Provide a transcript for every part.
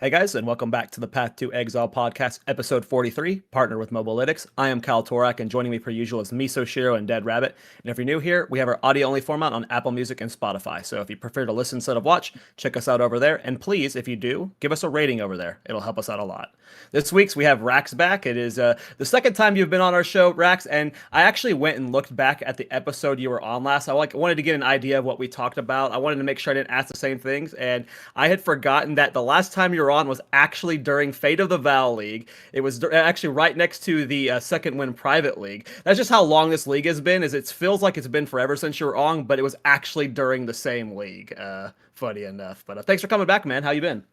Hey guys, and welcome back to the Path to Exile Podcast, episode 43, partner with Mobalytics. I am Cal Torak, and joining me per usual is Miso Shiro and Dead Rabbit. And if you're new here, we have our audio-only format on Apple Music and Spotify. So if you prefer to listen instead of watch, check us out over there. And please, if you do, give us a rating over there. It'll help us out a lot. This week's we have Rax back. It is the second time you've been on our show, Rax, and I actually went and looked back at the episode you were on last. I wanted to get an idea of what we talked about. I wanted to make sure I didn't ask the same things, and I had forgotten that the last time you were on was actually during Fate of the Val League. It was actually right next to the Second Win Private League. That's just how long this league has been. It feels like it's been forever since you were on, but it was actually during the same league. Funny enough. But thanks for coming back, man. How you been?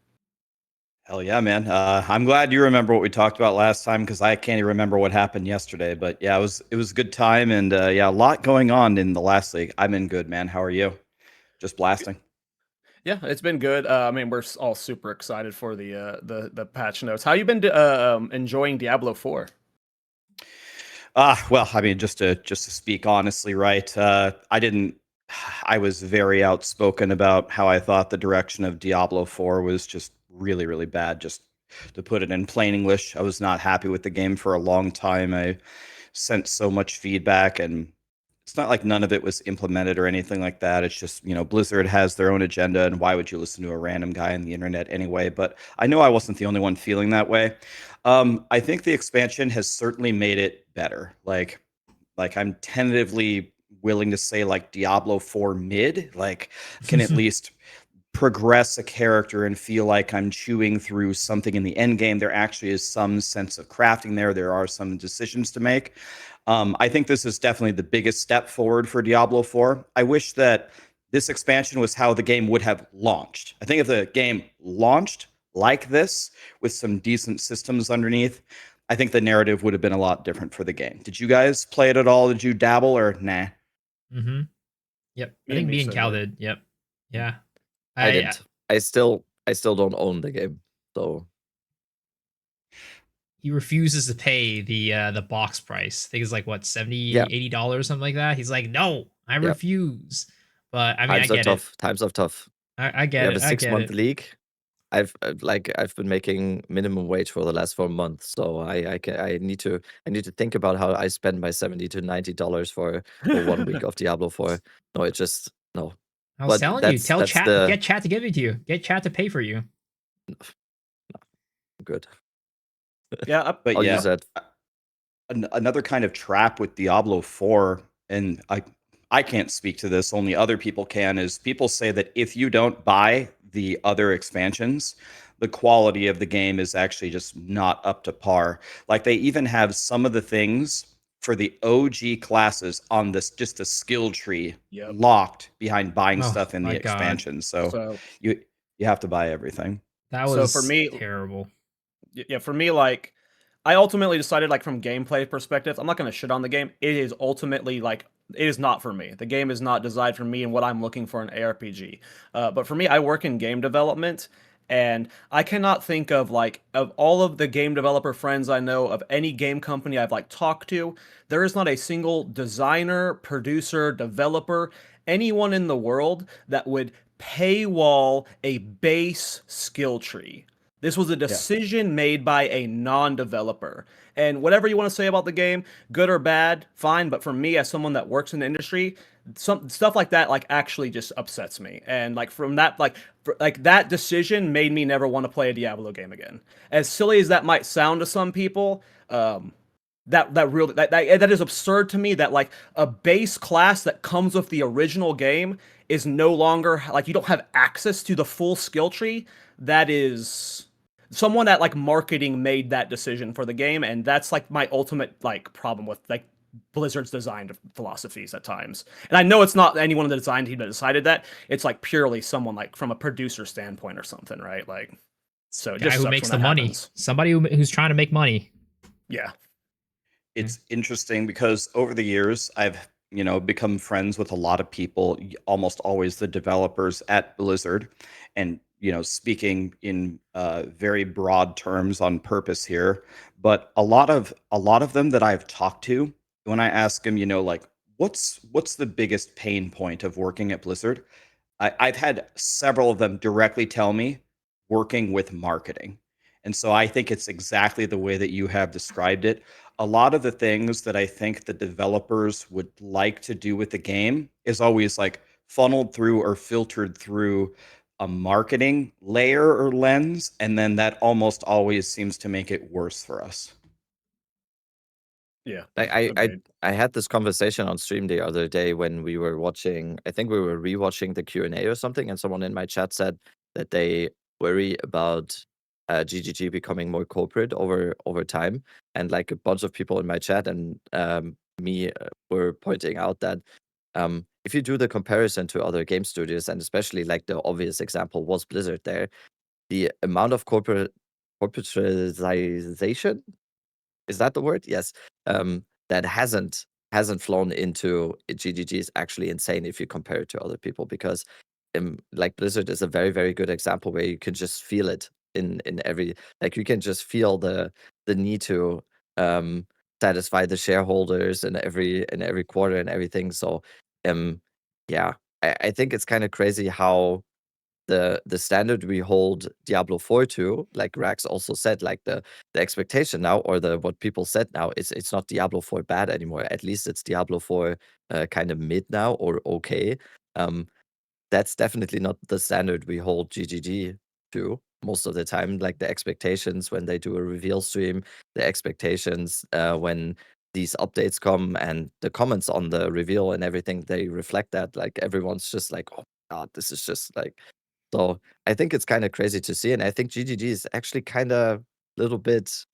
Hell yeah, man. I'm glad you remember what we talked about last time because I can't even remember what happened yesterday. But yeah, it was a good time, and yeah, a lot going on in the last league. I'm in good, man. How are you? Just blasting. Yeah, it's been good. I mean, we're all super excited for the patch notes. How you been enjoying Diablo 4? Well, I mean, just to speak honestly, right? I was very outspoken about how I thought the direction of Diablo 4 was just really, really bad. Just to put it in plain English, I was not happy with the game for a long time. I sent so much feedback, and it's not like none of it was implemented or anything like that. It's just, Blizzard has their own agenda, and why would you listen to a random guy on the internet anyway? But I know I wasn't the only one feeling that way. I think the expansion has certainly made it better. Like I'm tentatively willing to say like Diablo 4 mid, like can at least progress a character and feel like I'm chewing through something in the end game. There actually is some sense of crafting there. There are some decisions to make. I think this is definitely the biggest step forward for Diablo 4. I wish that this expansion was how the game would have launched. I think if the game launched like this with some decent systems underneath, I think the narrative would have been a lot different for the game. Did you guys play it at all? Did you dabble or nah? Mm-hmm. Yep. I think me and Cal did. Yep. Yeah. I didn't. I still don't own the game. So he refuses to pay the box price. I think it's like what, $70, $80, something like that. He's like, no, I refuse. But I mean, times are tough. Times are tough. I get it. We have a 6-month league. I've been making minimum wage for the last 4 months, so I need to think about how I spend my $70 to $90 for 1 week of Diablo 4. No, it just no. I was telling you, tell chat, get chat to give it to you. Get chat to pay for you. Good. Yeah, but I'll use that. Another kind of trap with Diablo 4, and I can't speak to this, only other people can, is people say that if you don't buy the other expansions, the quality of the game is actually just not up to par. Like they even have some of the things for the OG classes on this, just a skill tree locked behind buying stuff in the expansion. So you have to buy everything. That was so for me terrible. Yeah, for me, like I ultimately decided, like from gameplay perspective, I'm not going to shit on the game. It is ultimately like it is not for me. The game is not designed for me and what I'm looking for in ARPG. But for me, I work in game development, and I cannot think of all of the game developer friends I know of any game company I've like talked to. There is not a single designer, producer, developer, anyone in the world that would paywall a base skill tree. This was a decision made by a non-developer. And whatever you want to say about the game, good or bad, fine. But for me, as someone that works in the industry, some stuff like that actually just upsets me. And from that, that decision made me never want to play a Diablo game again. As silly as that might sound to some people, that is absurd to me. That like a base class that comes with the original game is no longer you don't have access to the full skill tree. That is someone at marketing made that decision for the game, and that's my ultimate problem with Blizzard's design philosophies at times. And I know it's not anyone in the design team that decided that. It's purely someone from a producer standpoint or something, right? So it guy who makes the money. Somebody who's trying to make money. Yeah. It's interesting because over the years I've become friends with a lot of people, almost always the developers at Blizzard, and speaking in very broad terms on purpose here, but a lot of them that I've talked to, when I ask them, what's the biggest pain point of working at Blizzard, I've had several of them directly tell me working with marketing. And so I think it's exactly the way that you have described it. A lot of the things that I think the developers would like to do with the game is always like funneled through or filtered through a marketing layer or lens, and then that almost always seems to make it worse for us. Yeah, Like agreed. I had this conversation on stream the other day when we were watching. I think we were rewatching the Q&A or something, and someone in my chat said that they worry about GGG becoming more corporate over time, and like a bunch of people in my chat and me were pointing out that if you do the comparison to other game studios, and especially like the obvious example was Blizzard, there the amount of corporatization, is that the word? Yes. That hasn't flown into GGG is actually insane if you compare it to other people, because like Blizzard is a very, very good example where you can just feel it in every, like you can just feel the need to um satisfy the shareholders in every quarter and everything. So yeah, I think it's kind of crazy how the standard we hold Diablo 4 to, like Rax also said, like the expectation now, or the what people said now, is it's not Diablo 4 bad anymore. At least it's Diablo 4 kind of mid now, or okay. That's definitely not the standard we hold GGG to most of the time. Like the expectations when they do a reveal stream, the expectations when these updates come, and the comments on the reveal and everything, they reflect that. Like everyone's just like, oh god, this is just like. So I think it's kind of crazy to see, and I think GGG is actually kind of a little bit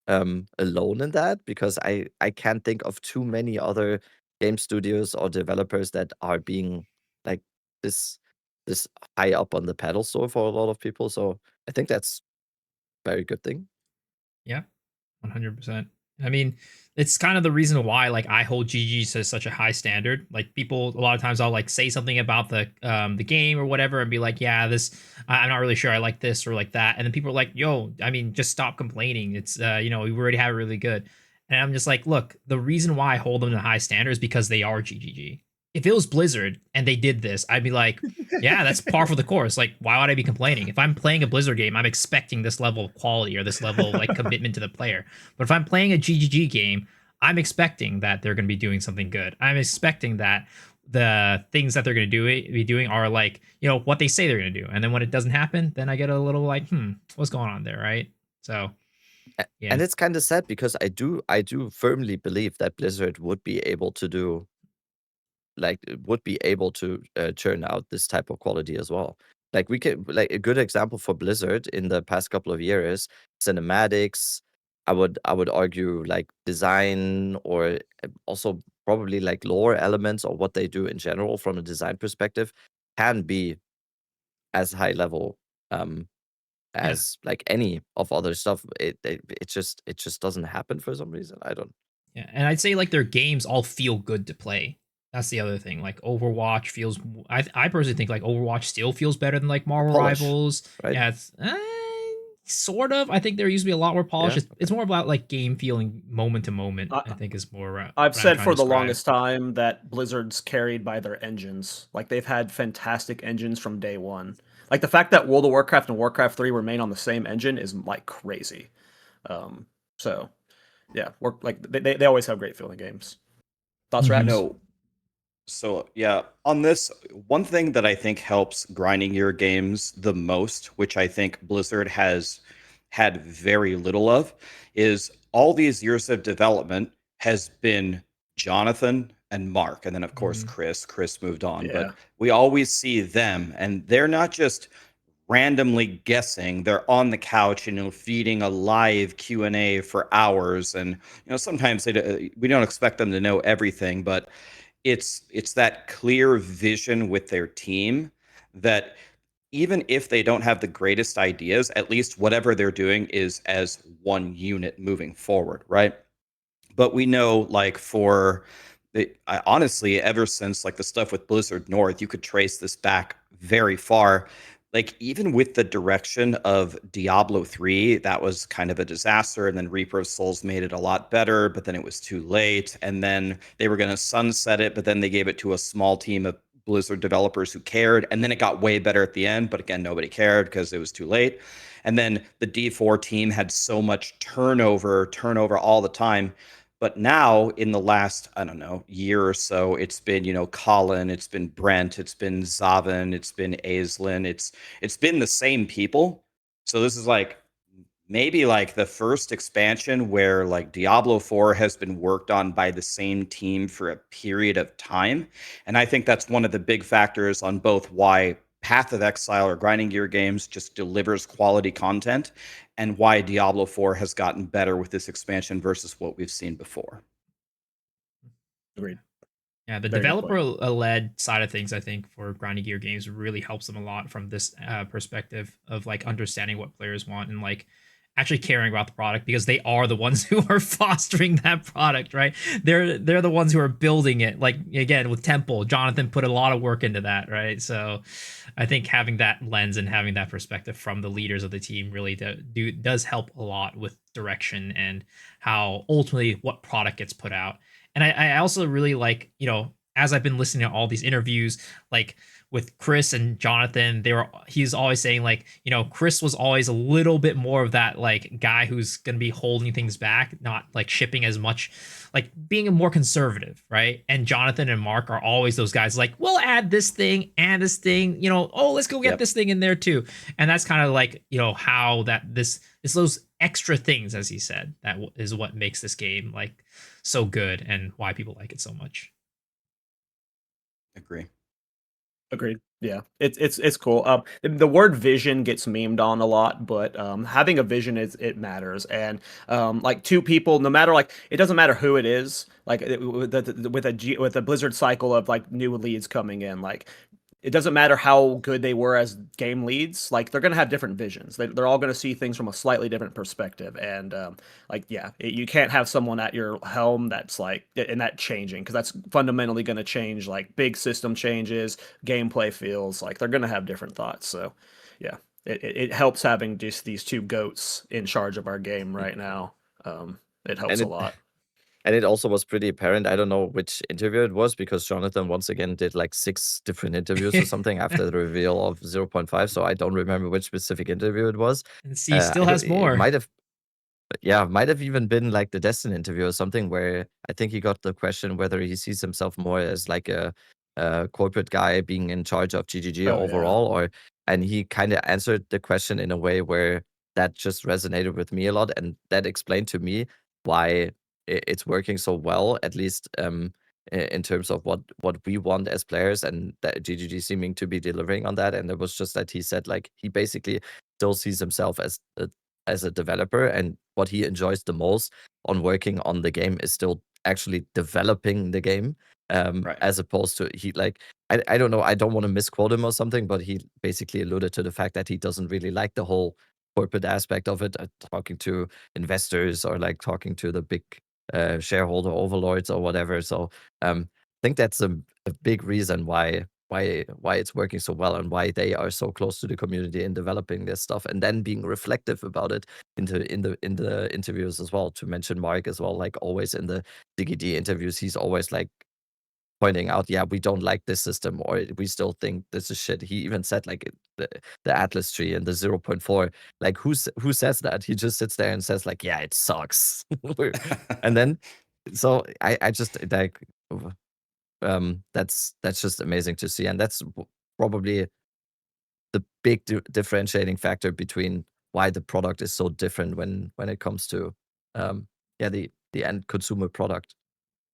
alone in that, because I can't think of too many other game studios or developers that are being like this this high up on the pedestal for a lot of people. So I think that's a very good thing. Yeah, 100%. I mean, it's kind of the reason why like I hold GG to such a high standard. Like people, a lot of times I'll like say something about the game or whatever and be like, yeah, this I'm not really sure I like this or like that, and then people are like, yo, I mean, just stop complaining. It's we already have it really good, and I'm just like, look, the reason why I hold them to high standard is because they are GGG. If it was Blizzard and they did this, I'd be like, yeah, that's par for the course. Like, why would I be complaining? If I'm playing a Blizzard game, I'm expecting this level of quality or this level of like commitment to the player. But if I'm playing a GGG game, I'm expecting that they're going to be doing something good. I'm expecting that the things that they're going to be doing are like, what they say they're going to do. And then when it doesn't happen, then I get a little like, what's going on there, right? So, yeah. And it's kind of sad, because I do firmly believe that Blizzard would be able to churn out this type of quality as well. Like we could, like a good example for Blizzard in the past couple of years, cinematics. I would argue like design, or also probably like lore elements, or what they do in general from a design perspective, can be as high level Yeah. as like any of other stuff. It just doesn't happen for some reason. I don't. Yeah, and I'd say like their games all feel good to play. That's the other thing. Like Overwatch feels. I personally think like Overwatch still feels better than like Marvel Polish, Rivals. right? Yeah, it's sort of. I think there used to be a lot more polish. Yeah, It's more about like game feeling moment to moment. I I, think is more. I've what I'm said trying for to the describe. longest time that Blizzard's carried by their engines. Like they've had fantastic engines from day one. Like the fact that World of Warcraft and Warcraft 3 remain on the same engine is like crazy. So yeah, they always have great feeling games. Thoughts, Rax? No. So yeah, on this, one thing that I think helps grinding your games the most, which I think Blizzard has had very little of, is all these years of development has been Jonathan and Mark, and then of course Mhm. Chris. Chris moved on, Yeah. but we always see them, and they're not just randomly guessing. They're on the couch, feeding a live Q&A for hours, and sometimes we don't expect them to know everything, but it's that clear vision with their team that even if they don't have the greatest ideas, at least whatever they're doing is as one unit moving forward, right? But we know, like, honestly, ever since like the stuff with Blizzard North, you could trace this back very far. Like even with the direction of Diablo 3, that was kind of a disaster, and then Reaper of Souls made it a lot better, but then it was too late, and then they were going to sunset it, but then they gave it to a small team of Blizzard developers who cared, and then it got way better at the end, but again, nobody cared because it was too late. And then the D4 team had so much turnover all the time. But now in the last, I don't know, year or so, it's been, Colin, it's been Brent, it's been Zavin, it's been Aislinn, it's been the same people. So this is like maybe like the first expansion where like Diablo 4 has been worked on by the same team for a period of time. And I think that's one of the big factors on both why Path of Exile or Grinding Gear games just delivers quality content and why Diablo 4 has gotten better with this expansion versus what we've seen before. Agreed. Yeah, the Very good developer-led side of things, I think, for Grinding Gear games really helps them a lot from this perspective of like understanding what players want and like actually caring about the product, because they are the ones who are fostering that product, right? They're the ones who are building it. Like again with Temple, Jonathan put a lot of work into that, right? So I think having that lens and having that perspective from the leaders of the team really does help a lot with direction and how ultimately what product gets put out. And I also really like, as I've been listening to all these interviews, like with Chris and Jonathan, he's always saying like, Chris was always a little bit more of that like guy who's going to be holding things back, not like shipping as much, like being a more conservative, right? And Jonathan and Mark are always those guys like, we'll add this thing and this thing, oh, let's go get this thing in there too. And that's kind of like, how it's those extra things, as he said, that is what makes this game like so good and why people like it so much. Agreed. Yeah, it's cool. The word vision gets memed on a lot, but having a vision it matters. And like two people, no matter like it doesn't matter who it is. Like with a Blizzard cycle of like new leads coming in, like it doesn't matter how good they were as game leads. Like they're gonna have different visions. They're all gonna see things from a slightly different perspective. And you can't have someone at your helm that's like and that changing, because that's fundamentally gonna change like big system changes, gameplay feels like they're gonna have different thoughts. So yeah, it helps having just these two goats in charge of our game right now. It helps a lot. And it also was pretty apparent. I don't know which interview it was, because Jonathan once again did like 6 different interviews or something after the reveal of 0.5. So I don't remember which specific interview it was. And he still has more. It might have even been like the Destin interview or something, where I think he got the question whether he sees himself more as like a corporate guy being in charge of GGG overall, and he kind of answered the question in a way where that just resonated with me a lot, and that explained to me why it's working so well, at least in terms of what we want as players, and that GGG seeming to be delivering on that. And it was just that he said like he basically still sees himself as a developer, and what he enjoys the most on working on the game is still actually developing the game, as opposed to he like I don't know, I don't want to misquote him or something, but he basically alluded to the fact that he doesn't really like the whole corporate aspect of it, talking to investors or like talking to the big shareholder overlords or whatever. So I think that's a big reason why it's working so well, and why they are so close to the community in developing this stuff, and then being reflective about it in the interviews as well. To mention Mark as well, like always in the DGD interviews, he's always like pointing out, yeah, we don't like this system, or we still think this is shit. He even said like the Atlas tree and the 0.4, like who says that? He just sits there and says like, yeah, it sucks. And then so I just like that's just amazing to see, and that's probably the big differentiating factor between why the product is so different when it comes to the end consumer product,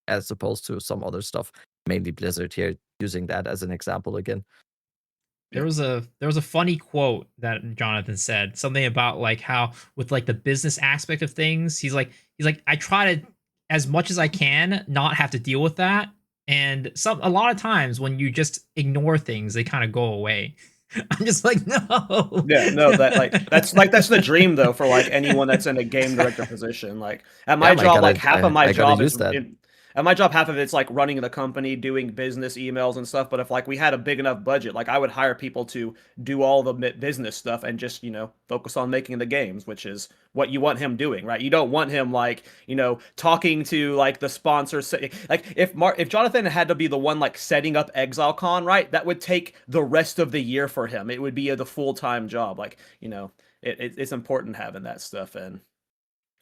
as opposed to some other stuff, mainly Blizzard here, using that as an example again. There was a funny quote that Jonathan said, something about like how with like the business aspect of things, he's like I try to, as much as I can, not have to deal with that. And a lot of times when you just ignore things, they kind of go away. I'm just like, no. Yeah, no, that's the dream though for like anyone that's in a game director position. Like at my job, like half of my job is at my job, half of it's like running the company, doing business emails and stuff. But if like we had a big enough budget, like I would hire people to do all the business stuff and just, focus on making the games, which is what you want him doing, right? You don't want him like, talking to like the sponsors. Like if Jonathan had to be the one like setting up ExileCon, right? That would take the rest of the year for him. It would be the full-time job. Like, it's important having that stuff. And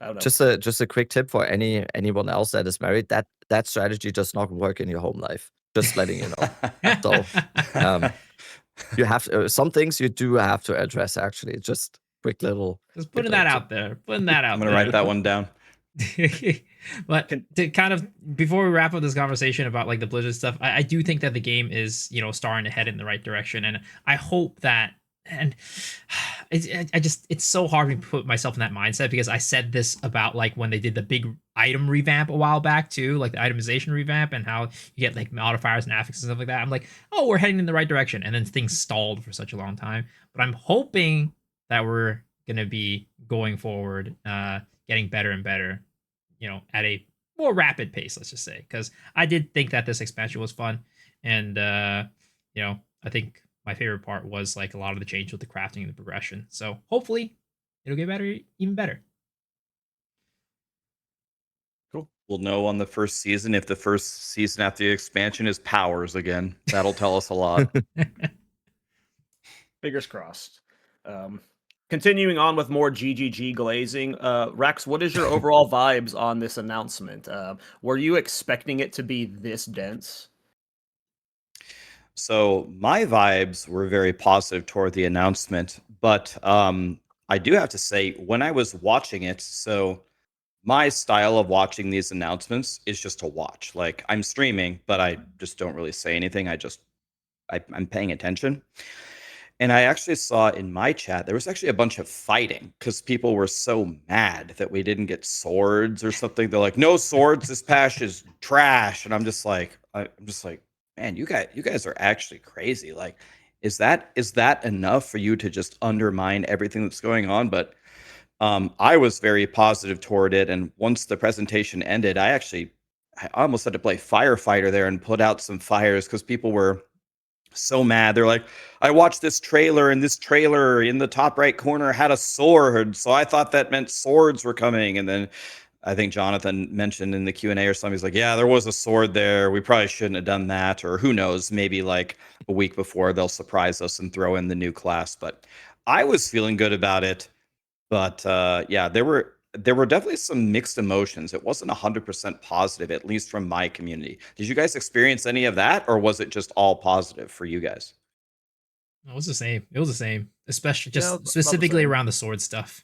I don't know. Just a quick tip for anyone else that is married, that strategy does not work in your home life. Just letting you know. So you have some things you do have to address, actually. Just quick little Just putting that out there. Putting that out I'm gonna write that one down. But to kind of, before we wrap up this conversation about like the Blizzard stuff, I do think that the game is, starting to head in the right direction, and I hope that, and it's so hard to put myself in that mindset, because I said this about like when they did the big item revamp a while back too, like the itemization revamp, and how you get like modifiers and affixes and stuff like that. I'm like, oh, we're heading in the right direction, and then things stalled for such a long time. But I'm hoping that we're gonna be going forward, getting better and better, at a more rapid pace, let's just say, because I did think that this expansion was fun, and I think my favorite part was like a lot of the change with the crafting and the progression. So hopefully it'll get better, even better. Cool. We'll know on the first season if the first season after the expansion is powers again. That'll tell us a lot. Fingers crossed. Continuing on with more GGG glazing, Rax, what is your overall vibes on this announcement? Were you expecting it to be this dense? So my vibes were very positive toward the announcement, but I do have to say, when I was watching it, so my style of watching these announcements is just to watch. Like, I'm streaming, but I just don't really say anything. I'm paying attention. And I actually saw in my chat, there was actually a bunch of fighting because people were so mad that we didn't get swords or something. They're like, no swords, this patch is trash. And I'm just like, man, you guys are actually crazy. Like, is that enough for you to just undermine everything that's going on? But I was very positive toward it. And once the presentation ended, I almost had to play firefighter there and put out some fires because people were so mad. They're like, I watched this trailer, and this trailer in the top right corner had a sword, so I thought that meant swords were coming. And then I think Jonathan mentioned in the Q&A or something, he's like, yeah, there was a sword there, we probably shouldn't have done that. Or who knows, maybe like a week before they'll surprise us and throw in the new class. But I was feeling good about it. But yeah, there were definitely some mixed emotions. It wasn't 100% positive, at least from my community. Did you guys experience any of that, or was it just all positive for you guys? It was the same. It was the same, especially Yeah, just about the specifically same. around the sword stuff.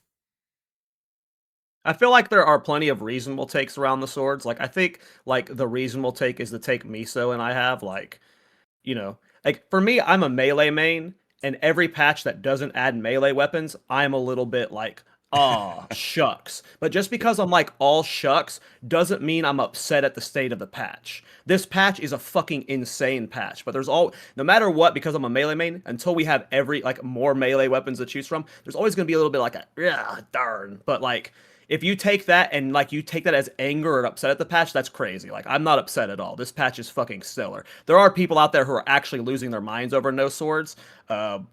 I feel like there are plenty of reasonable takes around the swords. Like, I think like the reasonable take is the take Miso and I have, like, like for me, I'm a melee main, and every patch that doesn't add melee weapons, I'm a little bit like, oh, shucks. But just because I'm like, all shucks, doesn't mean I'm upset at the state of the patch. This patch is a fucking insane patch, but no matter what, because I'm a melee main, until we have more melee weapons to choose from, there's always gonna be a little bit like yeah, darn. But like, if you take that and like you take that as anger or upset at the patch, that's crazy. Like, I'm not upset at all. This patch is fucking stellar. There are people out there who are actually losing their minds over no swords,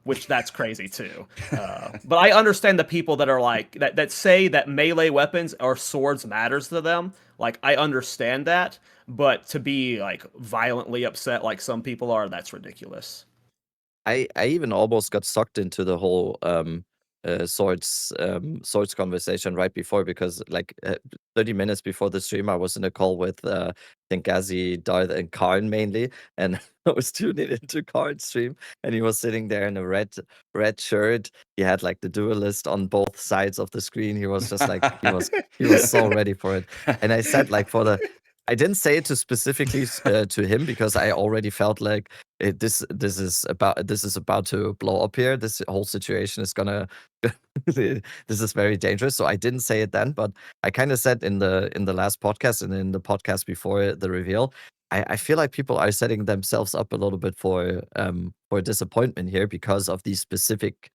which that's crazy too. But I understand the people that are like that say that melee weapons or swords matters to them. Like, I understand that, but to be like violently upset like some people are, that's ridiculous. I even almost got sucked into the whole swords conversation right before, because like 30 minutes before the stream I was in a call with I think Gazi, Darth, and Karn mainly, and I was tuning into Karn's stream, and he was sitting there in a red shirt. He had like the duelist on both sides of the screen. He was just like he was so ready for it. And I said, like, I didn't say it specifically to him, because I already felt like this is about to blow up here. This whole situation is gonna this is very dangerous. So I didn't say it then, but I kind of said in the last podcast and in the podcast before the reveal, I feel like people are setting themselves up a little bit for disappointment here, because of these specific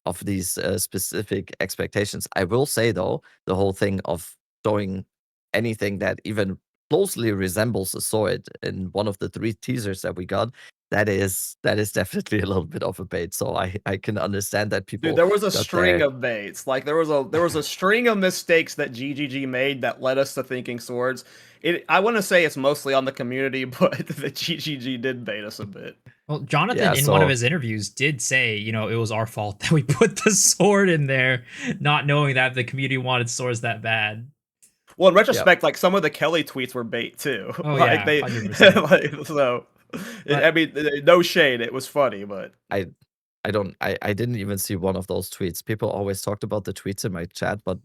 specific expectations. I will say though, the whole thing of showing anything that even closely resembles a sword in one of the 3 teasers that we got, that is definitely a little bit of a bait. So I can understand that people. Dude, there was a got string their- of baits. Like there was a string of mistakes that GGG made that led us to thinking swords. I want to say it's mostly on the community, but the GGG did bait us a bit. Well, Jonathan Yeah, in one of so- his interviews did say, you know, it was our fault that we put the sword in there, not knowing that the community wanted swords that bad. Well, in retrospect, like some of the Kelly tweets were bait too. Oh, like yeah, they 100%. like so. But- I mean, no shade. It was funny, but I didn't even see one of those tweets. People always talked about the tweets in my chat, but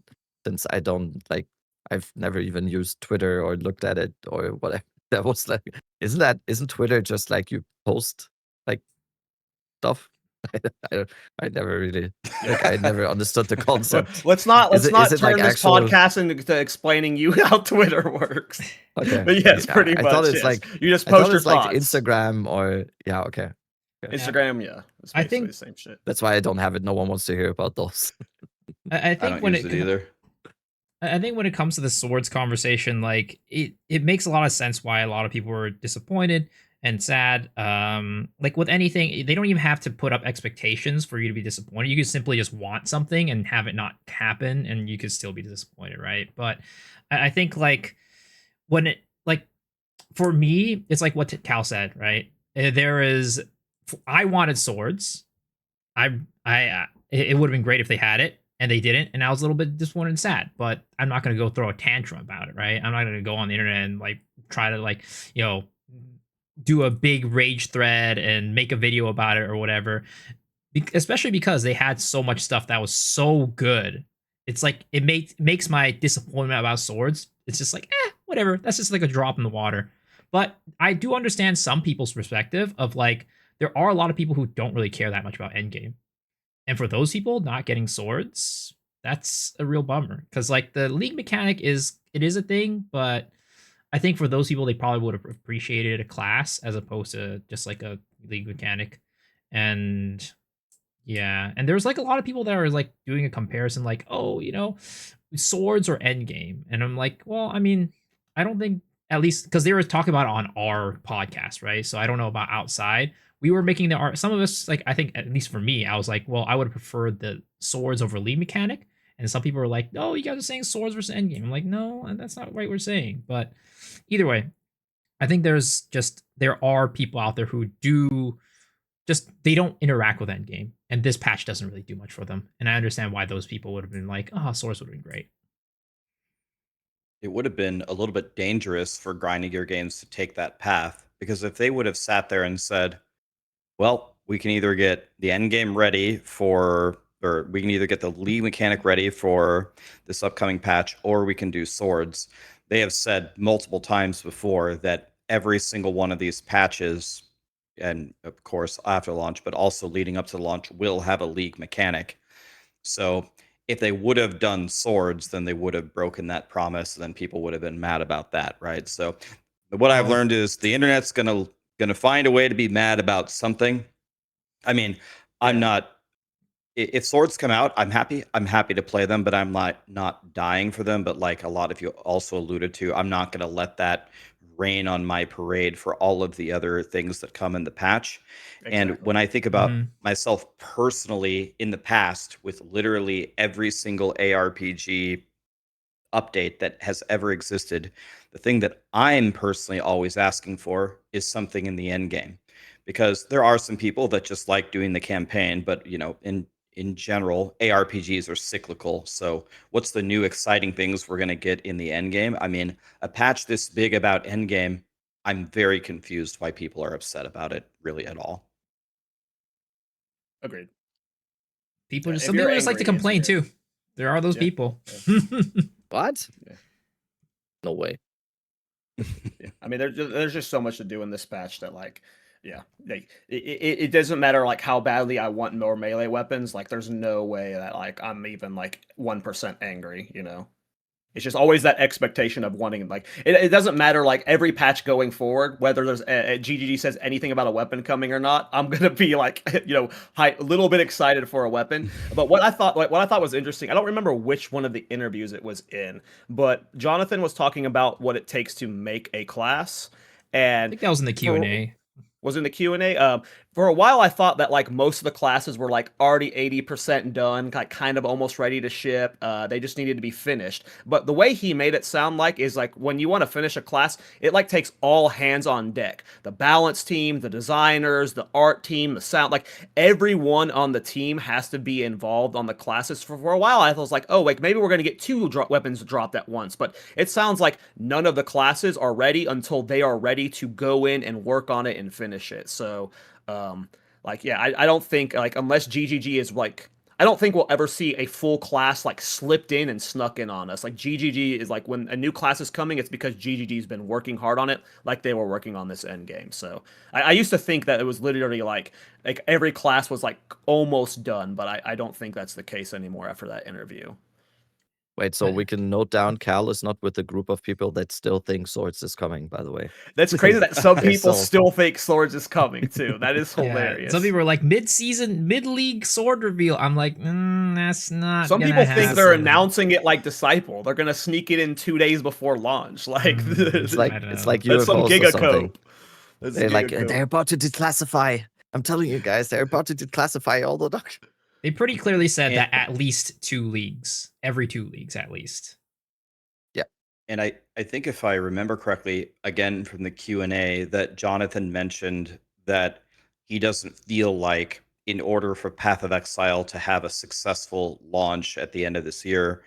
since I don't like, I've never even used Twitter or looked at it or whatever. That was like, isn't Twitter just like you post like stuff? I never really like, I never understood the concept. let's not Is it turn like this actual- podcast into explaining you how Twitter works. Okay, But yes, Yeah, pretty I much. thought it's yes. like you just I thought post your it's like thoughts. Instagram or yeah, okay. Instagram, yeah. It's I basically think- the same shit. That's why I don't have it. No one wants to hear about those. I I think don't when use it either. I think when it comes to the swords conversation, like it makes a lot of sense why a lot of people were disappointed and sad. Like with anything, they don't even have to put up expectations for you to be disappointed. You can simply just want something and have it not happen, and you could still be disappointed, right? But I think like when it like for me, it's like what Cal said, right? There is, I wanted swords. It would have been great if they had it and they didn't, and I was a little bit disappointed and sad. But I'm not gonna go throw a tantrum about it, right? I'm not gonna go on the internet and like try to like do a big rage thread and make a video about it or whatever. Especially because they had so much stuff that was so good. It's like it makes my disappointment about swords. It's just like whatever. That's just like a drop in the water. But I do understand some people's perspective of like there are a lot of people who don't really care that much about endgame. And for those people, not getting swords, that's a real bummer. Because like the league mechanic is a thing, but I think for those people, they probably would have appreciated a class as opposed to just like a league mechanic. And yeah, and there's like a lot of people that are like doing a comparison, like, oh, swords or endgame. And I'm like, well, I mean, I don't think, at least because they were talking about it on our podcast, right? So I don't know about outside. We were making the art. Some of us, like, I think at least for me, I was like, well, I would have preferred the swords over league mechanic. And some people were like, no, you guys are saying swords versus endgame. I'm like, no, that's not what we're saying. But either way, I think there are people out there who do they don't interact with endgame. And this patch doesn't really do much for them. And I understand why those people would have been like, oh, swords would have been great. It would have been a little bit dangerous for grinding gear games to take that path, because if they would have sat there and said, well, we can either get the end game ready or we can either get the league mechanic ready for this upcoming patch, or we can do swords. They have said multiple times before that every single one of these patches, and of course after launch, but also leading up to the launch, will have a league mechanic. So if they would have done swords, then they would have broken that promise, and then people would have been mad about that, right? So what I've learned is the internet's gonna find a way to be mad about something. I mean, I'm not. If swords come out, I'm happy. I'm happy to play them, but I'm not dying for them. But like a lot of you also alluded to, I'm not going to let that rain on my parade for all of the other things that come in the patch. And Exactly. when I think about myself personally in the past, with literally every single ARPG update that has ever existed, the thing that I'm personally always asking for is something in the end game, because there are some people that just like doing the campaign, but in general, ARPGs are cyclical. So what's the new exciting things we're going to get in the end game? I mean, a patch this big about end game, I'm very confused why people are upset about it really at all. Agreed. Some If people you're just like to angry, it's complain weird. too. There are those Yeah. people. What? Yeah. No way. Yeah. I mean, there's just so much to do in this patch that like, yeah, like it doesn't matter like how badly I want more melee weapons. Like, there's no way that like I'm even like 1% angry. It's just always that expectation of wanting, like, it doesn't matter, like, every patch going forward, whether there's GGG says anything about a weapon coming or not, I'm gonna be like, a little bit excited for a weapon. But what I thought was interesting, I don't remember which one of the interviews it was in, but Jonathan was talking about what it takes to make a class, I and think that was in the Q&A. was in the Q&A. For a while, I thought that like most of the classes were like already 80% done, like kind of almost ready to ship. They just needed to be finished. But the way he made it sound like is like when you want to finish a class, it like takes all hands on deck. The balance team, the designers, the art team, the sound, like everyone on the team has to be involved on the classes. For a while, I was like, oh, like maybe we're gonna get two weapons dropped at once. But it sounds like none of the classes are ready until they are ready to go in and work on it and finish it. So I don't think, like, unless GGG is like, I don't think we'll ever see a full class like slipped in and snuck in on us. Like GGG is like, when a new class is coming, it's because GGG's been working hard on it, like they were working on this end game. So I used to think that it was literally like every class was like almost done, but I don't think that's the case anymore after that interview. Wait, so we can note down Cal is not with the group of people that still think Swords is coming, by the way. That's crazy that some Okay, people so- still think Swords is coming too. That is Yeah, hilarious. some people are like mid-league sword reveal. I'm like, that's not. Some gonna people think they're happen. announcing it like Disciple. They're gonna sneak it in 2 days before launch. Like It's like I don't it's know. like that's some UFOs or something. gigacope. That's They're like gigacope. they're about to declassify. I'm telling you guys, they're about to declassify all the documents. They pretty clearly said And- that at least 2 leagues, every 2 leagues at least. And I think if I remember correctly, again from the Q&A, that Jonathan mentioned that he doesn't feel like in order for Path of Exile to have a successful launch at the end of this year,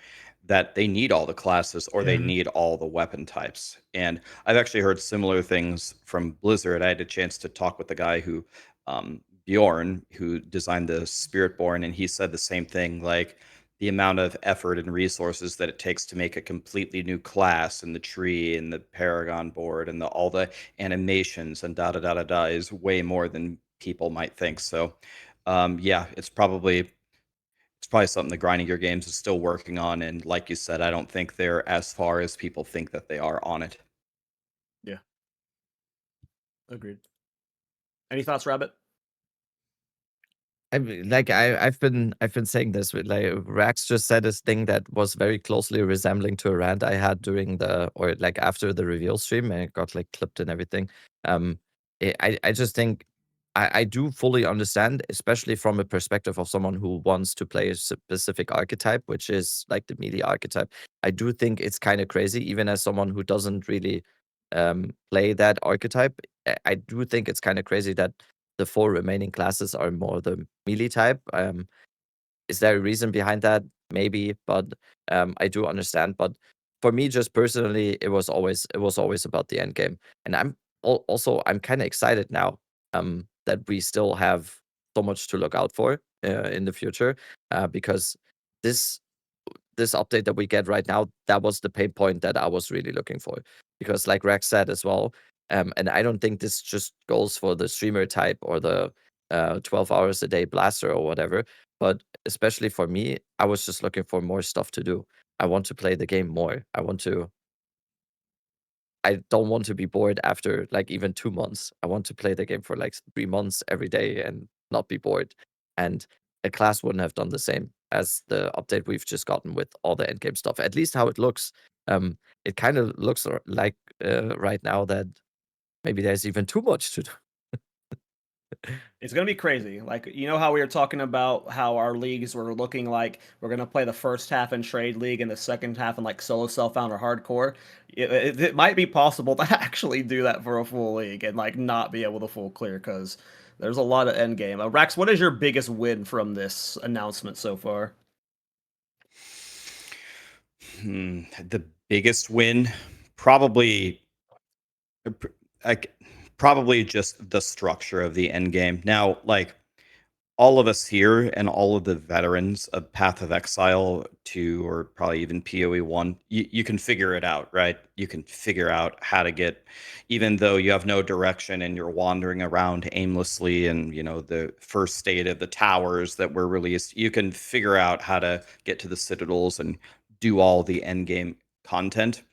that they need all the classes or they Mhm. need all the weapon types. And I've actually heard similar things from Blizzard. I had a chance to talk with the guy who, Bjorn, who designed the Spiritborn, and he said the same thing, like, the amount of effort and resources that it takes to make a completely new class and the tree and the Paragon board and all the animations and da da da da da is way more than people might think. So, yeah, it's probably something the Grinding Gear Games is still working on. And like you said, I don't think they're as far as people think that they are on it. Yeah. Agreed. Any thoughts, Rabbit? I mean, like I've been saying this with, like, Rax just said this thing that was very closely resembling to a rant I had during after the reveal stream, and it got like clipped and everything. I just think I do fully understand, especially from a perspective of someone who wants to play a specific archetype, which is like the melee archetype. I do think it's kind of crazy, even as someone who doesn't really play that archetype. I do think it's kind of crazy that the 4 remaining classes are more the melee type. Is there a reason behind that? Maybe, but I do understand. But for me, just personally, it was always about the end game, and I'm kind of excited now that we still have so much to look out for in the future, because this update that we get right now, that was the pain point that I was really looking for. Because like Rex said as well, and I don't think this just goes for the streamer type or the 12 hours a day blaster or whatever, but especially for me, I was just looking for more stuff to do. I want to play the game more. I don't want to be bored after like even 2 months. I want to play the game for like 3 months every day and not be bored. And a class wouldn't have done the same as the update we've just gotten with all the endgame stuff. At least how it looks. It kind of looks like right now that maybe there's even too much to do. It's gonna be crazy. Like, you know how we were talking about how our leagues were looking like we're gonna play the first half in trade league and the second half in like solo self-found or hardcore. It might be possible to actually do that for a full league and like not be able to full clear, because there's a lot of end game. Rax, what is your biggest win from this announcement so far? The biggest win, probably, like, probably just the structure of the end game. Now, like, all of us here and all of the veterans of Path of Exile 2 or probably even PoE 1, you can figure it out, right? You can figure out how to get, even though you have no direction and you're wandering around aimlessly, and the first state of the towers that were released, you can figure out how to get to the citadels and do all the end game content,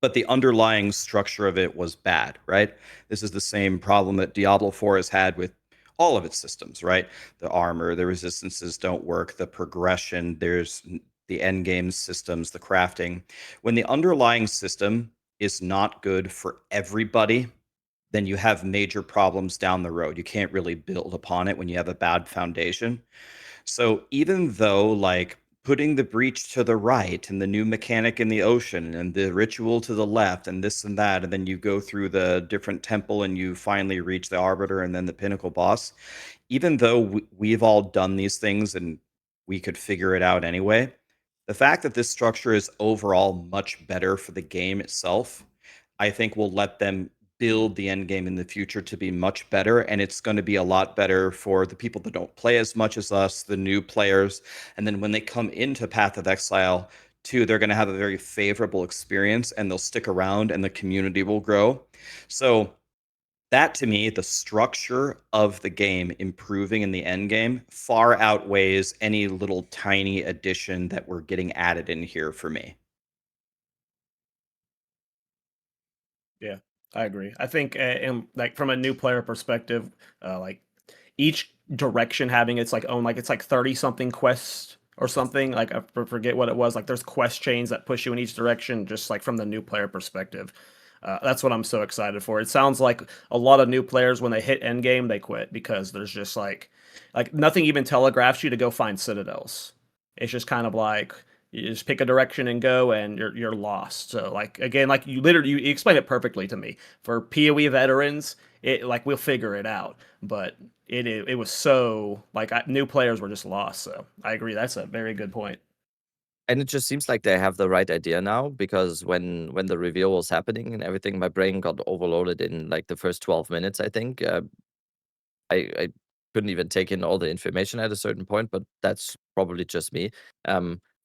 but the underlying structure of it was bad, right? This is the same problem that Diablo 4 has had with all of its systems, right? The armor, the resistances don't work, the progression, there's the end game systems, the crafting. When the underlying system is not good for everybody, then you have major problems down the road. You can't really build upon it when you have a bad foundation. So even though like putting the breach to the right and the new mechanic in the ocean and the ritual to the left and this and that, and then you go through the different temple and you finally reach the arbiter and then the pinnacle boss, even though we've all done these things and we could figure it out anyway, the fact that this structure is overall much better for the game itself, I think will let them build the end game in the future to be much better, and it's going to be a lot better for the people that don't play as much as us, the new players, and then when they come into Path of Exile too, they're going to have a very favorable experience and they'll stick around and the community will grow. So that to me, the structure of the game improving in the end game far outweighs any little tiny addition that we're getting added in here for me. Yeah, I agree. I think, like from a new player perspective, like each direction having its like own, like it's like 30 something quests or something. Like I forget what it was. Like there's quest chains that push you in each direction, just like from the new player perspective. That's what I'm so excited for. It sounds like a lot of new players when they hit endgame they quit because there's just like nothing even telegraphs you to go find citadels. It's just kind of like you just pick a direction and go, and you're lost. So like again, like you explained it perfectly to me. For PoE veterans, it like we'll figure it out, but it was so like new players were just lost. So I agree. That's a very good point. And it just seems like they have the right idea now, because when the reveal was happening and everything, my brain got overloaded in like the first 12 minutes, I think. I couldn't even take in all the information at a certain point, but that's probably just me.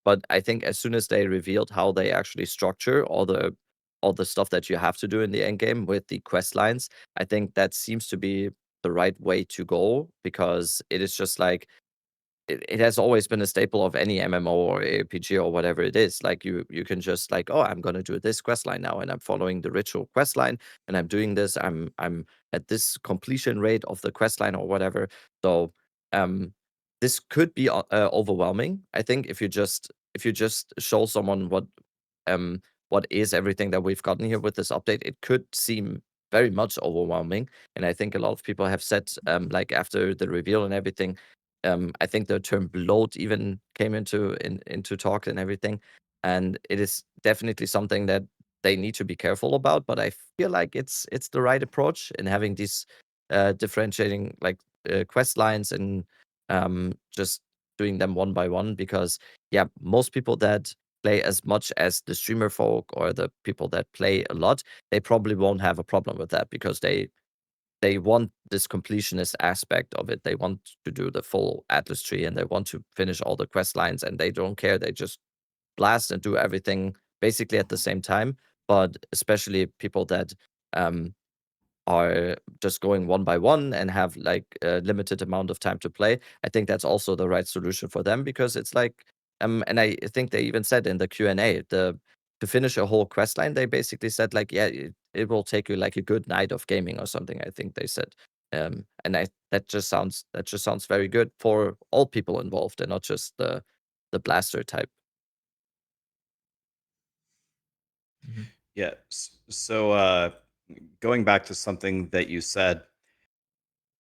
But I think as soon as they revealed how they actually structure all the stuff that you have to do in the end game with the quest lines, I think that seems to be the right way to go, because it is just like it has always been a staple of any MMO or ARPG or whatever it is. Like you can just like, oh, I'm gonna do this quest line now, and I'm following the ritual quest line, and I'm doing this. I'm at this completion rate of the quest line or whatever. So um, this could be overwhelming. I think if you just show someone what is everything that we've gotten here with this update, it could seem very much overwhelming. And I think a lot of people have said, like after the reveal and everything, I think the term bloat even came into talk and everything, and it is definitely something that they need to be careful about. But I feel like it's the right approach in having these differentiating like quest lines, and just doing them one by one. Because yeah, most people that play as much as the streamer folk or the people that play a lot, they probably won't have a problem with that, because they want this completionist aspect of it. They want to do the full Atlas tree, and they want to finish all the quest lines, and they don't care. They just blast and do everything basically at the same time. But especially people that um, are just going one by one and have like a limited amount of time to play, I think that's also the right solution for them, because it's like and I think they even said in the Q&A, the to finish a whole quest line, they basically said like, yeah, it will take you like a good night of gaming or something, I think they said. And I that just sounds very good for all people involved, and not just the blaster type. Mhm. Yeah. So going back to something that you said,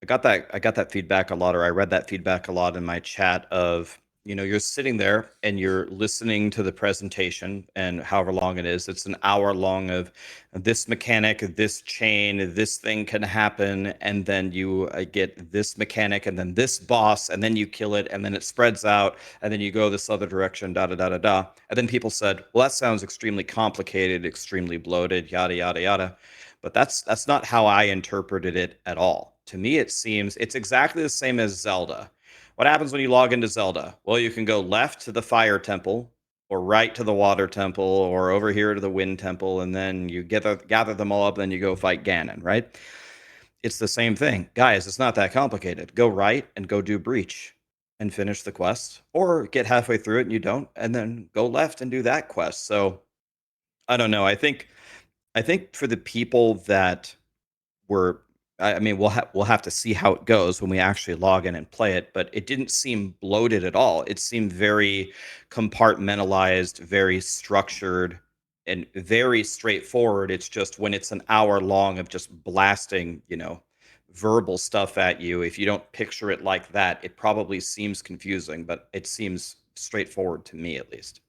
I got that feedback a lot, or I read that feedback a lot in my chat of, you're sitting there and you're listening to the presentation, and however long it is, it's an hour long of this mechanic, this chain, this thing can happen, and then you get this mechanic and then this boss, and then you kill it, and then it spreads out, and then you go this other direction, da da da da da. And then people said, well, that sounds extremely complicated, extremely bloated, yada yada yada. But that's not how I interpreted it at all. To me, it seems it's exactly the same as Zelda. What happens when you log into Zelda? Well, you can go left to the fire temple, or right to the water temple, or over here to the wind temple, and then you gather them all up, and then you go fight Ganon, right? It's the same thing. Guys, it's not that complicated. Go right and go do Breach and finish the quest, or get halfway through it and you don't, and then go left and do that quest. So I don't know. I think for the people that were, I mean, we'll have to see how it goes when we actually log in and play it, but it didn't seem bloated at all. It seemed very compartmentalized, very structured, and very straightforward. It's just when it's an hour long of just blasting, verbal stuff at you, if you don't picture it like that, it probably seems confusing, but it seems straightforward to me at least.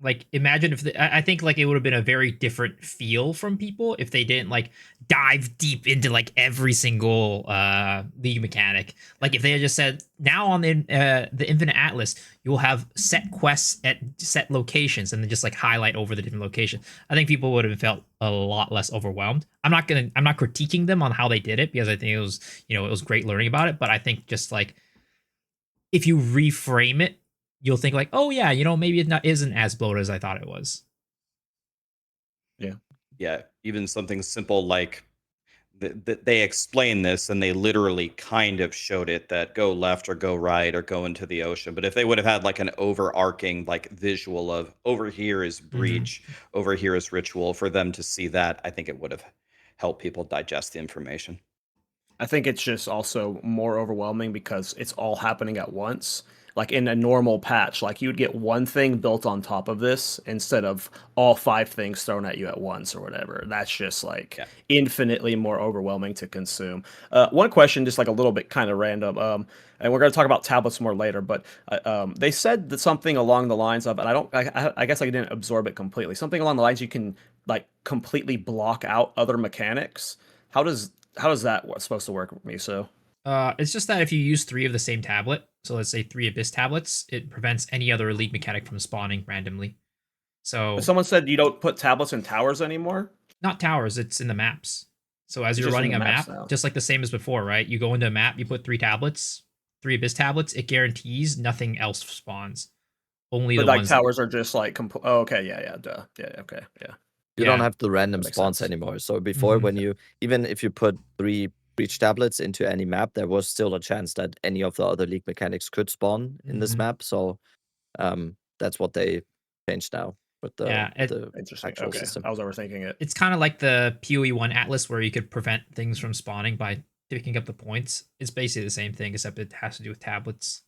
Like, imagine if I think like it would have been a very different feel from people if they didn't like dive deep into like every single league mechanic. Like if they had just said, now on the Infinite Atlas you'll have set quests at set locations, and then just like highlight over the different locations. I think people would have felt a lot less overwhelmed. I'm not critiquing them on how they did it, because I think it was, it was great learning about it, but I think just like if you reframe it, you'll think like, oh yeah, maybe it isn't as bloated as I thought it was. Yeah, even something simple like they explain this, and they literally kind of showed it, that go left or go right or go into the ocean. But if they would have had like an overarching like visual of over here is breach, over here is ritual, for them to see that, I think it would have helped people digest the information. I think it's just also more overwhelming because it's all happening at once. Like in a normal patch, like you would get one thing built on top of this instead of all 5 things thrown at you at once or whatever. That's just like infinitely more overwhelming to consume. One question, just like a little bit kind of random, and we're going to talk about tablets more later, but they said that something along the lines of, and I guess I didn't absorb it completely. Something along the lines you can like completely block out other mechanics. How does that supposed to work with me? So it's just that if you use 3 of the same tablet, so let's say 3 Abyss tablets, it prevents any other elite mechanic from spawning randomly. So someone said you don't put tablets in towers anymore. Not towers, it's in the maps. So as you're running a map, just like the same as before, right? You go into a map, you put 3 tablets, 3 Abyss tablets, it guarantees nothing else spawns. Only but the like ones towers are just like okay, yeah, duh. Yeah, okay, yeah. You don't have the random spawns anymore. So before, when you, even if you put 3 breach tablets into any map, there was still a chance that any of the other league mechanics could spawn in this map. So that's what they changed now with the, the actual system. I was overthinking it. It's kind of like the PoE1 Atlas, where you could prevent things from spawning by picking up the points. It's basically the same thing, except it has to do with tablets.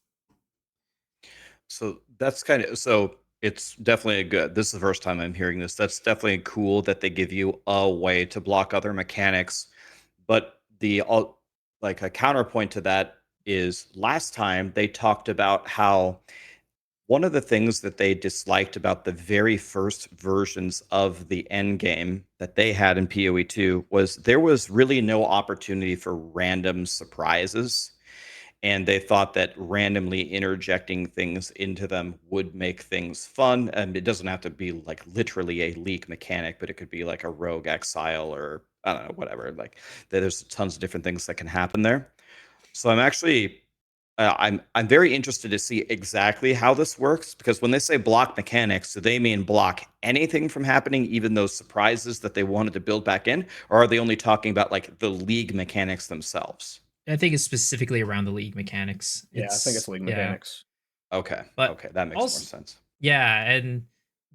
So that's kind of, so it's definitely this is the first time I'm hearing this. That's definitely cool that they give you a way to block other mechanics. But like a counterpoint to that is, last time they talked about how one of the things that they disliked about the very first versions of the end game that they had in PoE2 was there was really no opportunity for random surprises. And they thought that randomly interjecting things into them would make things fun. And it doesn't have to be like literally a leak mechanic, but it could be like a rogue exile, or I don't know, whatever. Like there's tons of different things that can happen there. So I'm actually, I'm very interested to see exactly how this works, because when they say block mechanics, do they mean block anything from happening, even those surprises that they wanted to build back in? Or are they only talking about like the league mechanics themselves? I think it's specifically around the league mechanics. I think it's league mechanics. Okay. But okay, that makes more sense. Yeah, and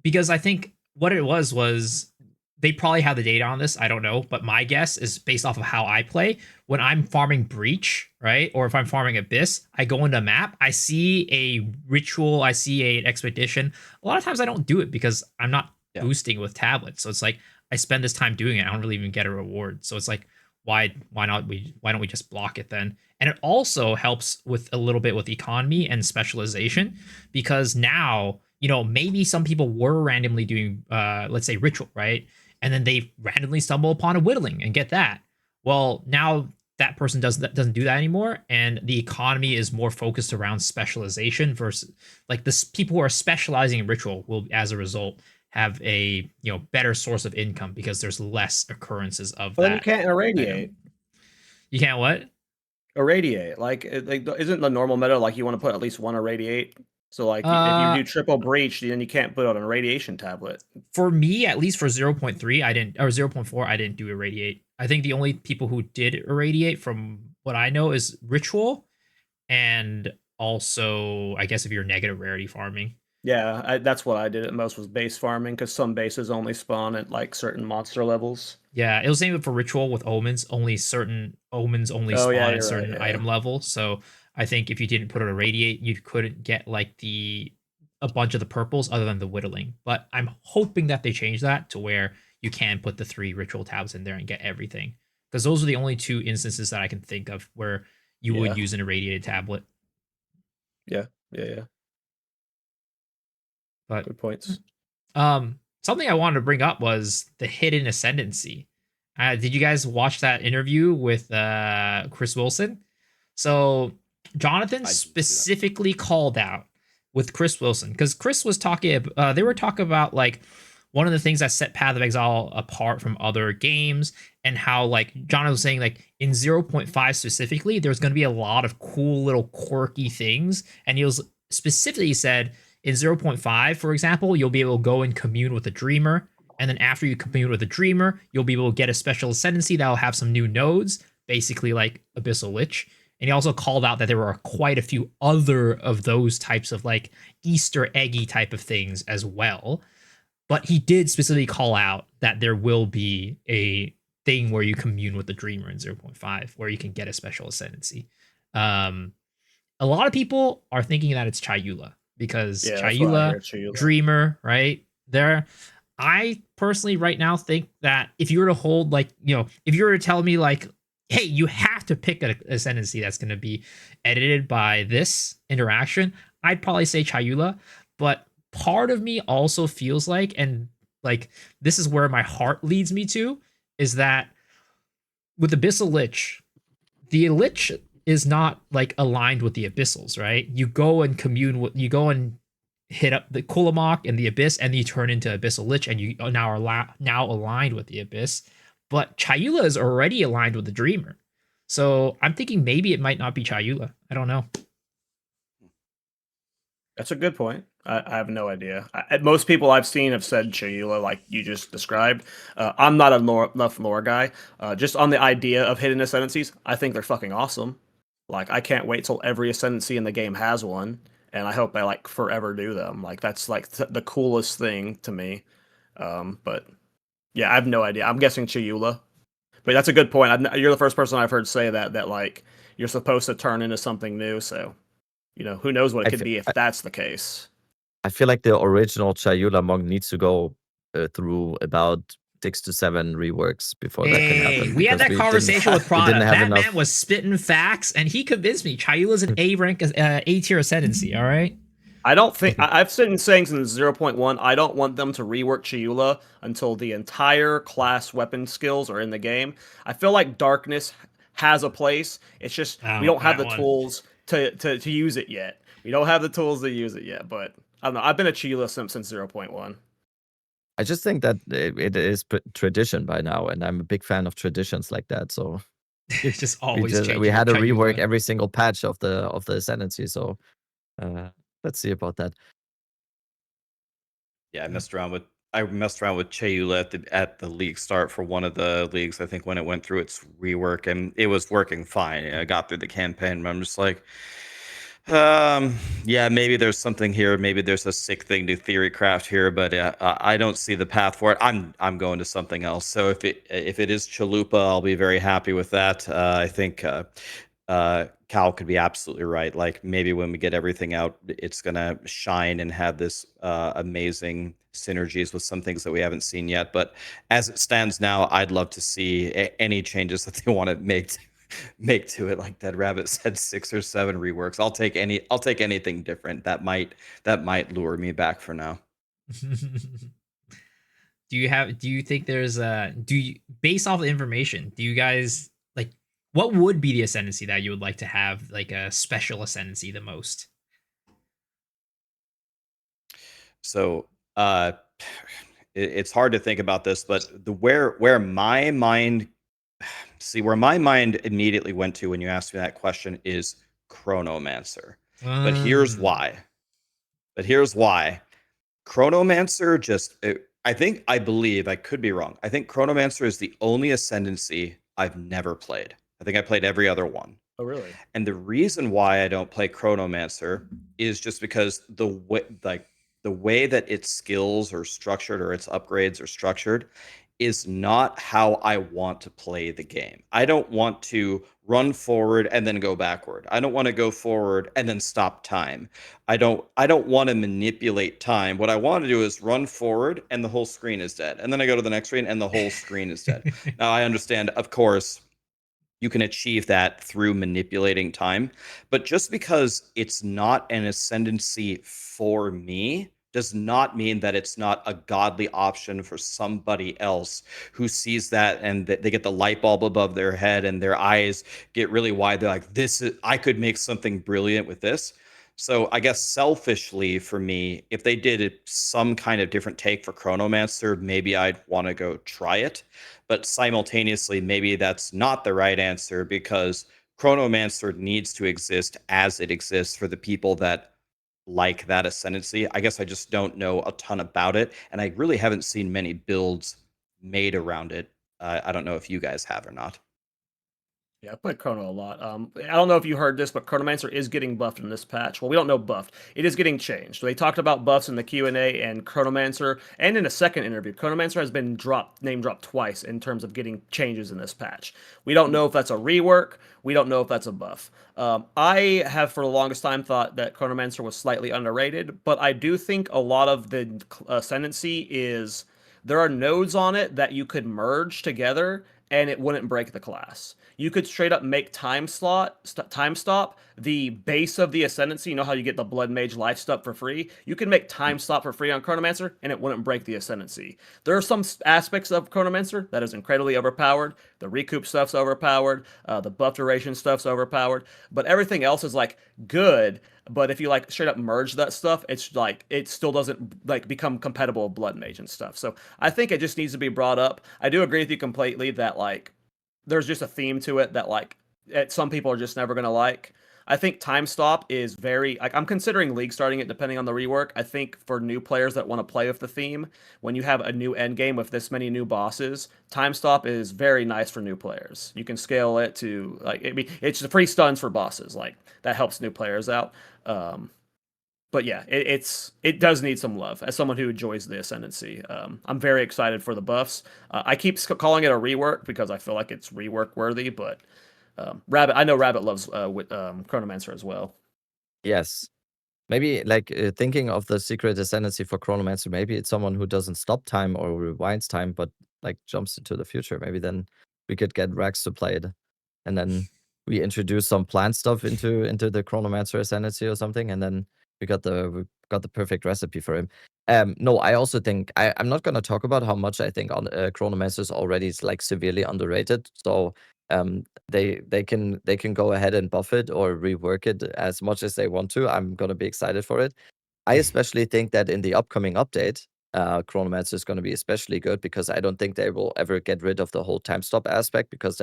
because I think what it was they probably have the data on this. I don't know, but my guess is based off of how I play. When I'm farming Breach, right, or if I'm farming Abyss, I go into a map, I see a ritual, I see an expedition. A lot of times I don't do it because I'm not boosting with tablets. So it's like I spend this time doing it. I don't really even get a reward. So it's like, why don't we just block it then? And it also helps with a little bit with economy and specialization, because now, maybe some people were randomly doing let's say ritual, right? And then they randomly stumble upon a whittling and get that. Well, now that person doesn't do that anymore, and the economy is more focused around specialization versus like this. People who are specializing in ritual will, as a result, have a better source of income because there's less occurrences of that. But then you can't irradiate. You can't what? Irradiate. Like isn't the normal meta like you want to put at least 1 irradiate? So like if you do triple breach, then you can't put out an irradiation tablet. For me, at least for 0.3, I didn't, or 0.4, I didn't do irradiate. I think the only people who did irradiate, from what I know, is ritual, and also I guess if you're negative rarity farming. Yeah, that's what I did at most, was base farming, because some bases only spawn at like certain monster levels. Yeah, it was same for ritual with omens. Only certain omens only Oh yeah, spawn at you're right. certain Yeah. item level. So I think if you didn't put it irradiate, you couldn't get like a bunch of the purples other than the whittling. But I'm hoping that they change that to where you can put the 3 ritual tabs in there and get everything. Because those are the only 2 instances that I can think of where you would use an irradiated tablet. Yeah. But Good points. something I wanted to bring up was the hidden ascendancy. Did you guys watch that interview with Chris Wilson? So Jonathan specifically called out with Chris Wilson because Chris was talking. They were talking about like one of the things that set Path of Exile apart from other games, and how like Jonathan was saying like in 0.5 specifically, there's going to be a lot of cool little quirky things, and he was specifically said in 0.5, for example, you'll be able to go and commune with a dreamer. And then after you commune with a dreamer, you'll be able to get a special ascendancy that will have some new nodes, basically like Abyssal Lich. And he also called out that there were quite a few other of those types of like Easter eggy type of things as well. But he did specifically call out that there will be a thing where you commune with the dreamer in 0.5, where you can get a special ascendancy. A lot of people are thinking that it's Chayula, because Chayula, Dreamer, right? I personally right now think that if you were to hold like, if you were to tell me like, hey, you have to pick an ascendancy that's going to be edited by this interaction, I'd probably say Chayula. But part of me also feels like, and like this is where my heart leads me to, is that with Abyssal Lich, the Lich is not like aligned with the Abyssals, right? You go and you go and hit up the Kulamok and the Abyss, and you turn into Abyssal Lich, and you now are now aligned with the Abyss. But Chayula is already aligned with the Dreamer. So I'm thinking maybe it might not be Chayula. I don't know. That's a good point. I have no idea. Most people I've seen have said Chayula, like you just described. I'm not enough lore guy. Just on the idea of hidden ascendancies, I think they're fucking awesome. Like, I can't wait till every ascendancy in the game has one, and I hope they like forever do them. Like, that's like the coolest thing to me. But yeah, I have no idea. I'm guessing Chayula, but that's a good point. You're the first person I've heard say that like you're supposed to turn into something new. So who knows what it could be if that's the case. I feel like the original Chayula monk needs to go through about 6 to 7 reworks before that can happen. We had that conversation with Prada. That man was spitting facts, and he convinced me Chayula's an A rank, A tier ascendancy. All right. I don't think I've been saying since 0.1. I don't want them to rework Chayula until the entire class weapon skills are in the game. I feel like Darkness has a place. It's just we don't have the tools to use it yet. We don't have the tools to use it yet. But I don't know. I've been a Chayula since 0.1. I just think that it is tradition by now, and I'm a big fan of traditions like that. So it's just always we had to rework every single patch of the ascendancy. So let's see about that. Yeah, I messed around with Chayula at the league start for one of the leagues. I think when it went through its rework, and it was working fine. I got through the campaign, but I'm just like, yeah, maybe there's something here. Maybe there's a sick thing to theory craft here, but I don't see the path for it. I'm going to something else. So if it is Chalupa, I'll be very happy with that. I think Cal could be absolutely right. Like maybe when we get everything out, it's gonna shine and have this amazing synergies with some things that we haven't seen yet. But as it stands now, I'd love to see any changes that they want to make to it. Like Dead Rabbit said, 6 or 7 reworks. I'll take anything different. That might lure me back for now. Do you think there's based off the information, do you guys like what would be the ascendancy that you would like to have like a special ascendancy the most? So it's hard to think about this, but where my mind immediately went to when you asked me that question is Chronomancer. But here's why. Chronomancer I believe, I could be wrong. I think Chronomancer is the only ascendancy I've never played. I think I played every other one. Oh, really? And the reason why I don't play Chronomancer is just because the the way that its skills are structured or its upgrades are structured is not how I want to play the game. I don't want to run forward and then go backward. I don't want to go forward and then stop time. I don't want to manipulate time. What I want to do is run forward and the whole screen is dead. And then I go to the next screen and the whole screen is dead. Now I understand, of course, you can achieve that through manipulating time, but just because it's not an ascendancy for me does not mean that it's not a godly option for somebody else who sees that and they get the light bulb above their head and their eyes get really wide. They're like, I could make something brilliant with this. So I guess selfishly for me, if they did some kind of different take for Chronomancer, maybe I'd want to go try it. But simultaneously, maybe that's not the right answer because Chronomancer needs to exist as it exists for the people that like that ascendancy. I guess I just don't know a ton about it, and I really haven't seen many builds made around it. I don't know if you guys have or not. Yeah, I played Chrono a lot. I don't know if you heard this, but Chronomancer is getting buffed in this patch. Well, we don't know buffed. It is getting changed. They talked about buffs in the Q&A, and Chronomancer, and in a second interview, Chronomancer has been name dropped twice in terms of getting changes in this patch. We don't know if that's a rework. We don't know if that's a buff. I have for the longest time thought that Chronomancer was slightly underrated, but I do think a lot of the ascendancy is there are nodes on it that you could merge together and it wouldn't break the class. You could straight up make time stop the base of the ascendancy. You know how you get the blood mage life step for free? You can make time stop for free on Chronomancer and it wouldn't break the ascendancy. There are some aspects of Chronomancer that is incredibly overpowered. The recoup stuff's overpowered, the buff duration stuff's overpowered, but everything else is like good. But if you like straight up merge that stuff, it's like it still doesn't like become compatible with blood mage and stuff. So I think it just needs to be brought up. I do agree with you completely that like there's just a theme to it that like some people are just never gonna like. I think time stop is very like I'm considering league starting it depending on the rework. I think for new players that want to play with the theme, when you have a new end game with this many new bosses, time stop is very nice for new players. You can scale it to like it's the free stuns for bosses, like that helps new players out. But yeah, it does need some love. As someone who enjoys the Ascendancy, I'm very excited for the buffs. I keep calling it a rework because I feel like it's rework worthy. But Rabbit, I know Rabbit loves with Chronomancer as well. Yes. Maybe like thinking of the secret ascendancy for Chronomancer, maybe it's someone who doesn't stop time or rewinds time, but like jumps into the future. Maybe then we could get Rax to play it, and then we introduce some plant stuff into the Chronomancer ascendancy or something, and then we got the perfect recipe for him. No, I also think I'm not gonna talk about how much I think on Chronomancer is already like severely underrated. So they can go ahead and buff it or rework it as much as they want to. I'm gonna be excited for it. I especially think that in the upcoming update, Chronomancer is gonna be especially good because I don't think they will ever get rid of the whole time stop aspect because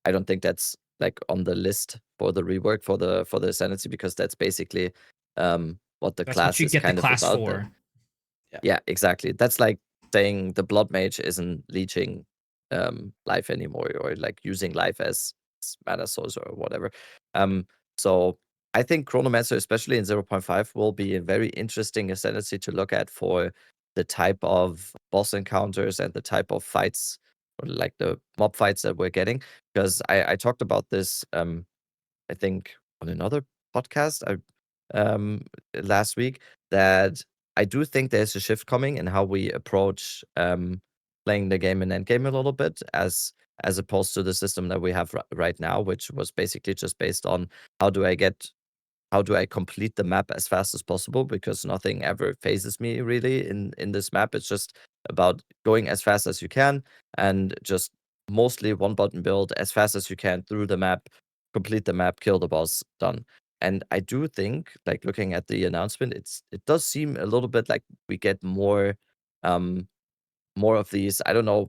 I don't think that's like on the list for the rework for the Ascendancy because that's basically what the That's class what you is get the kind of class about. for. Yeah, exactly. That's like saying the blood mage isn't leeching life anymore or like using life as mana source or whatever. So I think Chronomancer, especially in 0.5, will be a very interesting ascendancy to look at for the type of boss encounters and the type of fights or like the mob fights that we're getting. Because I talked about this I think on another podcast last week that I do think there's a shift coming in how we approach playing the game in endgame a little bit as opposed to the system that we have right now, which was basically just based on how do I complete the map as fast as possible because nothing ever phases me really in this map. It's just about going as fast as you can and just mostly one button build as fast as you can through the map, complete the map, kill the boss, done. And I do think, like looking at the announcement, it does seem a little bit like we get more of these, I don't know,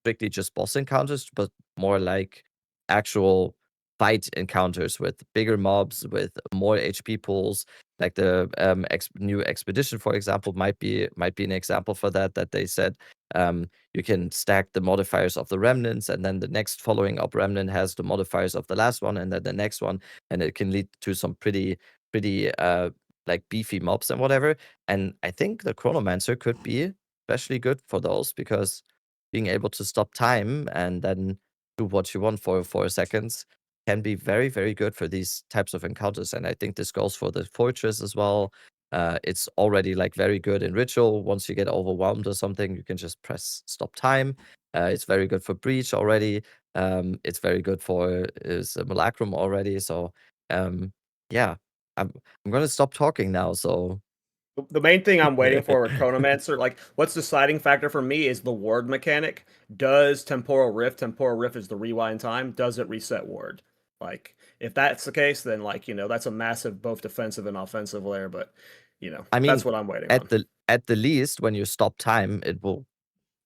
strictly just boss encounters, but more like actual fight encounters with bigger mobs, with more HP pools. Like the new expedition, for example, might be an example for that. That they said you can stack the modifiers of the remnants, and then the next following up remnant has the modifiers of the last one, and then the next one, and it can lead to some pretty like beefy mobs and whatever. And I think the Chronomancer could be especially good for those, because being able to stop time and then do what you want for 4 seconds can be very, very good for these types of encounters. And I think this goes for the fortress as well. It's already like very good in ritual. Once you get overwhelmed or something, you can just press stop time. It's very good for breach already. It's very good for simulacrum already. So yeah, I'm gonna stop talking now. So The main thing I'm waiting for with Chronomancer, like what's the deciding factor for me is the ward mechanic. Does Temporal Rift is the rewind time, does it reset ward? Like, if that's the case, then like, that's a massive both defensive and offensive layer, but I mean, that's what I'm waiting on. at the least, when you stop time, it will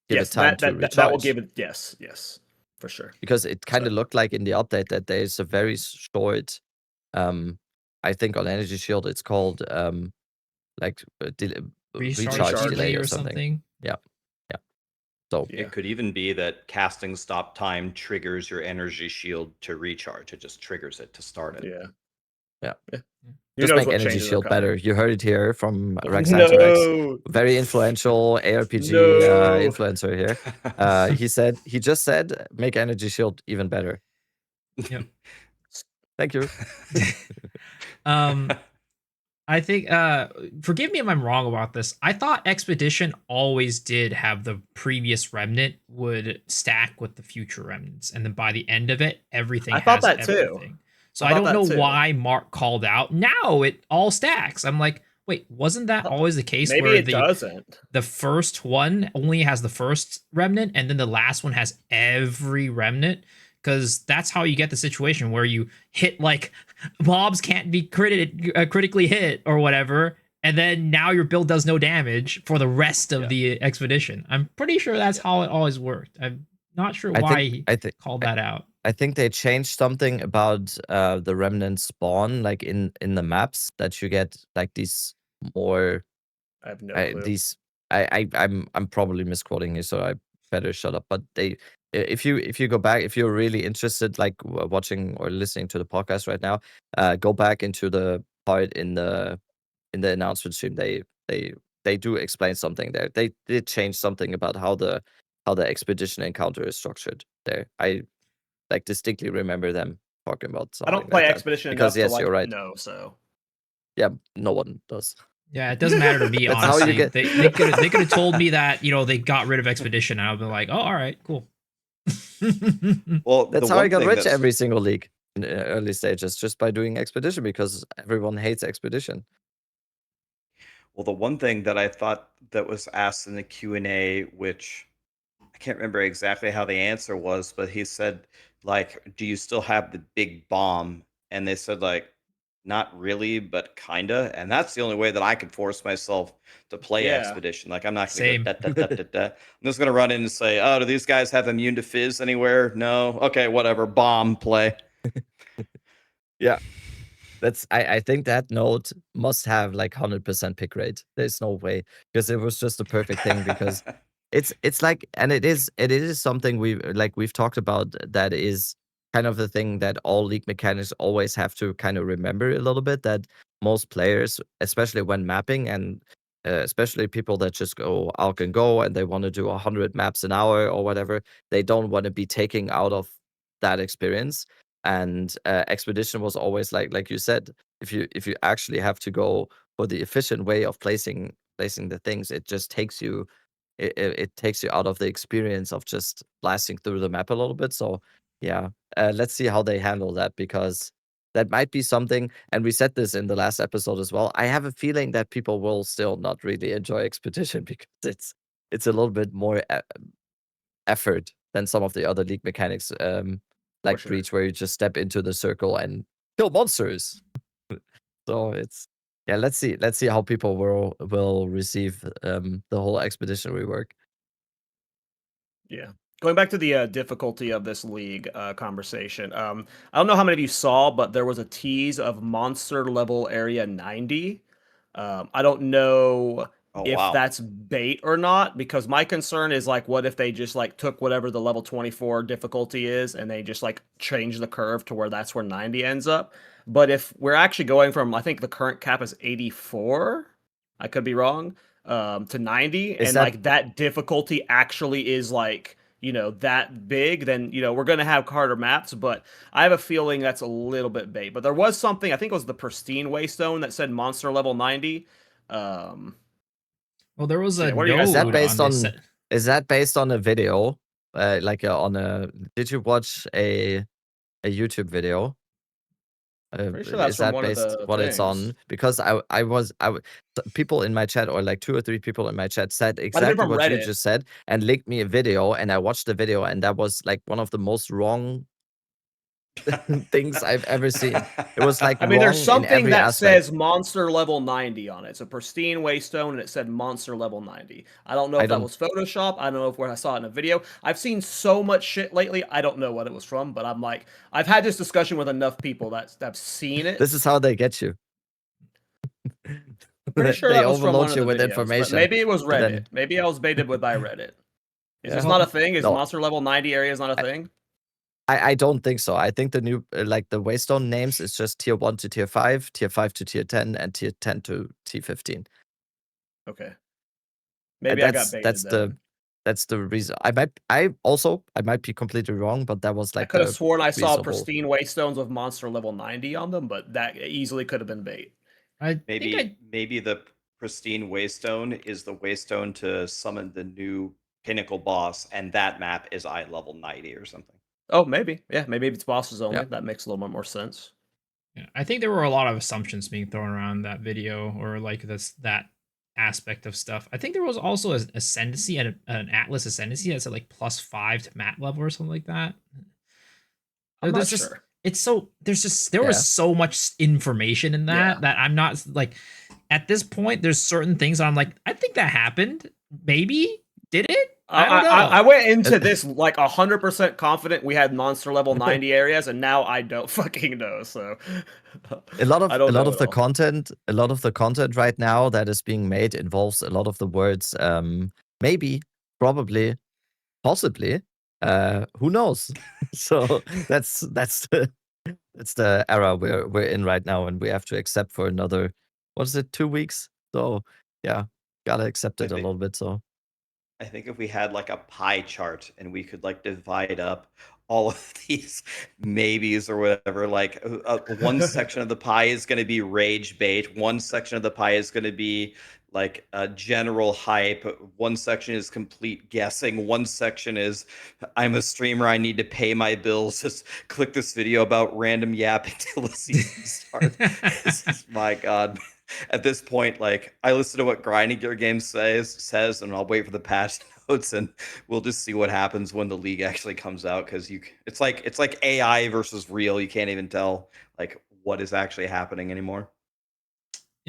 give Yes, it time to recharge. that will give it, yes, for sure. Because it kind of looked like in the update that there's a very short, I think on Energy Shield it's called like recharge delay or something. Yeah. So it could even be that casting stop time triggers your energy shield to recharge. It just triggers it to start it. Yeah. Just make Energy Shield better. You heard it here from Raxxanterax, very influential ARPG influencer here. He just said make Energy Shield even better. Yep. Thank you. I think forgive me if I'm wrong about this. I thought Expedition always did have the previous remnant would stack with the future remnants, and then by the end of it, everything I thought that everything. too. So I don't know why Mark called out. Now it all stacks. I'm like, wait, wasn't that always the case? Maybe where it doesn't. The first one only has the first remnant, and then the last one has every remnant. Because that's how you get the situation where you hit like mobs can't be critically hit or whatever, and then now your build does no damage for the rest of the expedition. I'm pretty sure that's how it always worked. I'm not sure why he called that out. I think they changed something about the remnant spawn, like in the maps, that you get like these more. I have no clue. I'm probably misquoting here, so I better shut up. But if you go back, if you're really interested, like watching or listening to the podcast right now, go back into the part in the announcement stream. They do explain something there. They did change something about how the expedition encounter is structured there. I like distinctly remember them talking about something. I don't play like Expedition because enough yes, to you're right. No, so yeah, no one does. Yeah, it doesn't matter to me. That's honestly, how you get... they could have told me that they got rid of Expedition, and I'd be like, oh, all right, cool. Well, that's how I got rich every single league in the early stages, just by doing Expedition, because everyone hates Expedition. Well, the one thing that I thought that was asked in the Q&A, which I can't remember exactly how the answer was, but he said, like, do you still have the big bomb? And they said, like, not really, but kinda. And that's the only way that I could force myself to play Expedition. Like, I'm not going to go da. I'm just going to run in and say, oh, do these guys have immune to fizz anywhere? No. Okay, whatever. Bomb play. Yeah. I think that node must have like 100% pick rate. There's no way, because it was just the perfect thing, because it's like, and it is something we've talked about, that is kind of the thing that all league mechanics always have to kind of remember a little bit, that most players, especially when mapping, and especially people that just go out and go and they want to do 100 maps an hour or whatever, they don't want to be taking out of that experience. And Expedition was always like you said, if you actually have to go for the efficient way of placing the things, it just takes you it takes you out of the experience of just blasting through the map a little bit. So yeah, let's see how they handle that, because that might be something, and we said this in the last episode as well. I have a feeling that people will still not really enjoy Expedition, because it's a little bit more effort than some of the other league mechanics, like Breach, where you just step into the circle and kill monsters. So it's let's see how people will receive the whole Expedition rework. Yeah. Going back to the difficulty of this league conversation, I don't know how many of you saw, but there was a tease of monster level area 90. I don't know if that's bait or not, because my concern is like, what if they just like took whatever the level 24 difficulty is and they just like change the curve to where that's where 90 ends up? But if we're actually going from, I think the current cap is 84, I could be wrong, to 90, Is and that like that difficulty actually is like, that big, then, we're going to have harder maps. But I have a feeling that's a little bit bait. But there was something, I think it was the Pristine Waystone that said monster level 90. Well, there was So a yeah, what do you guys is that node based on this. on is that based on a video? On a Did you watch a YouTube video? Pretty sure that's Is from that one of based the what it's things. on? Because people in my chat, or like 2 or 3 people in my chat, said Might have been exactly from what you Reddit. just said and linked me a video, and I watched the video, and that was like one of the most wrong things I've ever seen. It was like I mean, there's wrong in something every that aspect. says monster level 90 on it. It's a Pristine Waystone, and it said monster level 90. I don't know I if that don't. was Photoshop. I don't know if where I saw it in a video. I've seen so much shit lately. I don't know what it was from, but I'm like, I've had this discussion with enough people that have seen it. This is how they get you. Pretty sure They that was from one overload of you the with videos, but information, maybe it was but Reddit. then Maybe I was baited with by Reddit. Is this Yeah. not a thing? Is No. monster level 90 areas not a thing? I don't think so. I think the new like the Waystone names is just tier 1 to tier 5, tier 5 to tier 10, and tier 10 to tier 15. Okay. Maybe I got baited That's then. that's the reason. I might be completely wrong, but that was I like could have the sworn I saw reasonable. Pristine Waystones with monster level 90 on them, but that easily could have been bait. I think Maybe the Pristine Waystone is the Waystone to summon the new pinnacle boss, and that map is eye level 90 or something. Oh, maybe. Yeah, maybe it's bosses only. Yeah. That makes a little bit more sense. Yeah, I think there were a lot of assumptions being thrown around that video, or like that aspect of stuff. I think there was also an ascendancy and an Atlas ascendancy that said like +5 to map level or something like that. I'm There's not just sure. it's so there Yeah. was so much information in that Yeah. that I'm not like at this point. There's certain things I'm like, I think that happened. Maybe did it? I don't know. I went into this like 100% confident we had monster level 90 areas, and now I don't fucking know. So A lot of I don't a lot know of at the all. content right now that is being made involves a lot of the words maybe, probably, possibly, who knows. So that's the era we're in right now, and we have to accept for another, what is it, 2 weeks? So yeah, gotta accept it a little bit. So I think if we had like a pie chart and we could like divide up all of these maybes or whatever, like one section of the pie is going to be rage bait, one section of the pie is going to be like a general hype, one section is complete guessing, one section is I'm a streamer, I need to pay my bills, just click this video about random yapping till the season starts. My God. At this point, like I listen to what Grinding Gear Games says, and I'll wait for the patch notes, and we'll just see what happens when the league actually comes out. Because it's like AI versus real. You can't even tell like what is actually happening anymore.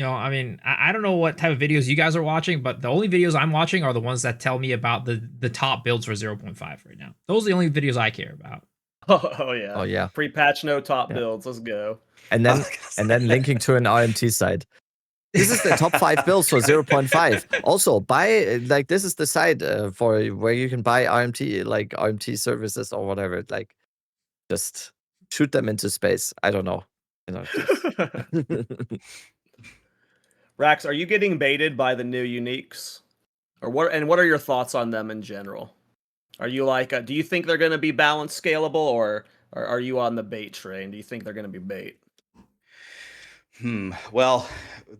I mean, I don't know what type of videos you guys are watching, but the only videos I'm watching are the ones that tell me about the top builds for 0.5 right now. Those are the only videos I care about. Oh yeah. Oh yeah. Pre-patch no top Yeah. builds. Let's go. And then linking to an RMT site. This is the top 5 builds for 0.5. Also, buy like this is the site for where you can buy RMT, like RMT services or whatever. Like, just shoot them into space. I don't know. Rax, are you getting baited by the new uniques, or what? And what are your thoughts on them in general? Are you like, do you think they're going to be balanced, scalable, or are you on the bait train? Do you think they're going to be bait? Well,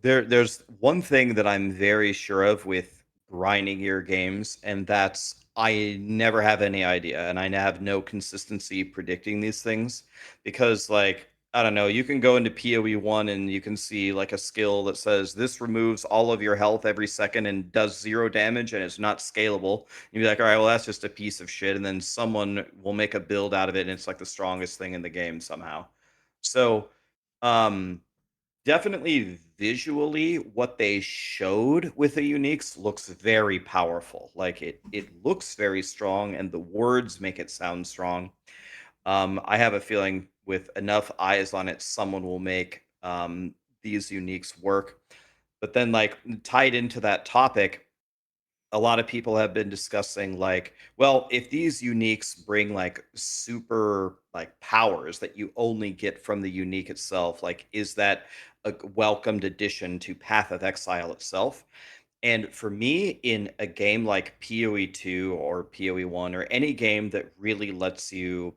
there's one thing that I'm very sure of with grinding gear games, and that's I never have any idea, and I have no consistency predicting these things because, like, I don't know, you can go into PoE1 and you can see like a skill that says this removes all of your health every second and does 0 damage and it's not scalable. You'd be like, all right, well, that's just a piece of shit. And then someone will make a build out of it and it's like the strongest thing in the game somehow. So, definitely visually, what they showed with the uniques looks very powerful. Like it looks very strong, and the words make it sound strong. I have a feeling with enough eyes on it, someone will make these uniques work. But then, like tied into that topic, a lot of people have been discussing like, well, if these uniques bring like super like powers that you only get from the unique itself, like is that a welcomed addition to Path of Exile itself? And for me, in a game like PoE 2 or PoE 1 or any game that really lets you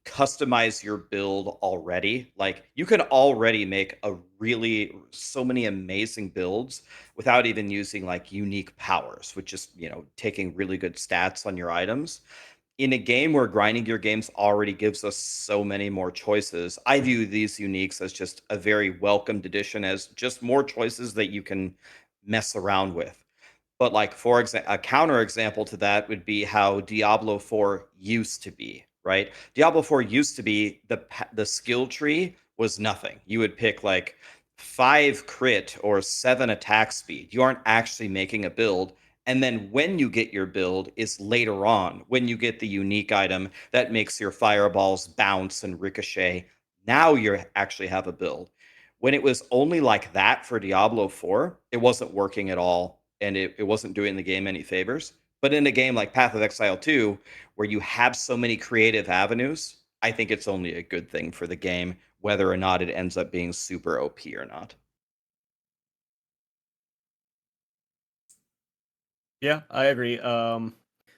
customize your build already, like you can already make a really so many amazing builds without even using like unique powers, which is, taking really good stats on your items. In a game where grinding your games already gives us so many more choices, I view these uniques as just a very welcomed addition, as just more choices that you can mess around with. But like for example, a counter example to that would be how Diablo 4 used to be, right? Diablo 4 used to be the skill tree was nothing. You would pick like 5 crit or 7 attack speed. You aren't actually making a build. And then when you get your build is later on when you get the unique item that makes your fireballs bounce and ricochet. Now you actually have a build. When it was only like that for Diablo 4, it wasn't working at all and it wasn't doing the game any favors. But in a game like Path of Exile 2, where you have so many creative avenues, I think it's only a good thing for the game, whether or not it ends up being super OP or not. Yeah, I agree.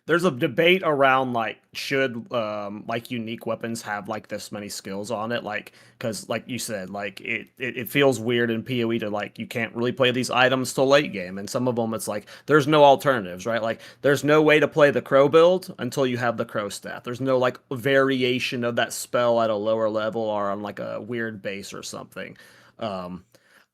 There's a debate around like should like unique weapons have like this many skills on it, like because like you said, like it feels weird in PoE to like you can't really play these items till late game, and some of them it's like there's no alternatives, right? Like there's no way to play the crow build until you have the crow staff. There's no like variation of that spell at a lower level or on like a weird base or something. Um,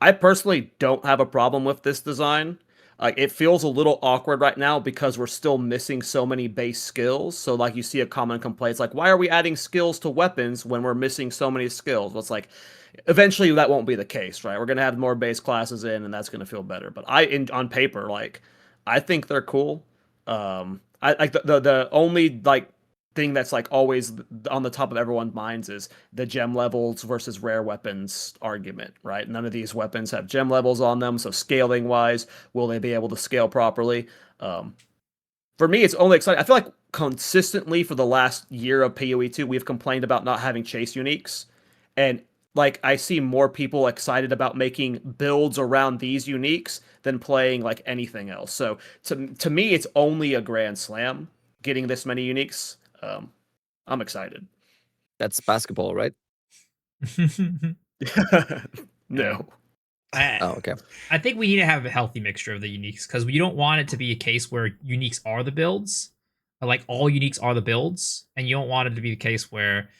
I personally don't have a problem with this design. Like it feels a little awkward right now because we're still missing so many base skills. So like you see a common complaint, it's like, why are we adding skills to weapons when we're missing so many skills? Well, it's like eventually that won't be the case, right? We're gonna have more base classes in, and that's gonna feel better. But on paper, like I think they're cool. I like the only like thing that's like always on the top of everyone's minds is the gem levels versus rare weapons argument, right? None of these weapons have gem levels on them, so scaling wise, will they be able to scale properly? For me, it's only exciting. I feel like consistently for the last year of PoE2, we've complained about not having chase uniques, and like I see more people excited about making builds around these uniques than playing like anything else. So to me, it's only a grand slam getting this many uniques. I'm excited. That's basketball, right? No. I, Oh, okay. I think we need to have a healthy mixture of the uniques because we don't want it to be a case where uniques are the builds, like all uniques are the builds, and you don't want it to be the case where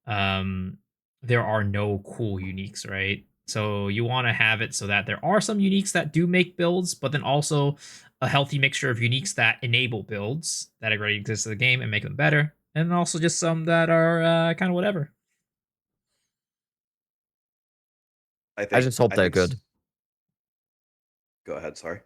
um, there are no cool uniques, right? So you want to have it so that there are some uniques that do make builds, but then also a healthy mixture of uniques that enable builds that already exist in the game and make them better, and also just some that are kind of whatever. I just hope I they're think good. Go ahead, sorry.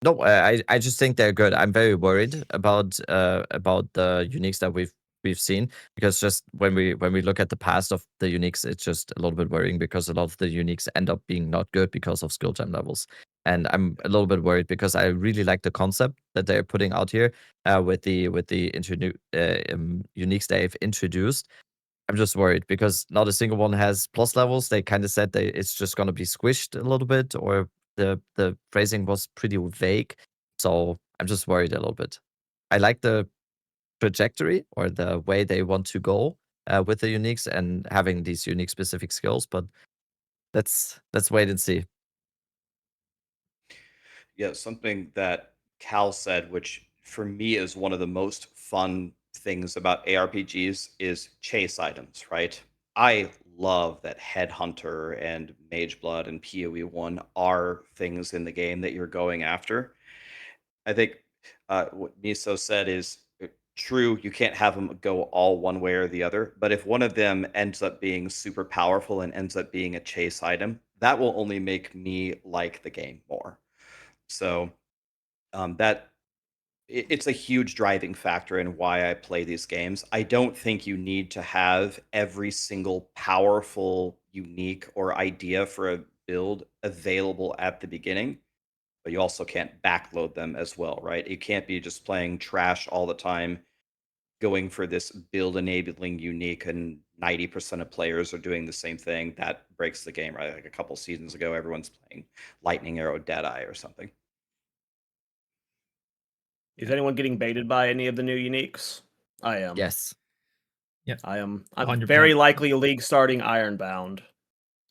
No, I just think they're good. I'm very worried about the uniques that we've seen, because just when we look at the past of the uniques, it's just a little bit worrying because a lot of the uniques end up being not good because of skill gem levels. And I'm a little bit worried because I really like the concept that they're putting out here with the uniques they've introduced. I'm just worried because not a single one has plus levels. They kind of said it's just going to be squished a little bit, or the phrasing was pretty vague. So I'm just worried a little bit. I like the trajectory or the way they want to go with the uniques and having these unique specific skills, but let's wait and see. Yeah, something that Cal said, which for me is one of the most fun things about ARPGs, is chase items, right? I love that Headhunter and Mageblood and PoE1 are things in the game that you're going after. I think what Miso said is true. You can't have them go all one way or the other. But if one of them ends up being super powerful and ends up being a chase item, that will only make me like the game more. So that it's a huge driving factor in why I play these games. I don't think you need to have every single powerful, unique, or idea for a build available at the beginning. but you also can't backload them as well, right? You can't be just playing trash all the time, going for this build enabling unique, and 90% of players are doing the same thing. That breaks the game, right? Like a couple seasons ago, everyone's playing Lightning Arrow Deadeye or something. Is anyone getting baited by any of the new uniques? I am. Yes. I am. 100%. I'm very likely league starting Ironbound.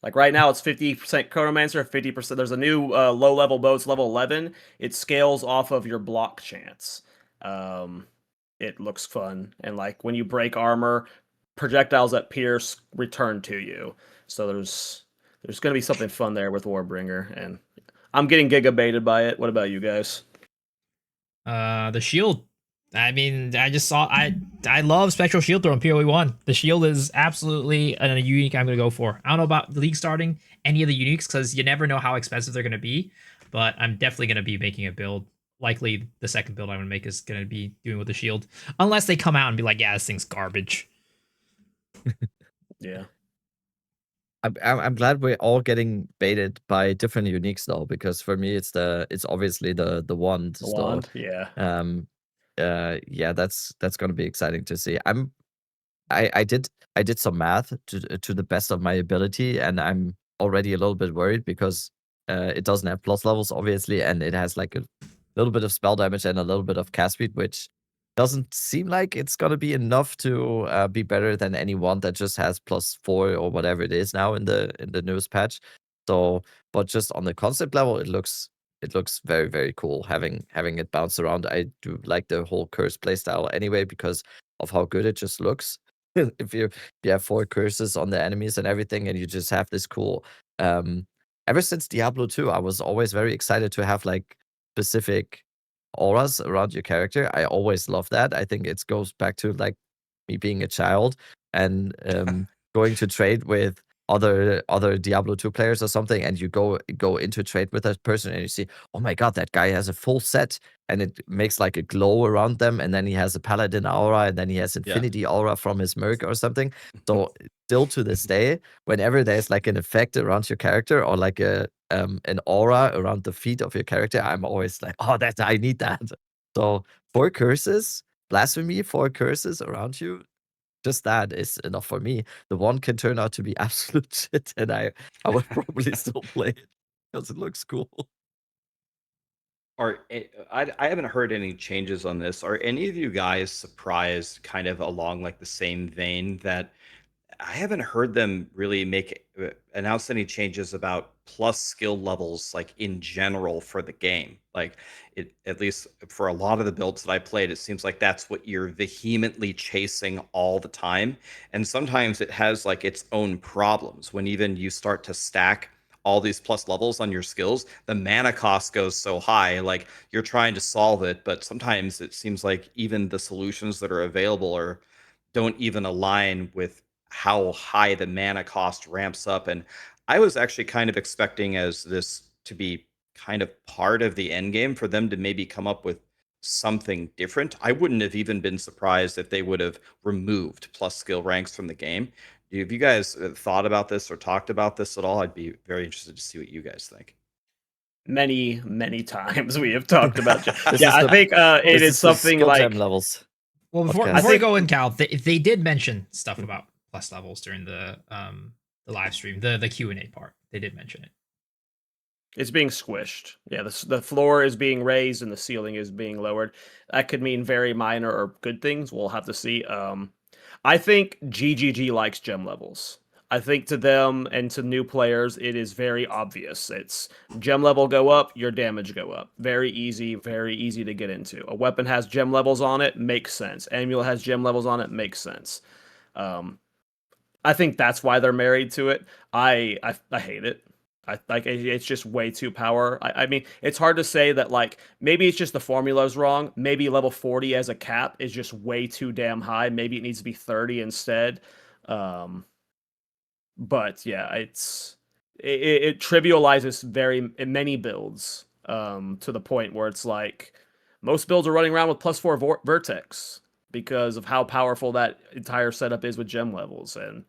Like right now, it's 50% Chronomancer, 50%. There's a new low level bow. It's level 11. It scales off of your block chance. It looks fun, and like when you break armor, projectiles that pierce return to you. So there's going to be something fun there with Warbringer, and I'm getting giga baited by it. What about you guys? The shield. I mean, I just saw. I love Spectral Shield Throw in PoE 1. The shield is absolutely a unique I'm going to go for. I don't know about the league starting any of the uniques because you never know how expensive they're going to be. But I'm definitely going to be making a build. Likely the second build I'm going to make is going to be doing with the shield. Unless they come out and be like, yeah, this thing's garbage. Yeah. I'm glad we're all getting baited by different uniques though, because for me it's obviously the wand. The wand, yeah. Yeah, that's gonna be exciting to see. I did some math to the best of my ability, and I'm already a little bit worried because it doesn't have plus levels obviously, and it has like a little bit of spell damage and a little bit of cast speed, which doesn't seem like it's gonna be enough to be better than any one that just has +4 or whatever it is now in the newest patch. So, but just on the concept level, it looks very, very cool having it bounce around. I do like the whole curse playstyle anyway because of how good it just looks. If you have 4 curses on the enemies and everything, and you just have this cool. Ever since Diablo 2, I was always very excited to have like specific auras around your character. I always love that. I think it goes back to like me being a child and going to trade with other Diablo 2 players or something, and you go into trade with that person and you see, oh my god, that guy has a full set, and it makes like a glow around them, and then he has a paladin aura, and then he has infinity aura from his merc or something. So still to this day, whenever there's like an effect around your character or like an aura around the feet of your character, I'm always like, oh, I need that. So 4 curses, blasphemy, 4 curses around you, just that is enough for me. The one can turn out to be absolute shit, and I would probably still play it because it looks cool. I haven't heard any changes on this. Are any of you guys surprised, kind of along like the same vein, that I haven't heard them really announce any changes about plus skill levels, like in general for the game. Like at least for a lot of the builds that I played, it seems like that's what you're vehemently chasing all the time. And sometimes it has like its own problems when even you start to stack all these plus levels on your skills, the mana cost goes so high, like you're trying to solve it, but sometimes it seems like even the solutions that are available don't even align with how high the mana cost ramps up. And I was actually kind of expecting as this to be kind of part of the end game for them to maybe come up with something different. I wouldn't have even been surprised if they would have removed plus skill ranks from the game. Have you guys thought about this or talked about this at all? I'd be very interested to see what you guys think. Many times we have talked about. I think it is something like levels. Well, before we go in, Cal, they did mention stuff about plus levels during the live stream, the Q&A part. They did mention it. It's being squished. Yeah, the floor is being raised and the ceiling is being lowered. That could mean very minor or good things. We'll have to see. I think GGG likes gem levels. I think to them and to new players, it is very obvious. It's gem level go up, your damage go up. Very easy to get into. A weapon has gem levels on it, makes sense. Amulet has gem levels on it, makes sense. I think that's why they're married to it. I hate it. It's just way too power. I mean, it's hard to say that, like, maybe it's just the formula's wrong. Maybe level 40 as a cap is just way too damn high. Maybe it needs to be 30 instead. But yeah, it trivializes many builds to the point where it's like most builds are running around with +4 vertex because of how powerful that entire setup is with gem levels. And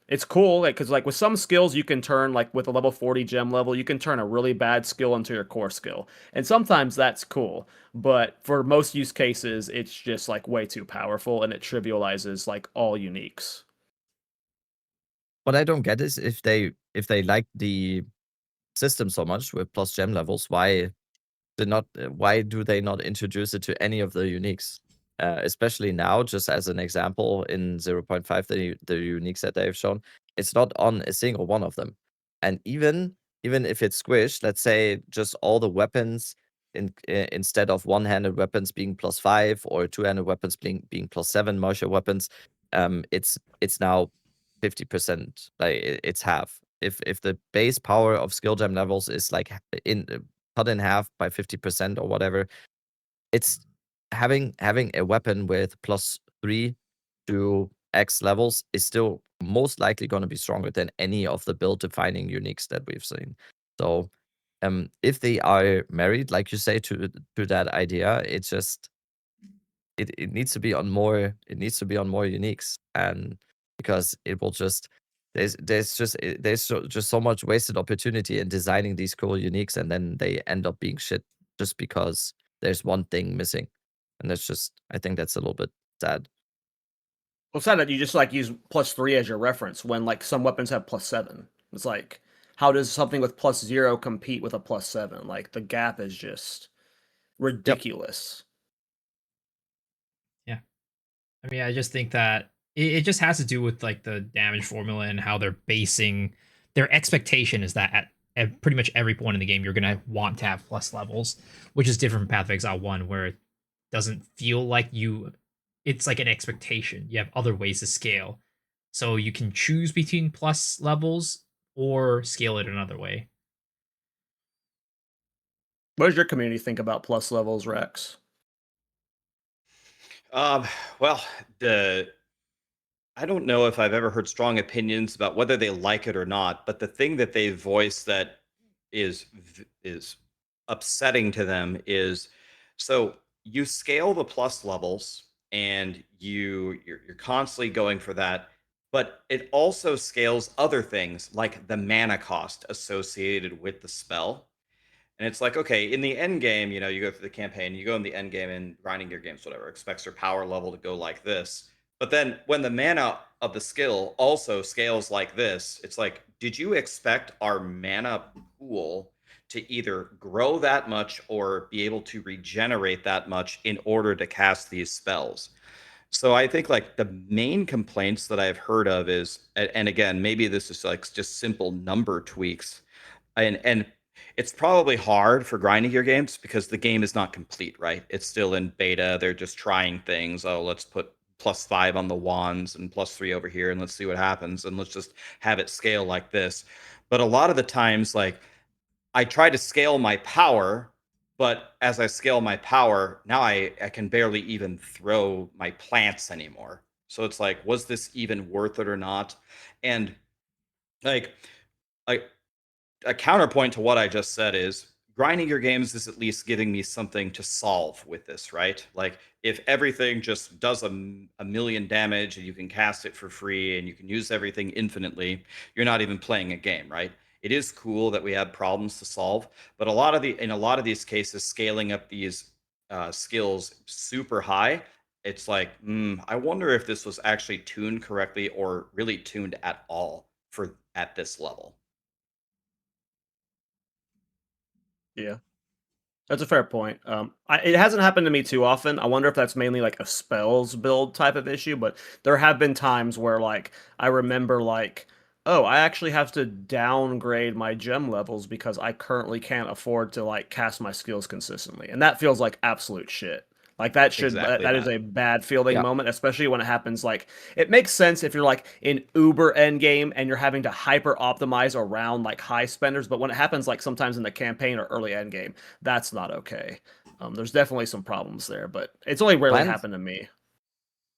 It's cool, like, because like with some skills you can turn, like with a level 40 gem level, you can turn a really bad skill into your core skill, and sometimes that's cool. But for most use cases, it's just like way too powerful, and it trivializes like all uniques. What I don't get is if they like the system so much with plus gem levels, why do they not introduce it to any of the uniques? Especially now, just as an example, in 0.5, the uniques that they've shown, it's not on a single one of them. And even if it's squished, let's say just all the weapons instead of one-handed weapons being +5 or two-handed weapons being +7 martial weapons, it's now 50%. Like it's half. If the base power of skill gem levels is like cut in half by 50% or whatever, it's having a weapon with +3 to X levels is still most likely going to be stronger than any of the build defining uniques that we've seen. So if they are married, like you say, to that idea, it's just it needs to be on more uniques, and because it will just there's so much wasted opportunity in designing these cool uniques, and then they end up being shit just because there's one thing missing, and that's just, I think that's a little bit sad. Well, it's sad that you just like use +3 as your reference when like some weapons have +7. It's like, how does something with +0 compete with a +7? Like the gap is just ridiculous. Yeah. I mean, I just think that it just has to do with like the damage formula and how they're basing their expectation is that at pretty much every point in the game you're gonna want to have plus levels, which is different from Path of Exile 1, where it doesn't feel like it's like an expectation. You have other ways to scale. So you can choose between plus levels or scale it another way. What does your community think about plus levels, Rex? Um, well, the I don't know if I've ever heard strong opinions about whether they like it or not, but the thing that they voice that is upsetting to them is, so you scale the plus levels and you're constantly going for that, but it also scales other things like the mana cost associated with the spell. And it's like, okay, in the end game, you go through the campaign, you go in the end game and grinding your games, whatever, expects your power level to go like this. But then when the mana of the skill also scales like this, it's like, did you expect our mana pool to either grow that much or be able to regenerate that much in order to cast these spells? So I think like the main complaints that I've heard of is, and again, maybe this is like just simple number tweaks, and it's probably hard for grinding your games because the game is not complete, right? It's still in beta. They're just trying things. Oh, let's put +5 on the wands and +3 over here, and let's see what happens, and let's just have it scale like this. But a lot of the times, like, I try to scale my power, but as I scale my power, now I can barely even throw my plants anymore. So it's like, was this even worth it or not? And like, like a counterpoint to what I just said is grinding your games is at least giving me something to solve with this, right? Like if everything just does a million damage and you can cast it for free and you can use everything infinitely, you're not even playing a game, right? It is cool that we have problems to solve, but in a lot of these cases, scaling up these skills super high, it's like, I wonder if this was actually tuned correctly or really tuned at all for at this level. Yeah. That's a fair point. It hasn't happened to me too often. I wonder if that's mainly like a spells build type of issue, but there have been times where like I remember like, oh, I actually have to downgrade my gem levels because I currently can't afford to like cast my skills consistently. And that feels like absolute shit. Like Exactly that is that. a bad feeling Yeah. moment, especially when it happens like it makes sense if you're like in uber end game and you're having to hyper optimize around like high spenders, but when it happens like sometimes in the campaign or early end game, that's not okay. There's definitely some problems there, but it's only rarely Plants happened to me.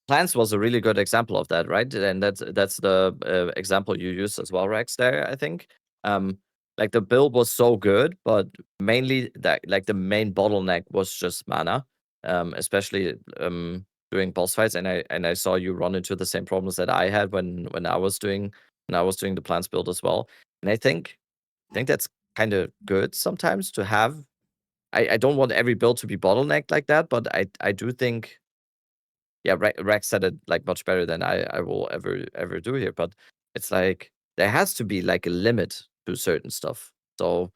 Plants was a really good example of that, right? And that's the example you used as well, Rex. There, I think. Um, like the build was so good, but mainly that like the main bottleneck was just mana, especially during boss fights. And I saw you run into the same problems that I had when I was doing and I was doing the plants build as well. And I think that's kind of good sometimes to have. I don't want every build to be bottlenecked like that, but I do think, yeah, Rex said it like much better than I will ever do here. But it's like there has to be like a limit to certain stuff. So,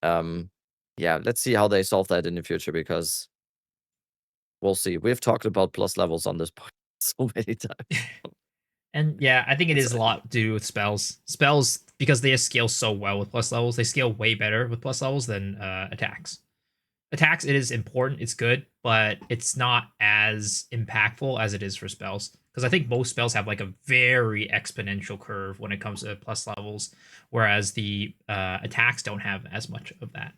yeah, let's see how they solve that in the future, because we'll see. We've talked about plus levels on this point so many times. And yeah, I think it It's is a lot to do with spells. Spells, because they scale so well with plus levels, they scale way better with plus levels than attacks. Attacks, it is important, it's good, but it's not as impactful as it is for spells. Because I think most spells have like a very exponential curve when it comes to plus levels, whereas the attacks don't have as much of that.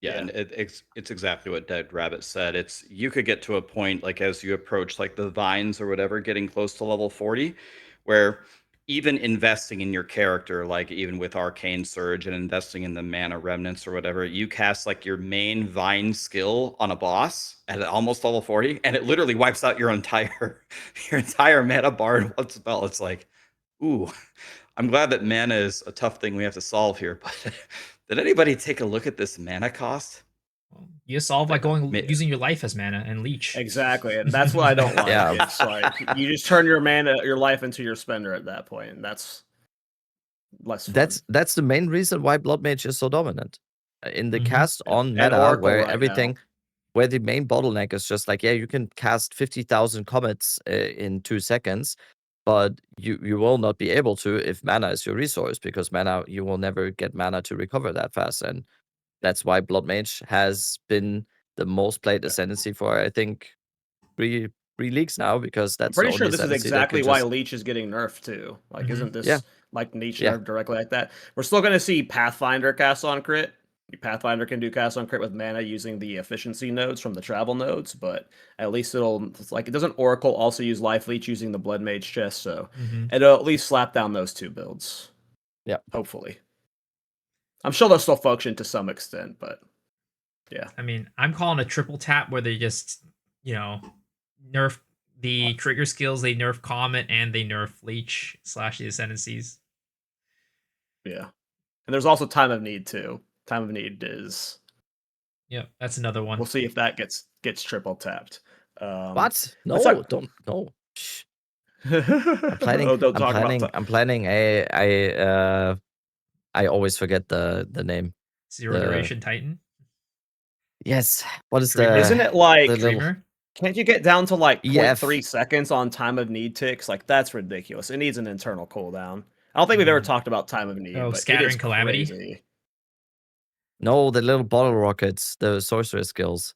Yeah, and it's exactly what Dead Rabbit said. It's you could get to a point like as you approach like the vines or whatever, getting close to level 40, where even investing in your character, like even with Arcane Surge and investing in the mana remnants or whatever, you cast like your main vine skill on a boss at almost level 40, and it literally wipes out your entire mana bar in one spell. It's like, ooh, I'm glad that mana is a tough thing we have to solve here, but did anybody take a look at this mana cost? You solve by using your life as mana and leech. Exactly, and that's what I don't like. Yeah. It's like you just turn your life into your spender at that point, and that's less fun. That's the main reason why Blood Mage is so dominant in the cast on And meta, Oracle where right everything, now. where the main bottleneck is just like, yeah, you can cast 50,000 comets in 2 seconds, but you will not be able to if mana is your resource, because mana, you will never get mana to recover that fast. And that's why Blood Mage has been the most played ascendancy for, I think, three leagues now, because I'm that's pretty the sure only this is ascendancy that exactly can why just... Leech is getting nerfed too. Like, isn't this Yeah. like Leech Yeah. nerfed directly like that? We're still going to see Pathfinder cast on crit. Pathfinder can do cast on crit with mana using the efficiency nodes from the travel nodes, but at least it's like, it doesn't Oracle also use Life Leech using the Blood Mage chest, so it'll at least slap down those two builds. Yeah. Hopefully. I'm sure they'll still function to some extent, but yeah. I mean, I'm calling a triple tap where they just, nerf the trigger skills, they nerf Comet, and they nerf Leech / the Ascendancies. Yeah. And there's also Time of Need too. Time of Need is... Yep, that's another one. We'll see if that gets triple tapped. What? No, don't. No. Shh. I'm planning. Oh, don't I'm talk planning. about I'm planning. I always forget the name. Zero Duration Titan. Yes. What is Dreamer? the? Isn't it like the little... Dreamer? Can't you get down to like EF. 0.3 seconds on Time of Need ticks? Like, that's ridiculous. It needs an internal cooldown. I don't think we've ever talked about Time of Need, Oh, but Scattering it is Calamity? crazy. No, the little bottle rockets, the sorcerer skills.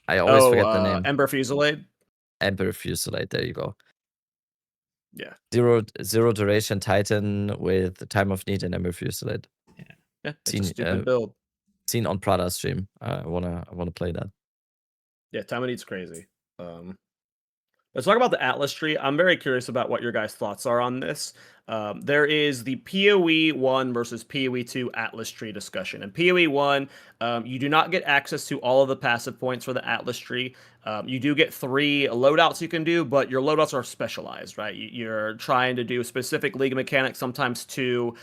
I always forget the name. Ember Fusillade? Ember Fusillade. There you go. Yeah. Zero Duration Titan with Time of Need and Ember Fusillade. Yeah, it's a stupid build. Seen on Prada's stream. I wanna play that. Yeah, Time of Need's crazy. Let's talk about the Atlas tree. I'm very curious about what your guys' thoughts are on this. There is the PoE 1 versus PoE 2 Atlas tree discussion. In PoE 1, you do not get access to all of the passive points for the Atlas tree. You do get 3 loadouts you can do, but your loadouts are specialized, right? You're trying to do specific league mechanics, sometimes 2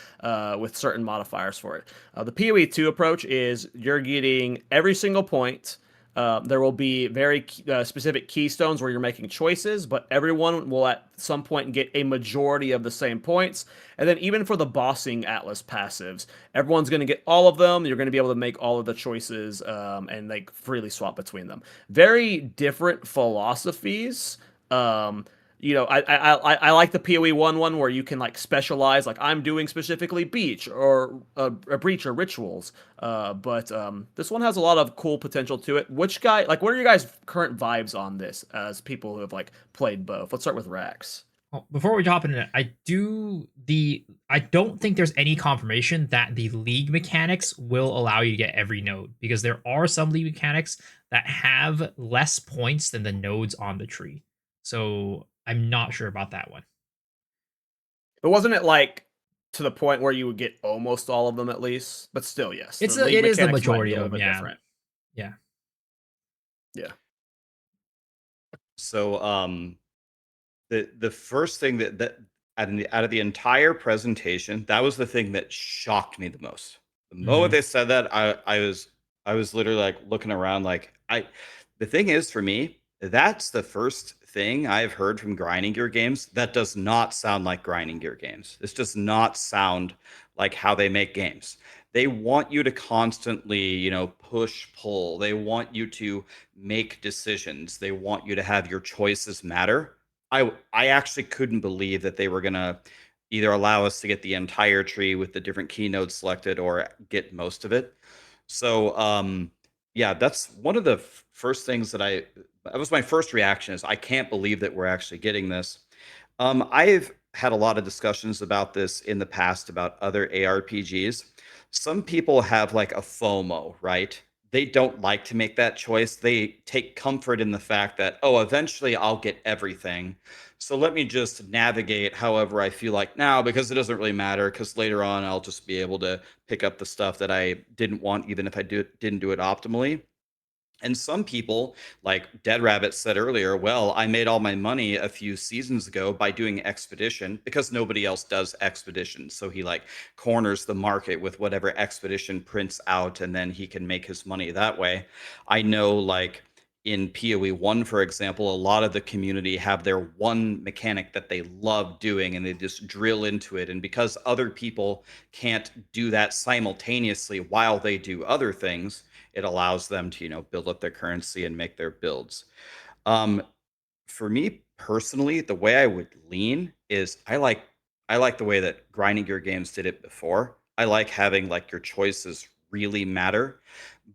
with certain modifiers for it. The PoE 2 approach is you're getting every single point. There will be very specific keystones where you're making choices, but everyone will at some point get a majority of the same points. And then even for the bossing Atlas passives, everyone's going to get all of them. You're going to be able to make all of the choices and like freely swap between them. Very different philosophies. I like the PoE 1 one where you can like specialize, like I'm doing specifically beach or a breach or rituals. But this one has a lot of cool potential to it. What are your guys' current vibes on this as people who have like played both? Let's start with Rax. Well, before we hop into it, I don't think there's any confirmation that the league mechanics will allow you to get every node, because there are some league mechanics that have less points than the nodes on the tree. So I'm not sure about that one. But wasn't it like to the point where you would get almost all of them at least? But still, yes. It is the majority of them, yeah. Different. Yeah. Yeah. So the first thing that out of the entire presentation, that was the thing that shocked me the most. The moment they said that, I was literally like looking around like the thing is for me, that's the first thing I've heard from grinding gear games that does not sound like grinding gear games. This does not sound like how they make games. They want you to constantly, push pull. They want you to make decisions. They want you to have your choices matter. I actually couldn't believe that they were gonna either allow us to get the entire tree with the different keynotes selected or get most of it. So yeah, that's one of the first things that was my first reaction is I can't believe that we're actually getting this. I've had a lot of discussions about this in the past about other ARPGs. Some people have like a FOMO, right? They don't like to make that choice. They take comfort in the fact that, oh, eventually I'll get everything. So let me just navigate however I feel like now because it doesn't really matter because later on I'll just be able to pick up the stuff that I didn't want, even if I didn't do it optimally. And some people, like Dead Rabbit said earlier, well, I made all my money a few seasons ago by doing Expedition because nobody else does Expedition. So he like corners the market with whatever Expedition prints out and then he can make his money that way. I know like in PoE 1, for example, a lot of the community have their one mechanic that they love doing and they just drill into it. And because other people can't do that simultaneously while they do other things, it allows them to build up their currency and make their builds. For me personally, the way I would lean is I like the way that grinding gear games did it before. I like having like your choices really matter,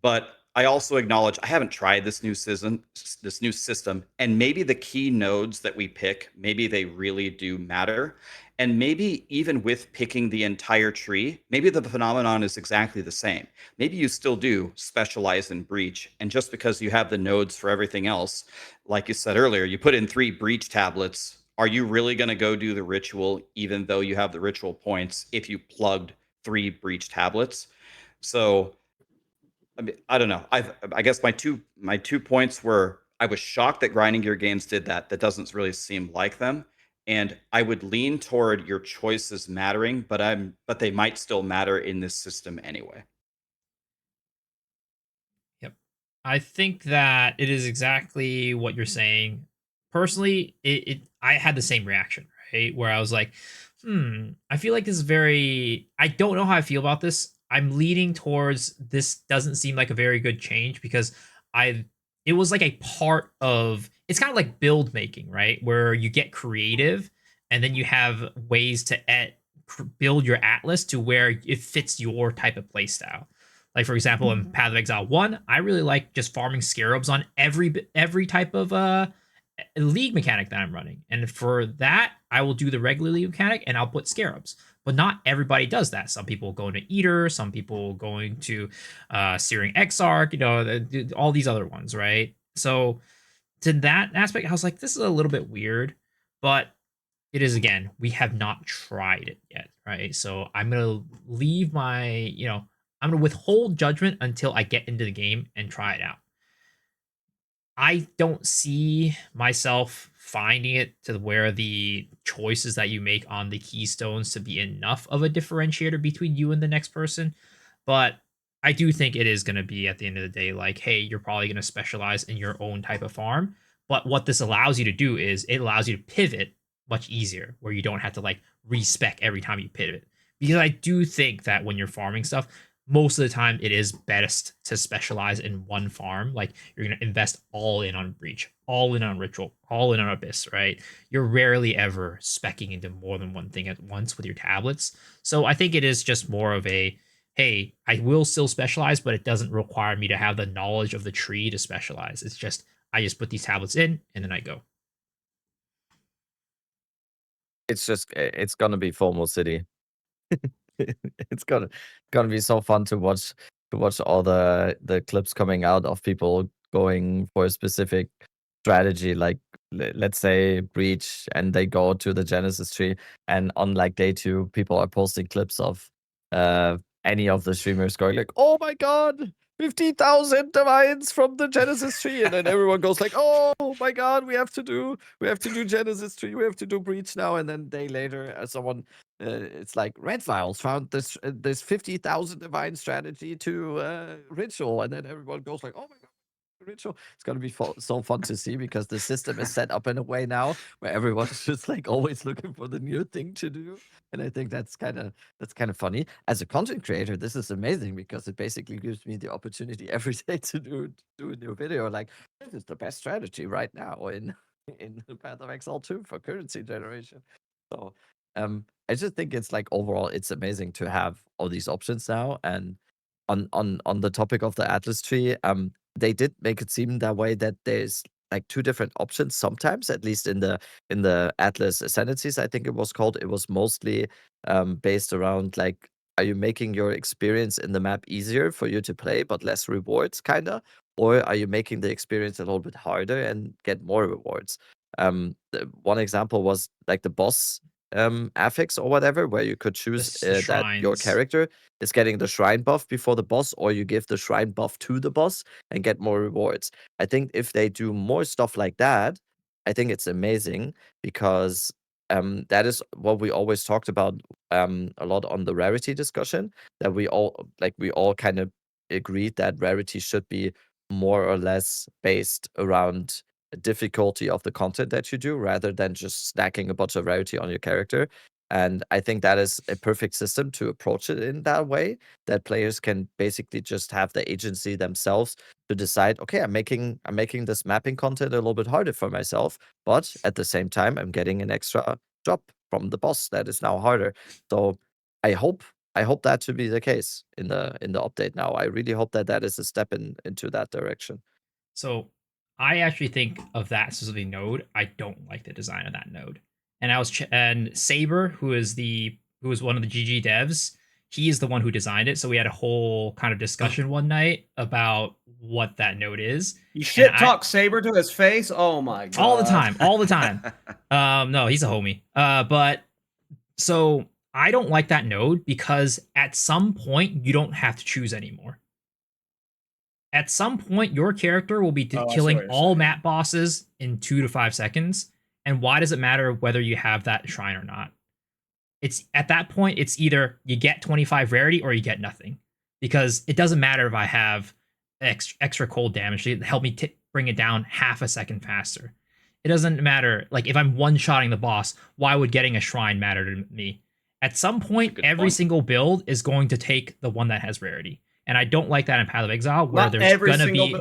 but I also acknowledge I haven't tried this new system, and maybe the key nodes that we pick, maybe they really do matter. And maybe even with picking the entire tree, maybe the phenomenon is exactly the same. Maybe you still do specialize in breach, and just because you have the nodes for everything else, like you said earlier, you put in 3 breach tablets. Are you really going to go do the ritual, even though you have the ritual points, if you plugged 3 breach tablets? So I mean, I don't know. I guess my two points were I was shocked that grinding gear games did that. That doesn't really seem like them. And I would lean toward your choices mattering, but they might still matter in this system anyway. Yep. I think that it is exactly what you're saying. Personally, I had the same reaction, right? Where I was like, I feel like this is very I don't know how I feel about this. I'm leaning towards this doesn't seem like a very good change because I it was like a part of it's kind of like build making, right? Where you get creative and then you have ways to build your atlas to where it fits your type of playstyle. Like for example, in Path of Exile 1, I really like just farming scarabs on every type of league mechanic that I'm running. And for that, I will do the regular league mechanic and I'll put scarabs. But not everybody does that. Some people go into Eater, some people going to Searing Exarch, all these other ones, right? So to that aspect, I was like, this is a little bit weird, but it is again, we have not tried it yet, right? So I'm gonna leave my, I'm gonna withhold judgment until I get into the game and try it out. I don't see myself finding it to where the choices that you make on the keystones to be enough of a differentiator between you and the next person. But I do think it is going to be at the end of the day like, hey, you're probably going to specialize in your own type of farm. But what this allows you to do is it allows you to pivot much easier where you don't have to like respec every time you pivot. Because I do think that when you're farming stuff, most of the time it is best to specialize in one farm. Like you're going to invest all in on breach, all in on ritual, all in on abyss, right? You're rarely ever specking into more than one thing at once with your tablets. So I think it is just more of a, hey, I will still specialize, but it doesn't require me to have the knowledge of the tree to specialize. It's just, I just put these tablets in and then I go. It's gonna be FOMO City. It's gonna be so fun to watch all the clips coming out of people going for a specific strategy, like let's say breach, and they go to the Genesis tree, and on like day 2, people are posting clips of any of the streamers going like, "Oh my god, 50,000 divines from the Genesis tree, and then everyone goes like, "Oh my god, we have to do Genesis tree, we have to do Breach now." And then a day later, someone, it's like Red Files found this 50,000 divine strategy to ritual, and then everyone goes like, "Oh my god." Ritual. It's gonna be so fun to see because the system is set up in a way now where everyone's just like always looking for the new thing to do, and I think that's kind of funny. As a content creator, this is amazing because it basically gives me the opportunity every day to do a new video. Like, this is the best strategy right now in the Path of Exile 2 for currency generation. So I just think it's like overall it's amazing to have all these options now. And on the topic of the Atlas tree, they did make it seem that way, that there's like two different options sometimes, at least in the Atlas Ascendancies, I think it was called. It was mostly based around like, are you making your experience in the map easier for you to play but less rewards, kinda, or are you making the experience a little bit harder and get more rewards? One example was like the boss affix or whatever, where you could choose The that your shrines. character is getting the shrine buff before the boss, or you give the shrine buff to the boss and get more rewards. I think if they do more stuff like that, I think it's amazing because that is what we always talked about a lot on the rarity discussion, that we all kind of agreed that rarity should be more or less based around difficulty of the content that you do rather than just stacking a bunch of rarity on your character. And I think that is a perfect system to approach it in that way, that players can basically just have the agency themselves to decide, okay, I'm making this mapping content a little bit harder for myself, but at the same time I'm getting an extra drop from the boss that is now harder. So I hope that to be the case in the update now. I really hope that that is a step into that direction. So I actually think of that specific node. I don't like the design of that node. And and Saber, who is one of the GG devs, he is the one who designed it. So we had a whole kind of discussion one night about what that node is. You shit talk Saber to his face? Oh my god. All the time. No, he's a homie. But so I don't like that node because at some point you don't have to choose anymore. At some point, your character will be killing all map bosses in 2 to 5 seconds. And why does it matter whether you have that shrine or not? It's at that point, it's either you get 25 rarity or you get nothing. Because it doesn't matter if I have extra cold damage to help me bring it down half a second faster. It doesn't matter. Like, if I'm one-shotting the boss, why would getting a shrine matter to me? At some point, every single build is going to take the one that has rarity. And I don't like that in Path of Exile, where not there's going to be...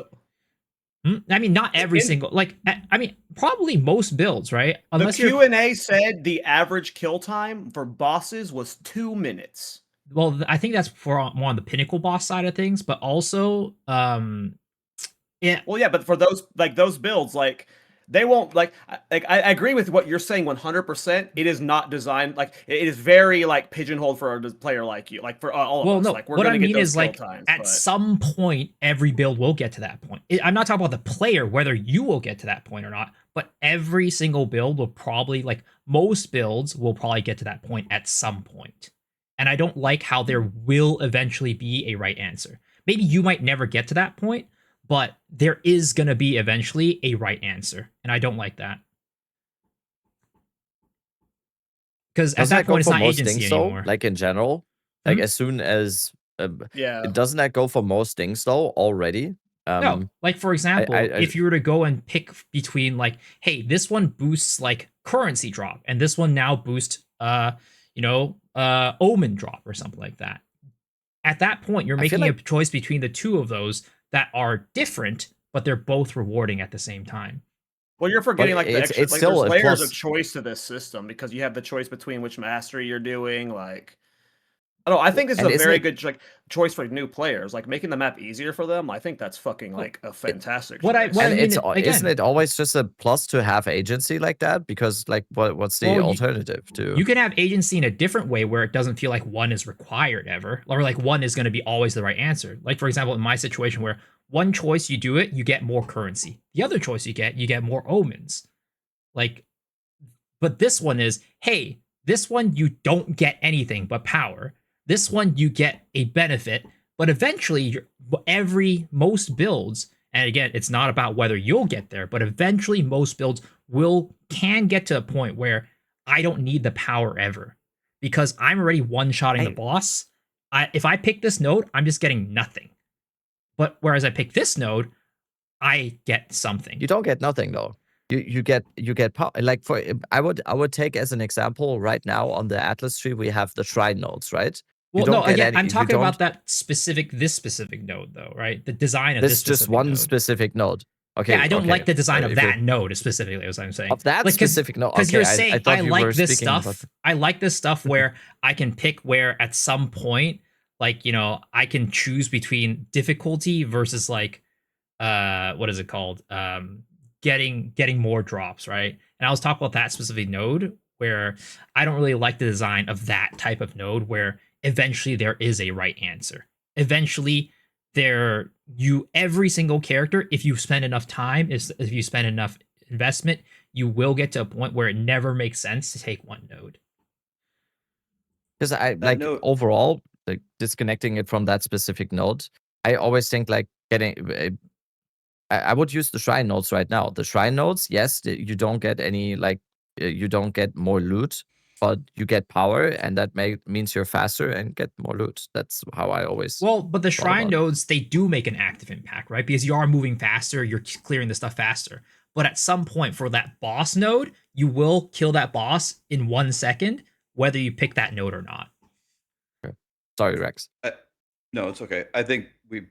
I mean, not every single... Like, I mean, probably most builds, right? Unless the Q&A said the average kill time for bosses was 2 minutes. Well, I think that's for more on the pinnacle boss side of things, but also... yeah. Well, yeah, but for those builds, like... They won't I agree with what you're saying 100%. It is not designed it is very pigeonholed for a player like you, for all of us. No, We're what I mean is times, at some point every build will get to that point. I'm not talking about the player, whether you will get to that point or not, but every single build will probably most builds will probably get to that point at some point. And I don't like how there will eventually be a right answer. Maybe you might never get to that point, but there is going to be eventually a right answer. And I don't like that. Because at that point, it's not agency anymore. Like in general, like as soon as... doesn't that go for most things, though, already? No. Like, for example, if you were to go and pick between, hey, this one boosts, currency drop, and this one now boosts, omen drop or something like that. At that point, you're making a choice between the two of those that are different, but they're both rewarding at the same time. Well, you're forgetting the extra, there's layers of choice to this system, because you have the choice between which mastery you're doing. I don't know. I think this is a very good choice for new players. Making the map easier for them. I think that's fucking a fantastic. Isn't it always just a plus to have agency like that? Because what's the alternative to? You can have agency in a different way where it doesn't feel like one is required ever, or one is going to be always the right answer. Like, for example, in my situation where one choice you do it, you get more currency. The other choice you get more omens. But this one is, hey, this one you don't get anything but power. This one, you get a benefit, But eventually, most builds, and again, it's not about whether you'll get there, but eventually most builds can get to a point where I don't need the power ever because I'm already one-shotting the boss. If I pick this node, I'm just getting nothing. But whereas I pick this node, I get something. You don't get nothing though. You get power. Like I would take as an example right now on the Atlas tree we have the shrine nodes, right? Well, no, again, I'm talking about this specific node though, right? The design of this specific just one node. Specific node. Okay. Yeah, I don't like the design of that node specifically, as I'm saying. Of that specific node. Because you're saying I like this stuff. I like this stuff where I can pick where at some point, like, I can choose between difficulty versus like what is it called? Getting more drops, right? And I was talking about that specific node where I don't really like the design of that type of node where eventually there is a right answer. Eventually every single character, if you spend enough time, if you spend enough investment, you will get to a point where it never makes sense to take one node. Because overall, like disconnecting it from that specific node, I always think like getting I would use the shrine nodes right now. The shrine nodes, yes, you don't get any you don't get more loot, but you get power, and that means you're faster and get more loot. That's how I always. Well, but the shrine nodes, they do make an active impact, right? Because you are moving faster, you're clearing the stuff faster. But at some point for that boss node, you will kill that boss in 1 second, whether you pick that node or not. Okay. Sorry, Rex. No, it's okay. I think we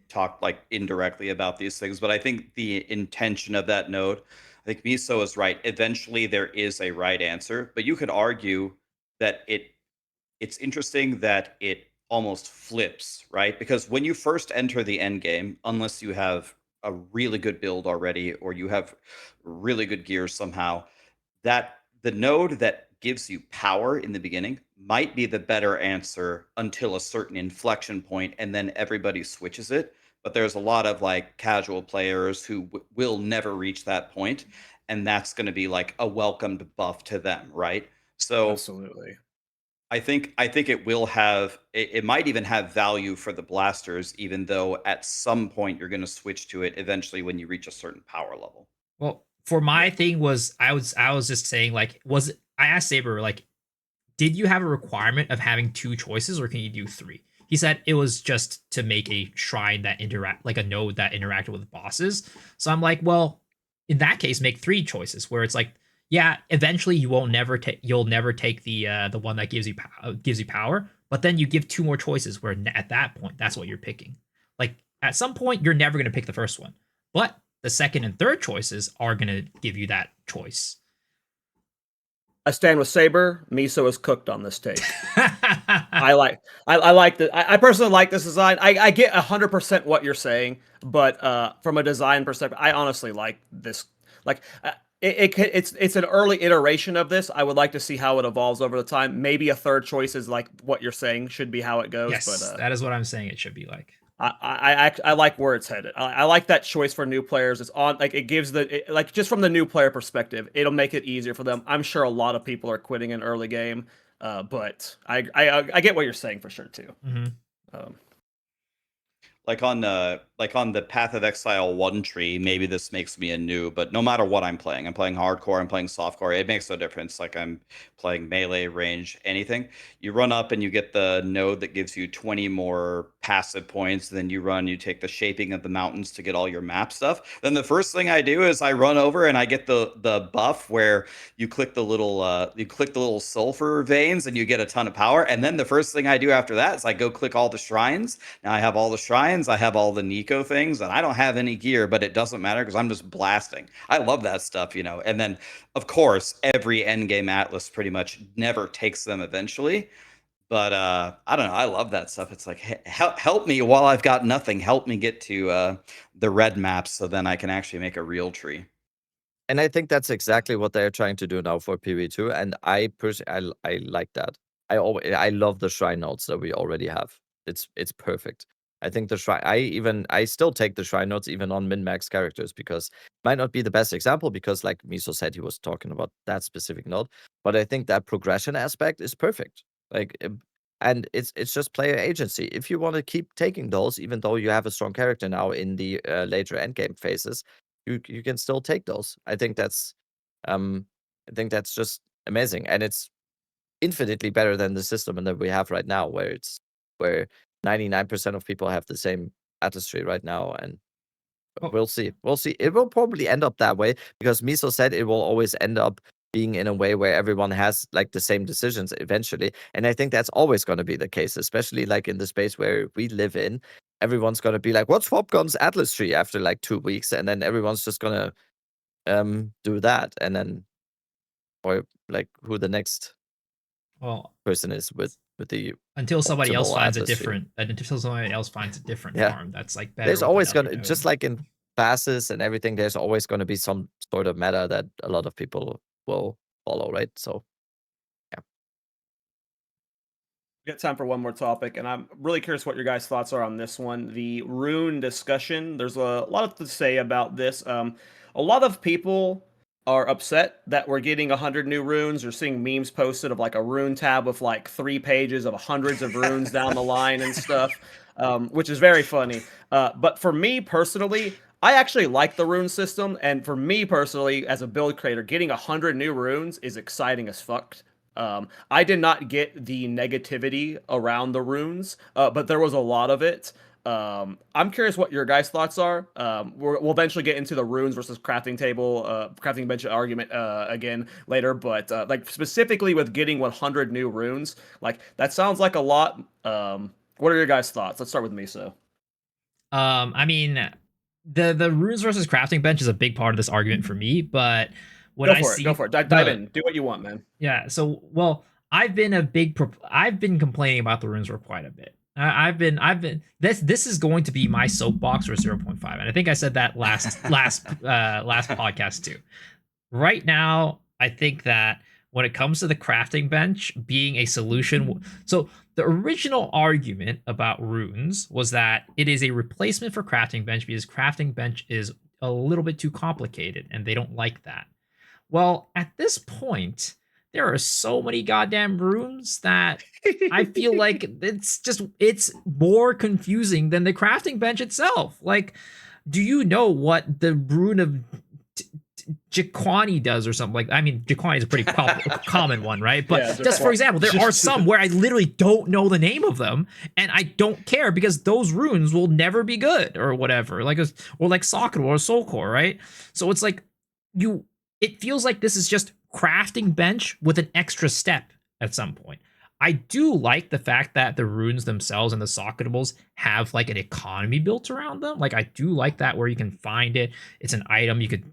talked like indirectly about these things, but I think the intention of that node, I think Miso is right. Eventually there is a right answer, but you could argue that it's interesting that it almost flips, right? Because when you first enter the end game, unless you have a really good build already or you have really good gear somehow, that the node that gives you power in the beginning might be the better answer until a certain inflection point, and then everybody switches it. But there's a lot of like casual players who will never reach that point, and that's going to be like a welcomed buff to them, right? So absolutely, I think it will have it might even have value for the blasters, even though at some point you're going to switch to it eventually when you reach a certain power level. Well, for my thing was I was just saying like I asked Saber like, did you have a requirement of having 2 choices or can you do 3? He said it was just to make a shrine that like a node that interacted with bosses. So I'm like, well, in that case, make 3 choices where it's like, yeah, eventually you'll never take the one that gives you power, but then you give 2 more choices where at that point that's what you're picking. Like at some point you're never going to pick the first one, but the second and third choices are going to give you that choice. I stand with Saber. Miso is cooked on this take. I like I personally like this design. I get 100% what you're saying, but from a design perspective, I honestly like this. Like it's an early iteration of this. I would like to see how it evolves over the time. Maybe a third choice is like what you're saying should be how it goes. Yes, but that is what I'm saying. It should be like. I like where it's headed. I like that choice for new players. It's on like it gives like just from the new player perspective, it'll make it easier for them. I'm sure a lot of people are quitting in early game, but I get what you're saying for sure too. Mm-hmm. Like on the Path of Exile 1 tree, maybe this makes me a noob, but no matter what I'm playing hardcore, I'm playing softcore, it makes no difference. Like I'm playing melee, range, anything. You run up and you get the node that gives you 20 more passive points. Then you take the shaping of the mountains to get all your map stuff. Then the first thing I do is I run over and I get the buff where you click the little sulfur veins and you get a ton of power. And then the first thing I do after that is I go click all the shrines. Now I have all the shrines, I have all the Nico things, and I don't have any gear, but it doesn't matter because I'm just blasting. I love that stuff, And then, of course, every endgame Atlas pretty much never takes them eventually. But I don't know. I love that stuff. It's like, help me while I've got nothing. Help me get to the red maps so then I can actually make a real tree. And I think that's exactly what they're trying to do now for PV2. And I personally, I like that. I love the shrine nodes that we already have. It's perfect. I think the shrine. I still take the shrine nodes even on min-max characters because it might not be the best example because, like Miso said, he was talking about that specific node. But I think that progression aspect is perfect. Like And it's just player agency. If you want to keep taking those, even though you have a strong character now in the later endgame phases, you can still take those. I think that's just amazing, and it's infinitely better than the system that we have right now, where 99% of people have the same Atlas tree right now, and we'll see. We'll see. It will probably end up that way because Miso said it will always end up being in a way where everyone has like the same decisions eventually. And I think that's always going to be the case, especially like in the space where we live in. Everyone's going to be like, what's Swapgun's Atlas tree after like 2 weeks? And then everyone's just going to do that. And then, or like who the next person is with the until somebody else finds a Atlas different Yeah. farm that's like better. There's with always another going to, node. just like in passes and everything, there's always going to be some sort of meta that a lot of people will follow, right? So We got time for one more topic, and I'm really curious what your guys' thoughts are on this one. The rune discussion. There's a lot to say about this. A lot of people are upset that we're getting 100 new runes, or seeing memes posted of like a rune tab with like 3 pages of hundreds of runes down the line and stuff, which is very funny. But for me personally, I actually like the rune system, and for me personally, as a build creator, getting 100 new runes is exciting as fuck. I did not get the negativity around the runes, but there was a lot of it. I'm curious what your guys' thoughts are. We'll eventually get into the runes versus crafting table, crafting bench argument again later, but like specifically with getting 100 new runes, like that sounds like a lot. What are your guys' thoughts? Let's start with Miso. I mean, the runes versus crafting bench is a big part of this argument for me, but when Go for it. Dive in. Do what you want, man. Yeah. So, well, I've been complaining about the runes for quite a bit. I've been this is going to be my soapbox for 0.5, and I think I said that last podcast too. Right now, I think that when it comes to the crafting bench being a solution, so the original argument about runes was that it is a replacement for crafting bench because crafting bench is a little bit too complicated, and they don't like that. Well, at this point, there are so many goddamn runes that I feel like it's more confusing than the crafting bench itself. Like, do you know what the rune of Jiquani does or something like? I mean, Jiquani is a pretty common one, right? But Yeah, just for example, there are some where I literally don't know the name of them, and I don't care because those runes will never be good or whatever. Like Socketable or Soulcore, right? So it's like it feels like this is just crafting bench with an extra step at some point. I do like the fact that the runes themselves and the Socketables have like an economy built around them. Like I do like that where you can find it. It's an item you could,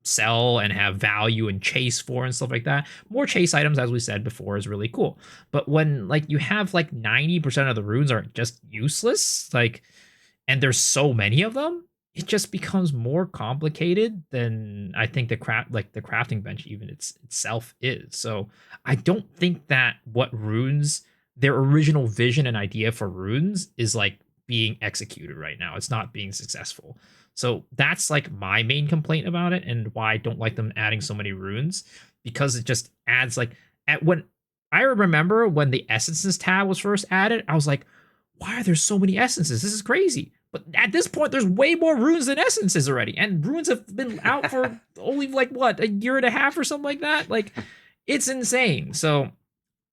sell and have value and chase for and stuff like that. More chase items, as we said before, is really cool. But when like you have like 90% of the runes are just useless, like, and there's so many of them, it just becomes more complicated than I think the crafting bench even itself is. So I don't think that what runes, their original vision and idea for runes is like being executed right now. It's not being successful. So that's like my main complaint about it and why I don't like them adding so many runes, because it just adds like when I remember when the essences tab was first added, I was like, why are there so many essences? This is crazy. But at this point, there's way more runes than essences already. And runes have been out for only like what, a year and a half or something like that. Like, it's insane. So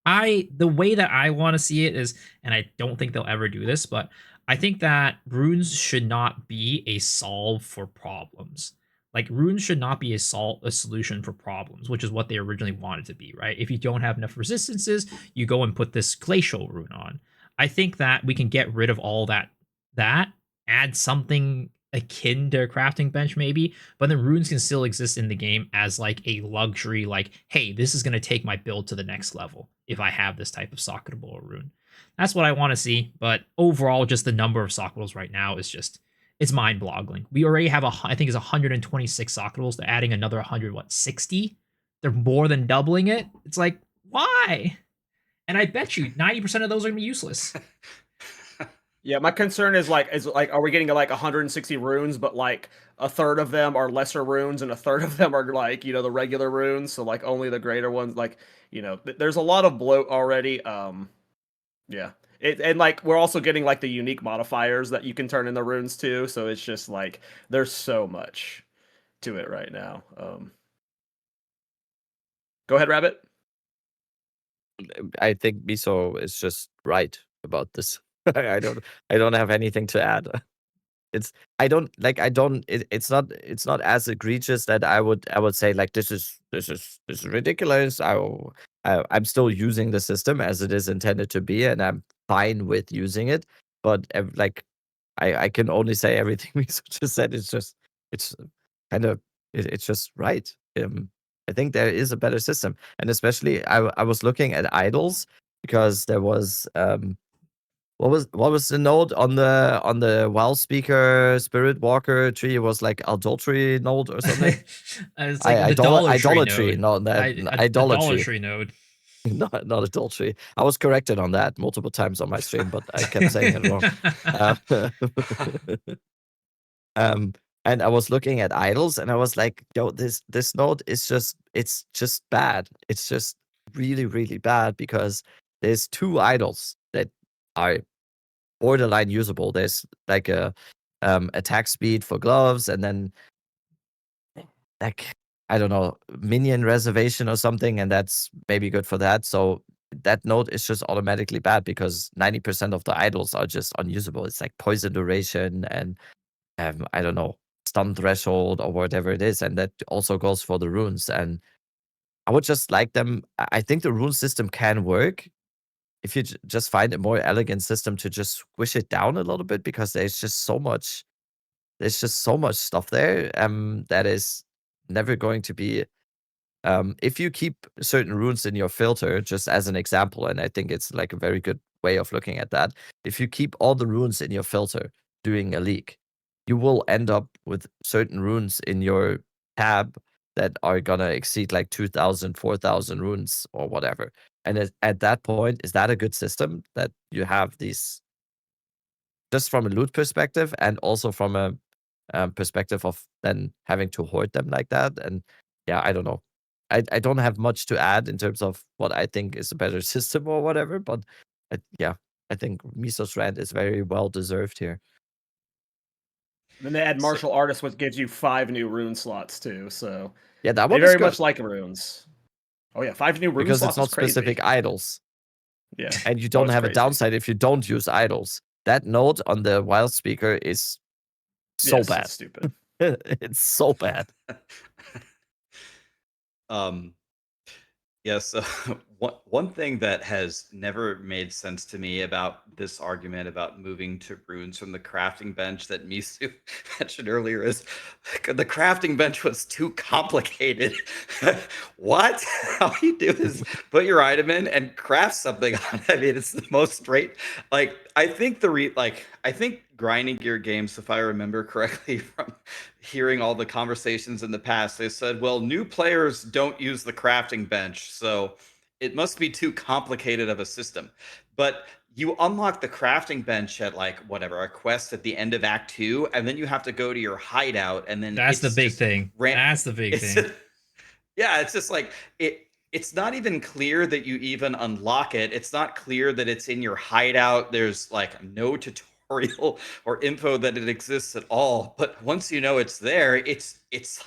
the way that I want to see it is, and I don't think they'll ever do this, but I think that runes should not be a solve for problems. Like, runes should not be a solution for problems, which is what they originally wanted to be, right? If you don't have enough resistances, you go and put this glacial rune on. I think that we can get rid of all that add something akin to a crafting bench maybe, but then runes can still exist in the game as like a luxury, like, hey, this is going to take my build to the next level if I have this type of socketable rune. That's what I want to see, but overall, just the number of socketables right now is just, it's mind-boggling. We already have I think it's 126 socketables. They're adding another 60? They're more than doubling it. It's like, why? And I bet you 90% of those are going to be useless. Yeah, my concern is like, are we getting like 160 runes, but like a third of them are lesser runes and a third of them are like, the regular runes. So like only the greater ones, like, there's a lot of bloat already. Yeah. And like we're also getting like the unique modifiers that you can turn in the runes too, so it's just like there's so much to it right now. Go ahead, Rabbit. I think Miso is just right about this. I don't have anything to add. It's it's not as egregious that I would say like this is ridiculous. I'm still using the system as it is intended to be, and I'm fine with using it. But like I can only say everything we just said. It's kind of it's just right. I think there is a better system, and especially I was looking at idols because there was what was the node on the WoW speaker spirit walker tree? It was like adultery node or something. It's like the Idolatry, node. no, The idolatry, node. not adultery. I was corrected on that multiple times on my stream, but I kept saying it wrong. Um, and I was looking at idols, and I was like, "Yo, this node is it's just bad. It's just really really bad because there's two idols that are borderline usable. There's like a attack speed for gloves, and then like I don't know, minion reservation or something, and that's maybe good for that. So that node is just automatically bad because 90% of the idols are just unusable. It's like poison duration and I don't know, stun threshold or whatever it is, and that also goes for the runes. And I would just like them. I think the rune system can work if you just find a more elegant system to just squish it down a little bit because there's just so much stuff there that is never going to be if you keep certain runes in your filter, just as an example, and I think it's like a very good way of looking at that. If you keep all the runes in your filter doing a leak, you will end up with certain runes in your tab that are gonna exceed like 2,000, 4,000 runes or whatever. And at that point, is that a good system that you have these just from a loot perspective and also from a perspective of then having to hoard them like that? And yeah, I don't know. I don't have much to add in terms of what I think is a better system or whatever, but yeah, I think Miso's rant is very well deserved here. Then they add So- martial artist, which gives you 5 new rune slots too. So Yeah, that they one is very good much like runes. Oh yeah, 5 new rune because slots it's not is crazy. specific idols. Yeah, And you that don't was have a crazy. downside if you don't use idols. That node on the wild speaker is so Yes, bad. it's stupid. It's so bad. um Yeah, so one thing that has never made sense to me about this argument about moving to runes from the crafting bench that Misu mentioned earlier is the crafting bench was too complicated. What? All you do is put your item in and craft something on it. I mean, it's the most straight. Like, I think I think grinding gear games, if I remember correctly from hearing all the conversations in the past, they said, well, new players don't use the crafting bench, so it must be too complicated of a system. But you unlock the crafting bench at like whatever a quest at the end of Act 2, and then you have to go to your hideout, and then That's the it's big just thing. That's the big it's thing. yeah, it's just like it's not even clear that you even unlock it. It's not clear that it's in your hideout. There's like no tutorial or info that it exists at all. But once you know it's there, it's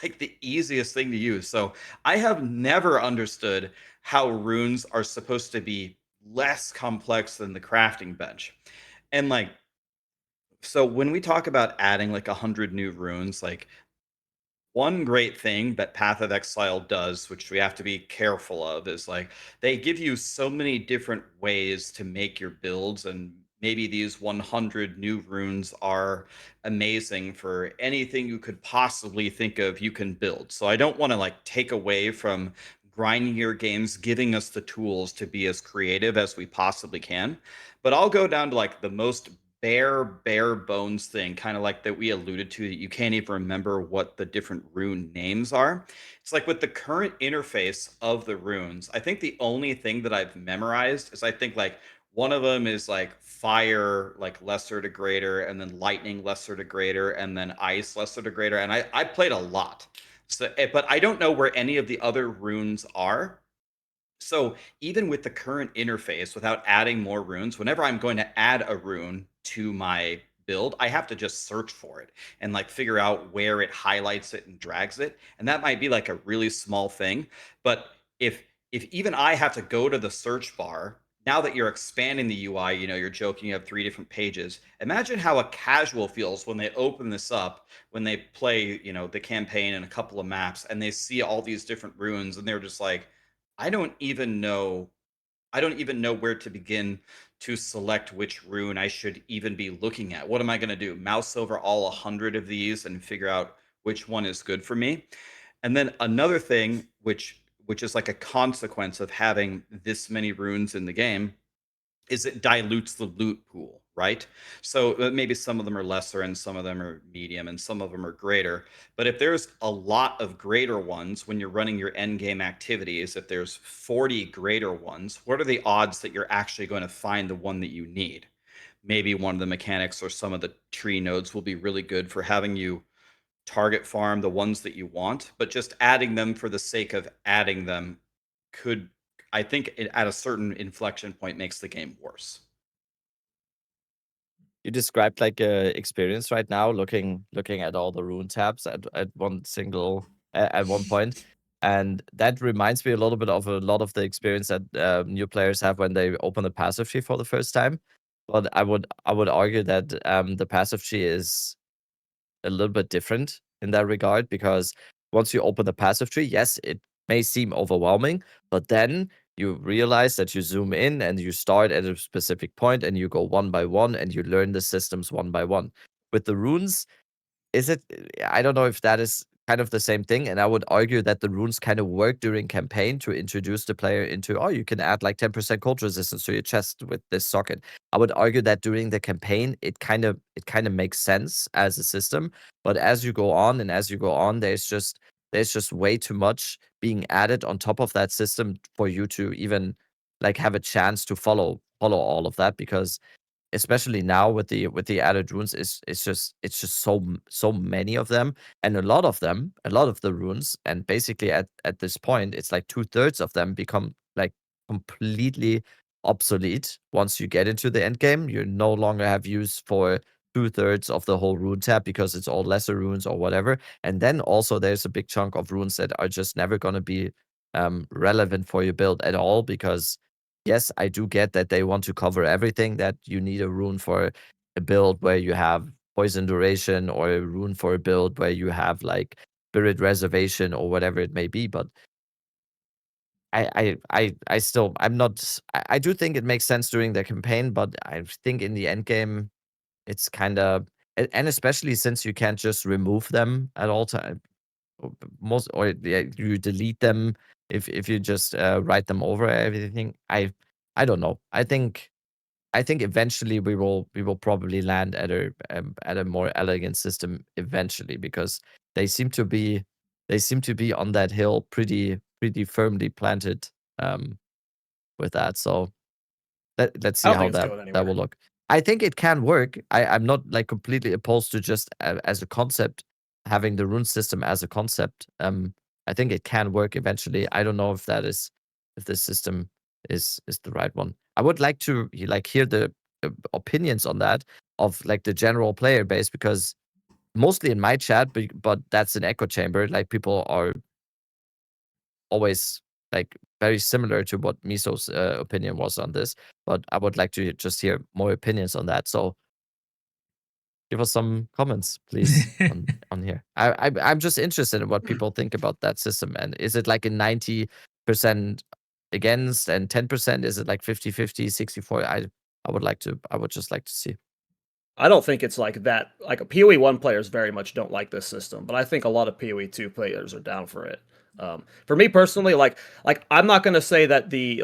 like the easiest thing to use. So I have never understood how runes are supposed to be less complex than the crafting bench. And like so when we talk about adding like 100 new runes, like one great thing that Path of Exile does, which we have to be careful of, is like they give you so many different ways to make your builds, and maybe these 100 new runes are amazing for anything you could possibly think of you can build. So I don't want to like take away from grinding your games giving us the tools to be as creative as we possibly can, but I'll go down to like the most bare bones thing, kind of like that we alluded to, that you can't even remember what the different rune names are. It's like with the current interface of the runes, I think the only thing that I've memorized is I think like one of them is like fire, like lesser to greater, and then lightning lesser to greater, and then ice lesser to greater. And I played a lot. So, but I don't know where any of the other runes are. So even with the current interface, without adding more runes, whenever I'm going to add a rune to my build, I have to just search for it and like figure out where it highlights it and drags it. And that might be like a really small thing. But if even I have to go to the search bar, now that you're expanding the UI, you know, you're joking, you have 3 different pages. Imagine how a casual feels when they open this up, when they play, you know, the campaign and a couple of maps and they see all these different runes and they're just like, I don't even know where to begin to select which rune I should even be looking at. What am I going to do? Mouse over all 100 of these and figure out which one is good for me? And then another thing which is like a consequence of having this many runes in the game is it dilutes the loot pool, right? So maybe some of them are lesser and some of them are medium and some of them are greater. But if there's a lot of greater ones when you're running your end game activities, if there's 40 greater ones, what are the odds that you're actually going to find the one that you need? Maybe one of the mechanics or some of the tree nodes will be really good for having you target farm the ones that you want, but just adding them for the sake of adding them could, I think, at a certain inflection point makes the game worse. You described like a experience right now, looking at all the rune tabs at one point, and that reminds me a little bit of a lot of the experience that new players have when they open the passive tree for the first time. But I would argue that the passive tree is a little bit different in that regard, because once you open the passive tree, yes, it may seem overwhelming, but then you realize that you zoom in and you start at a specific point and you go one by one and you learn the systems one by one. With the runes, is it? I don't know if that is kind of the same thing, and I would argue that the runes kind of work during campaign to introduce the player into, oh, you can add like 10% cold resistance to your chest with this socket. I would argue that during the campaign, it kind of makes sense as a system, but as you go on and as you go on, there's just way too much being added on top of that system for you to even like have a chance to follow all of that, because especially now with the added runes, it's just so many of them, and a lot of the runes, and basically at this point it's like 2/3 of them become like completely obsolete once you get into the end game. You no longer have use for 2/3 of the whole rune tab because it's all lesser runes or whatever. And then also there's a big chunk of runes that are just never going to be relevant for your build at all, because yes, I do get that they want to cover everything, that you need a rune for a build where you have poison duration, or a rune for a build where you have like spirit reservation or whatever it may be. But I still, I'm not, I do think it makes sense during the campaign, but I think in the end game, it's kind of, and especially since you can't just remove them at all time, most, or yeah, you delete them if you just write them over everything. I don't know. I think eventually we will probably land at a more elegant system eventually, because they seem to be on that hill pretty firmly planted um with that. So let's I see don't how think it's that going that will anywhere. look. I think it can work. I'm not like completely opposed to just as a concept, having the rune system as a concept. I think it can work eventually. I don't know if this system is the right one. I would like to like hear the opinions on that of like the general player base, because mostly in my chat, but that's an echo chamber. Like people are always like very similar to what Miso's opinion was on this, but I would like to just hear more opinions on that. So give us some comments, please, on here. I'm just interested in what people think about that system. And is it like a 90% against and 10%? Is it like 50-50, 60-40? I would just like to see. I don't think it's like that. Like PoE 1 players very much don't like this system, but I think a lot of PoE 2 players are down for it. For me personally, like I'm not gonna say that the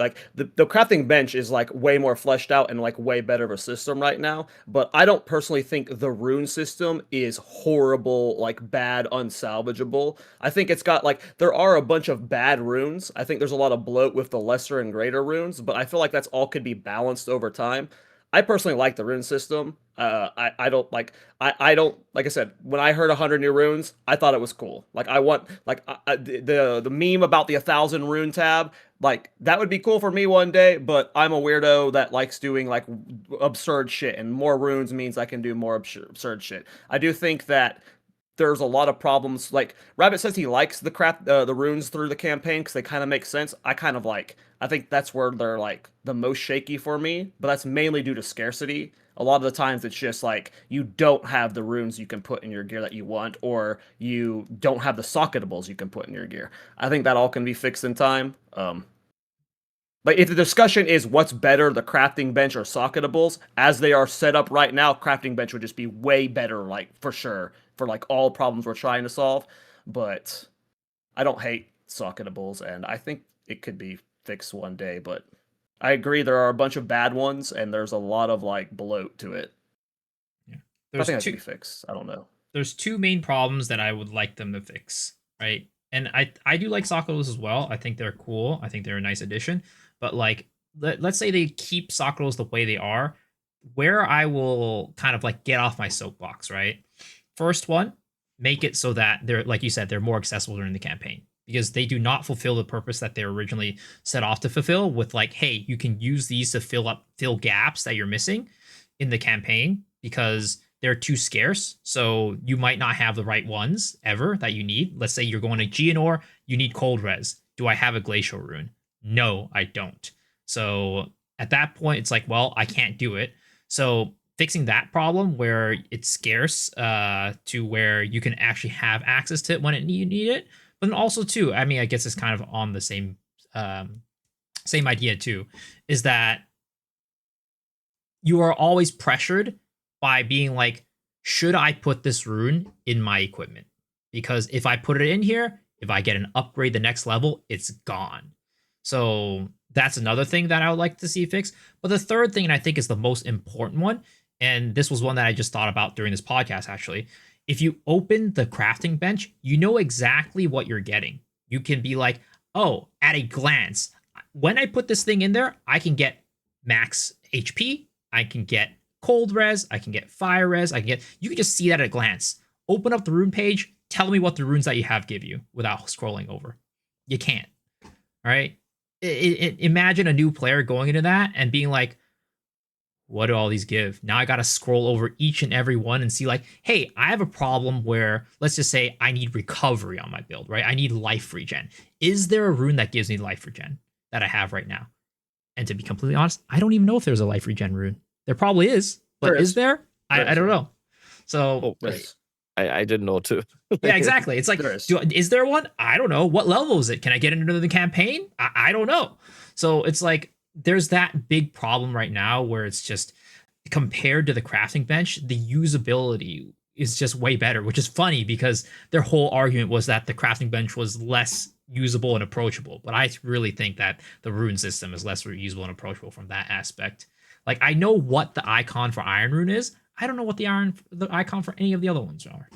crafting bench is like way more fleshed out and like way better of a system right now, but I don't personally think the rune system is horrible, like bad, unsalvageable. I think it's got like there are a bunch of bad runes. I think there's a lot of bloat with the lesser and greater runes, but I feel like that's all could be balanced over time. I personally like the rune system. I don't like I don't like I said, when I heard 100 new runes, I thought it was cool. Like I want like the meme about the 1,000 rune tab. like that would be cool for me one day, but I'm a weirdo that likes doing like absurd shit, and more runes means I can do more absurd shit. I do think that there's a lot of problems. Like Rabbit says he likes the runes through the campaign because they kind of make sense. I think that's where they're like the most shaky for me, but that's mainly due to scarcity. A lot of the times it's just like you don't have the runes you can put in your gear that you want, or you don't have the socketables you can put in your gear. I think that all can be fixed in time. But if the discussion is what's better, the crafting bench or socketables, as they are set up right now, crafting bench would just be way better, like for sure, for like all problems we're trying to solve. But I don't hate socketables, and I think it could be fixed one day. But I agree, there are a bunch of bad ones, and there's a lot of like bloat to it. Yeah. I think that should be fixed. I don't know. There's two main problems that I would like them to fix, right? And I do like socketables as well. I think they're cool. I think they're a nice addition. But like, let's say they keep socketables the way they are, where I will kind of like get off my soapbox, right? First one, make it so that they're, like you said, they're more accessible during the campaign, because they do not fulfill the purpose that they're originally set off to fulfill with like, hey, you can use these to fill gaps that you're missing in the campaign because they're too scarce. So you might not have the right ones ever that you need. Let's say you're going to Geonor, you need cold res. Do I have a glacial rune? No, I don't. So at that point, it's like, well, I can't do it. So fixing that problem where it's scarce to where you can actually have access to it when you need it. But then also too, I mean, I guess it's kind of on the same idea too, is that you are always pressured by being like, should I put this rune in my equipment? Because if I put it in here, if I get an upgrade the next level, it's gone. So that's another thing that I would like to see fixed. But the third thing, and I think is the most important one, and this was one that I just thought about during this podcast actually. If you open the crafting bench, you know exactly what you're getting. You can be like, oh, at a glance, when I put this thing in there, I can get max HP, I can get cold res, I can get fire res, you can just see that at a glance. Open up the rune page, tell me what the runes that you have give you without scrolling over. You can't. All right? Imagine a new player going into that and being like, what do all these give? Now I got to scroll over each and every one and see like, hey, I have a problem where, let's just say I need recovery on my build, right? I need life regen. Is there a rune that gives me life regen that I have right now? And to be completely honest, I don't even know if there's a life regen rune. There probably is, but is there? I don't know. So I didn't know too. Yeah, exactly. It's like, is there one? I don't know. What level is it? Can I get into the campaign? I don't know. So it's like, there's that big problem right now where it's just, compared to the crafting bench, the usability is just way better, which is funny because their whole argument was that the crafting bench was less usable and approachable. But I really think that the rune system is less usable and approachable from that aspect. Like, I know what the icon for Iron Rune is. I don't know what the icon for any of the other ones are.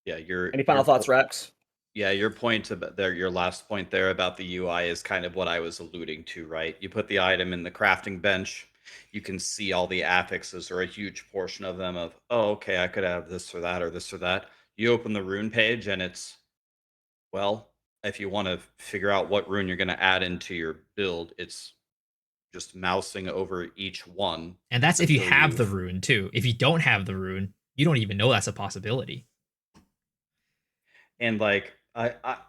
Yeah, any final thoughts, Rax? Yeah, your point about there, your last point there about the UI is kind of what I was alluding to, right? You put the item in the crafting bench, you can see all the affixes or a huge portion of them of, oh, okay, I could have this or that or this or that. You open the rune page and it's, well, if you want to figure out what rune you're going to add into your build, it's just mousing over each one. And that's if you have the rune too. If you don't have the rune, you don't even know that's a possibility. And like,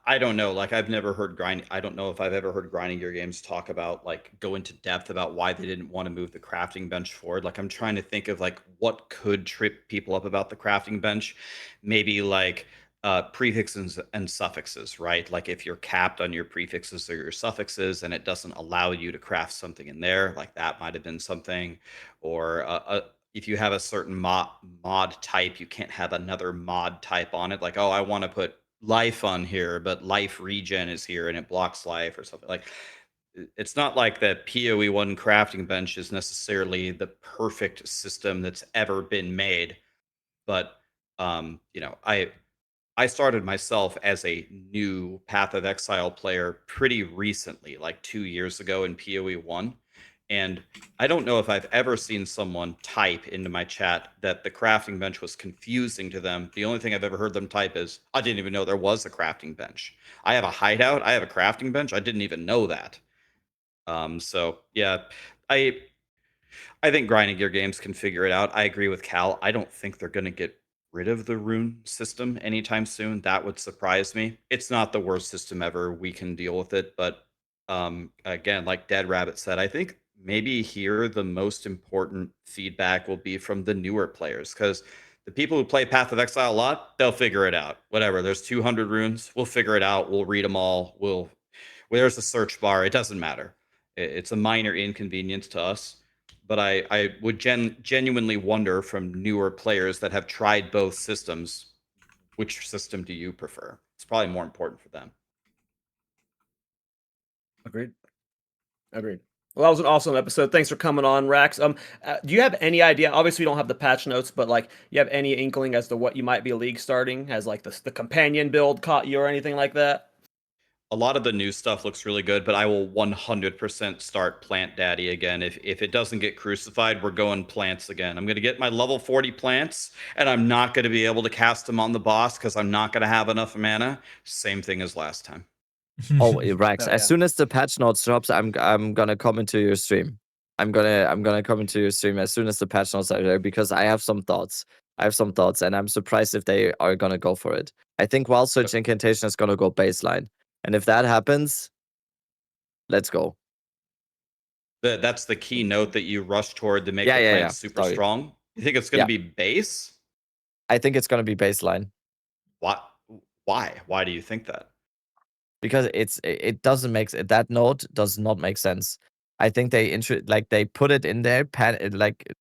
I don't know, like I've never heard I don't know if I've ever heard grinding gear games talk about like go into depth about why they didn't want to move the crafting bench forward. Like I'm trying to think of like what could trip people up about the crafting bench. Maybe like prefixes and suffixes, right? Like if you're capped on your prefixes or your suffixes and it doesn't allow you to craft something in there, like that might have been something. Or if you have a certain mod type, you can't have another mod type on it. Like, oh, I want to put life on here, but life regen is here and it blocks life or something. Like, it's not like the PoE1 crafting bench is necessarily the perfect system that's ever been made. But, you know, I started myself as a new Path of Exile player pretty recently, like 2 years ago in PoE1. And I don't know if I've ever seen someone type into my chat that the crafting bench was confusing to them. The only thing I've ever heard them type is, I didn't even know there was a crafting bench. I have a hideout. I have a crafting bench. I didn't even know that. So yeah, I think grinding gear games can figure it out. I agree with Cal. I don't think they're going to get rid of the rune system anytime soon. That would surprise me. It's not the worst system ever. We can deal with it. But again, like Dead Rabbit said, I think maybe here the most important feedback will be from the newer players, because the people who play Path of Exile a lot, they'll figure it out. Whatever. There's 200 runes. We'll figure it out. We'll read them all. Where's the search bar? It doesn't matter. It's a minor inconvenience to us. But I would genuinely wonder from newer players that have tried both systems, which system do you prefer? It's probably more important for them. Agreed. Well, that was an awesome episode. Thanks for coming on, Rax. Do you have any idea? Obviously, we don't have the patch notes, but like, you have any inkling as to what you might be league starting? Has like the companion build caught you or anything like that? A lot of the new stuff looks really good, but I will 100% start Plant Daddy again. If it doesn't get crucified, we're going plants again. I'm going to get my level 40 plants, and I'm not going to be able to cast them on the boss because I'm not going to have enough mana. Same thing as last time. Oh, Rax! Oh, As yeah. soon as the patch notes drops, I'm gonna come into your stream. I'm gonna come into your stream as soon as the patch notes are there, because I have some thoughts. And I'm surprised if they are gonna go for it. I think Wild Search Incantation is gonna go baseline, and if that happens, let's go. That's the key note that you rush toward to make Yeah, the yeah, plants yeah. super Sorry. strong. You think it's going to be base? I think it's gonna be baseline. Why? Why do you think that? Because it doesn't make that note does not make sense. I think they they put it in there,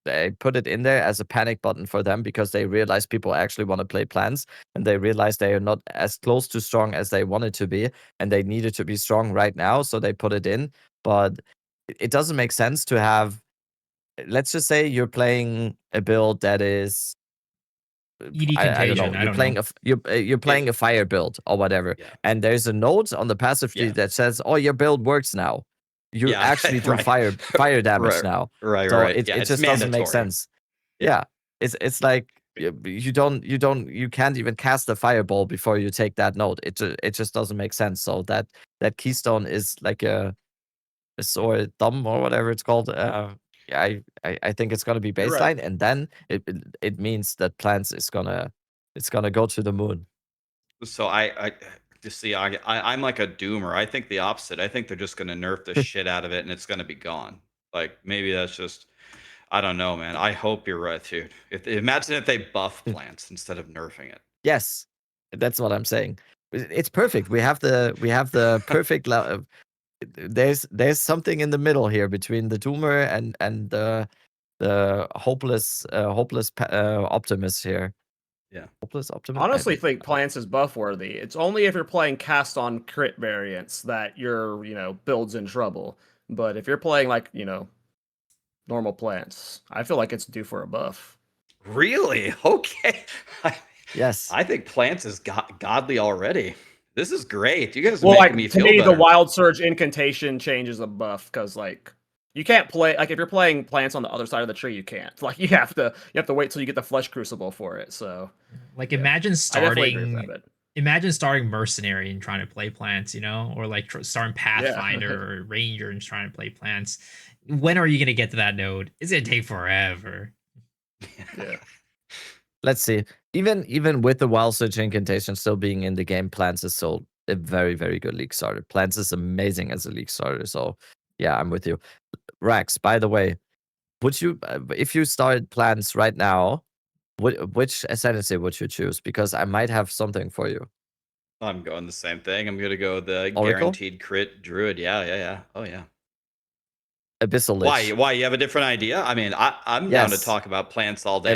they put it in there as a panic button for them, because they realize people actually want to play plans, and they realize they are not as close to strong as they wanted to be, and they needed to be strong right now, so they put it in. But it doesn't make sense to have. Let's just say you're playing a build that is, ED I don't know. Contagion. I You're don't playing know. you're playing a fire build or whatever, Yeah. and there's a note on the passive tree Yeah. that says, "Oh, your build works now. You Yeah, actually do right. fire damage Right, now." Right, So right. it Yeah, it it's just doesn't make mandatory. sense. Yeah, it's like you can't even cast a fireball before you take that note. It just doesn't make sense. So that keystone is like a sword thumb or whatever it's called. Yeah, I think it's gonna be You're right. baseline, and then it means that plants is gonna go to the moon. So I just see I'm like a doomer. I think the opposite. I think they're just going to nerf the shit out of it and it's going to be gone. Like maybe that's just, I don't know, man. I hope you're right, dude. Imagine if they buff plants instead of nerfing it. Yes, that's what I'm saying. It's perfect. We have the perfect. There's something in the middle here between the doomer and the hopeless optimist here. Yeah. Hopeless optimist. Honestly, think plants is buff worthy. It's only if you're playing cast on crit variants that your build's in trouble. But if you're playing like normal plants, I feel like it's due for a buff. Really? Okay. Yes. I think plants is godly already. This is great. You guys are Well, making like me to feel me, better. the Wild Surge Incantation changes a buff because like you can't play like if you're playing plants on the other side of the tree, you can't. Like you have to wait till you get the Flesh Crucible for it. So Like yeah. imagine I definitely agree with starting. that bit. Imagine starting mercenary and trying to play plants, or like starting Pathfinder or Ranger and trying to play plants. When are you gonna get to that node? It's gonna take forever. Yeah. Let's see. Even with the Wild Surge Incantation still being in the game, plants is still a very, very good league starter. Plants is amazing as a league starter. So yeah, I'm with you. Rax, by the way, would you, if you started plants right now, which ascendancy would you choose? Because I might have something for you. I'm going the same thing. I'm going to go the Oracle? guaranteed crit druid. Yeah. Oh yeah. Abyssal Lich. Why? You have a different idea? I mean, I'm down to Yes. talk about plants all day.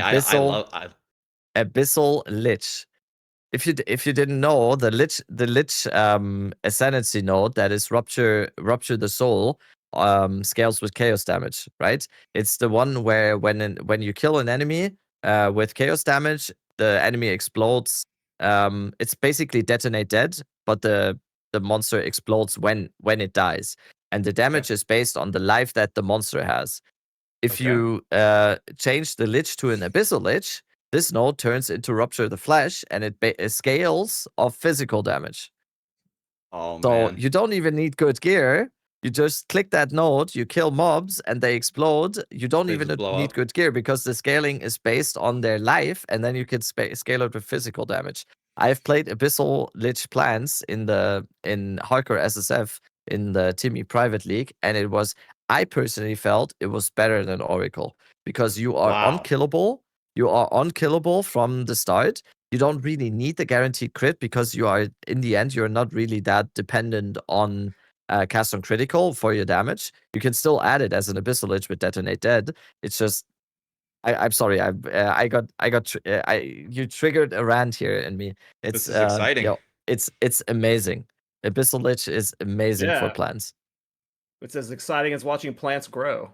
Abyssal Lich. If you didn't know, the Lich ascendancy node that is rupture the soul scales with chaos damage, right? It's the one where when you kill an enemy with chaos damage, the enemy explodes. It's basically detonate dead, but the monster explodes when it dies. and the damage is based on the life that the monster has. If Okay. you change the Lich to an Abyssal Lich, this node turns into Rupture the Flesh, and it scales of physical damage. Oh So man. you don't even need good gear. You just click that node, you kill mobs, and they explode. You don't They even just blow need up? good gear because the scaling is based on their life, and then you can scale it with physical damage. I've played Abyssal Lich Plants in Hardcore SSF in the Timmy Private League, and I personally felt it was better than Oracle because you are Wow. unkillable. You are unkillable from the start. You don't really need the guaranteed crit because in the end, you're not really that dependent on cast on critical for your damage. You can still add it as an Abyssal Lich with Detonate Dead. It's just, I'm sorry, you triggered a rant here in me. This is exciting. It's amazing. Abyssal Lich is amazing for Yeah. plants. It's as exciting as watching plants grow.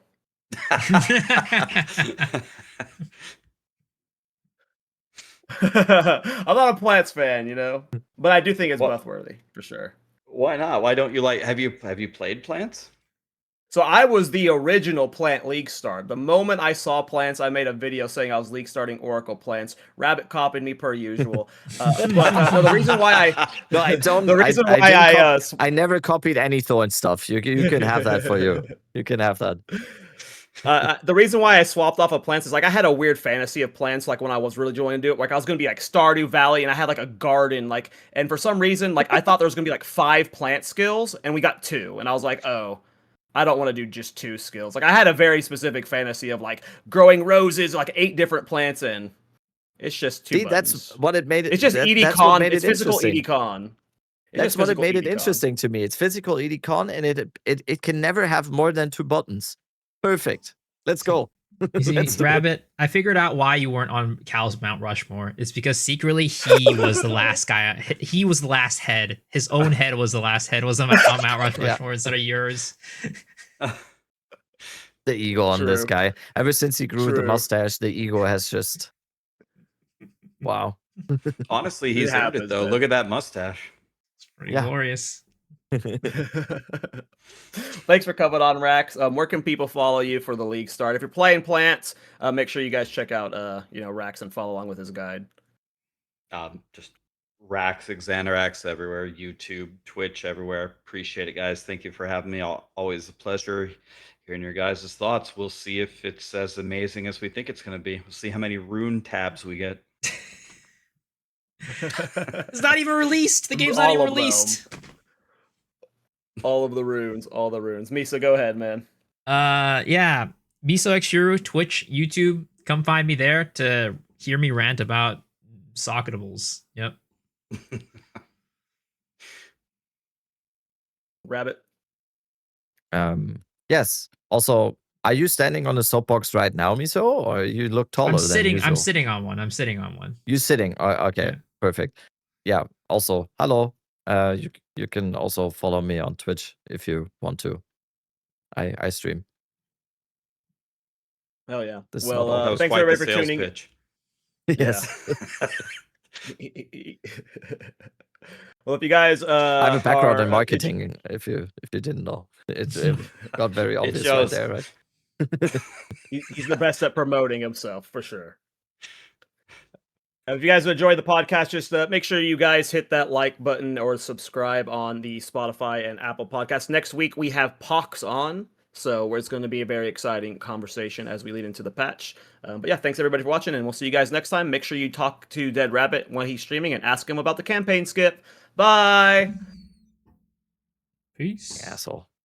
I'm not a plants fan, but I do think it's buff worthy for sure. Why not? Why don't you like? Have you played plants? So I was the original plant league start. The moment I saw plants, I made a video saying I was league starting Oracle plants. Rabbit copied me per usual. No, the reason why I don't. The reason why I never copied any Thorn stuff. You can have that for you. You can have that. The reason why I swapped off of plants is like I had a weird fantasy of plants like when I was really joining to do it. Like I was gonna be like Stardew Valley and I had like a garden, and for some reason, like I thought there was gonna be like 5 plant skills, and we got 2, and I was like, oh, I don't want to do just 2 skills. Like I had a very specific fantasy of like growing roses, like 8 different plants, and it's just 2 buttons. That's what it made it. It's just EDCon. It's physical EDCon. That's what it made it interesting to me. It's physical EDCon, and it can never have more than 2 buttons. Perfect. Let's go. You see, Rabbit, I figured out why you weren't on Cal's Mount Rushmore. It's because secretly he was the last guy. He was the last head. His own head was the last head. Was on Mount Rushmore instead of yours. The ego on this guy. Ever since he grew the mustache, the ego has just... Wow. Honestly, he's earned it, though. Man. Look at that mustache. It's pretty glorious. Thanks for coming on, Rax. Where can people follow you for the league start? If you're playing plants, make sure you guys check out Rax and follow along with his guide. Just Raxxanterax everywhere, YouTube, Twitch, everywhere. Appreciate it, guys. Thank you for having me. Always a pleasure hearing your guys' thoughts. We'll see if it's as amazing as we think it's going to be. We'll see how many rune tabs we get. It's not even released. The game's not even released. All of the runes, all the runes. Misa, go ahead, man. Yeah. Miso X Shuru, Twitch, YouTube. Come find me there to hear me rant about Socketables. Yep. Rabbit. Yes. Also, are you standing on a soapbox right now, Miso, or you look taller than usual? I'm sitting on one. I'm sitting on one. You're sitting. Okay. Yeah. Perfect. Yeah. Also, hello. You can also follow me on Twitch if you want to. I stream. Oh yeah. Well, thanks everybody for tuning. Pitch. Yes. Yeah. Well, if you guys, I have a background in marketing. If you didn't know, it got very obvious right there, right? He's the best at promoting himself for sure. If you guys enjoyed the podcast, just make sure you guys hit that like button or subscribe on the Spotify and Apple Podcasts. Next week, we have Pox on, so it's going to be a very exciting conversation as we lead into the patch. But yeah, thanks everybody for watching, and we'll see you guys next time. Make sure you talk to Dead Rabbit when he's streaming and ask him about the campaign skip. Bye! Peace. Asshole.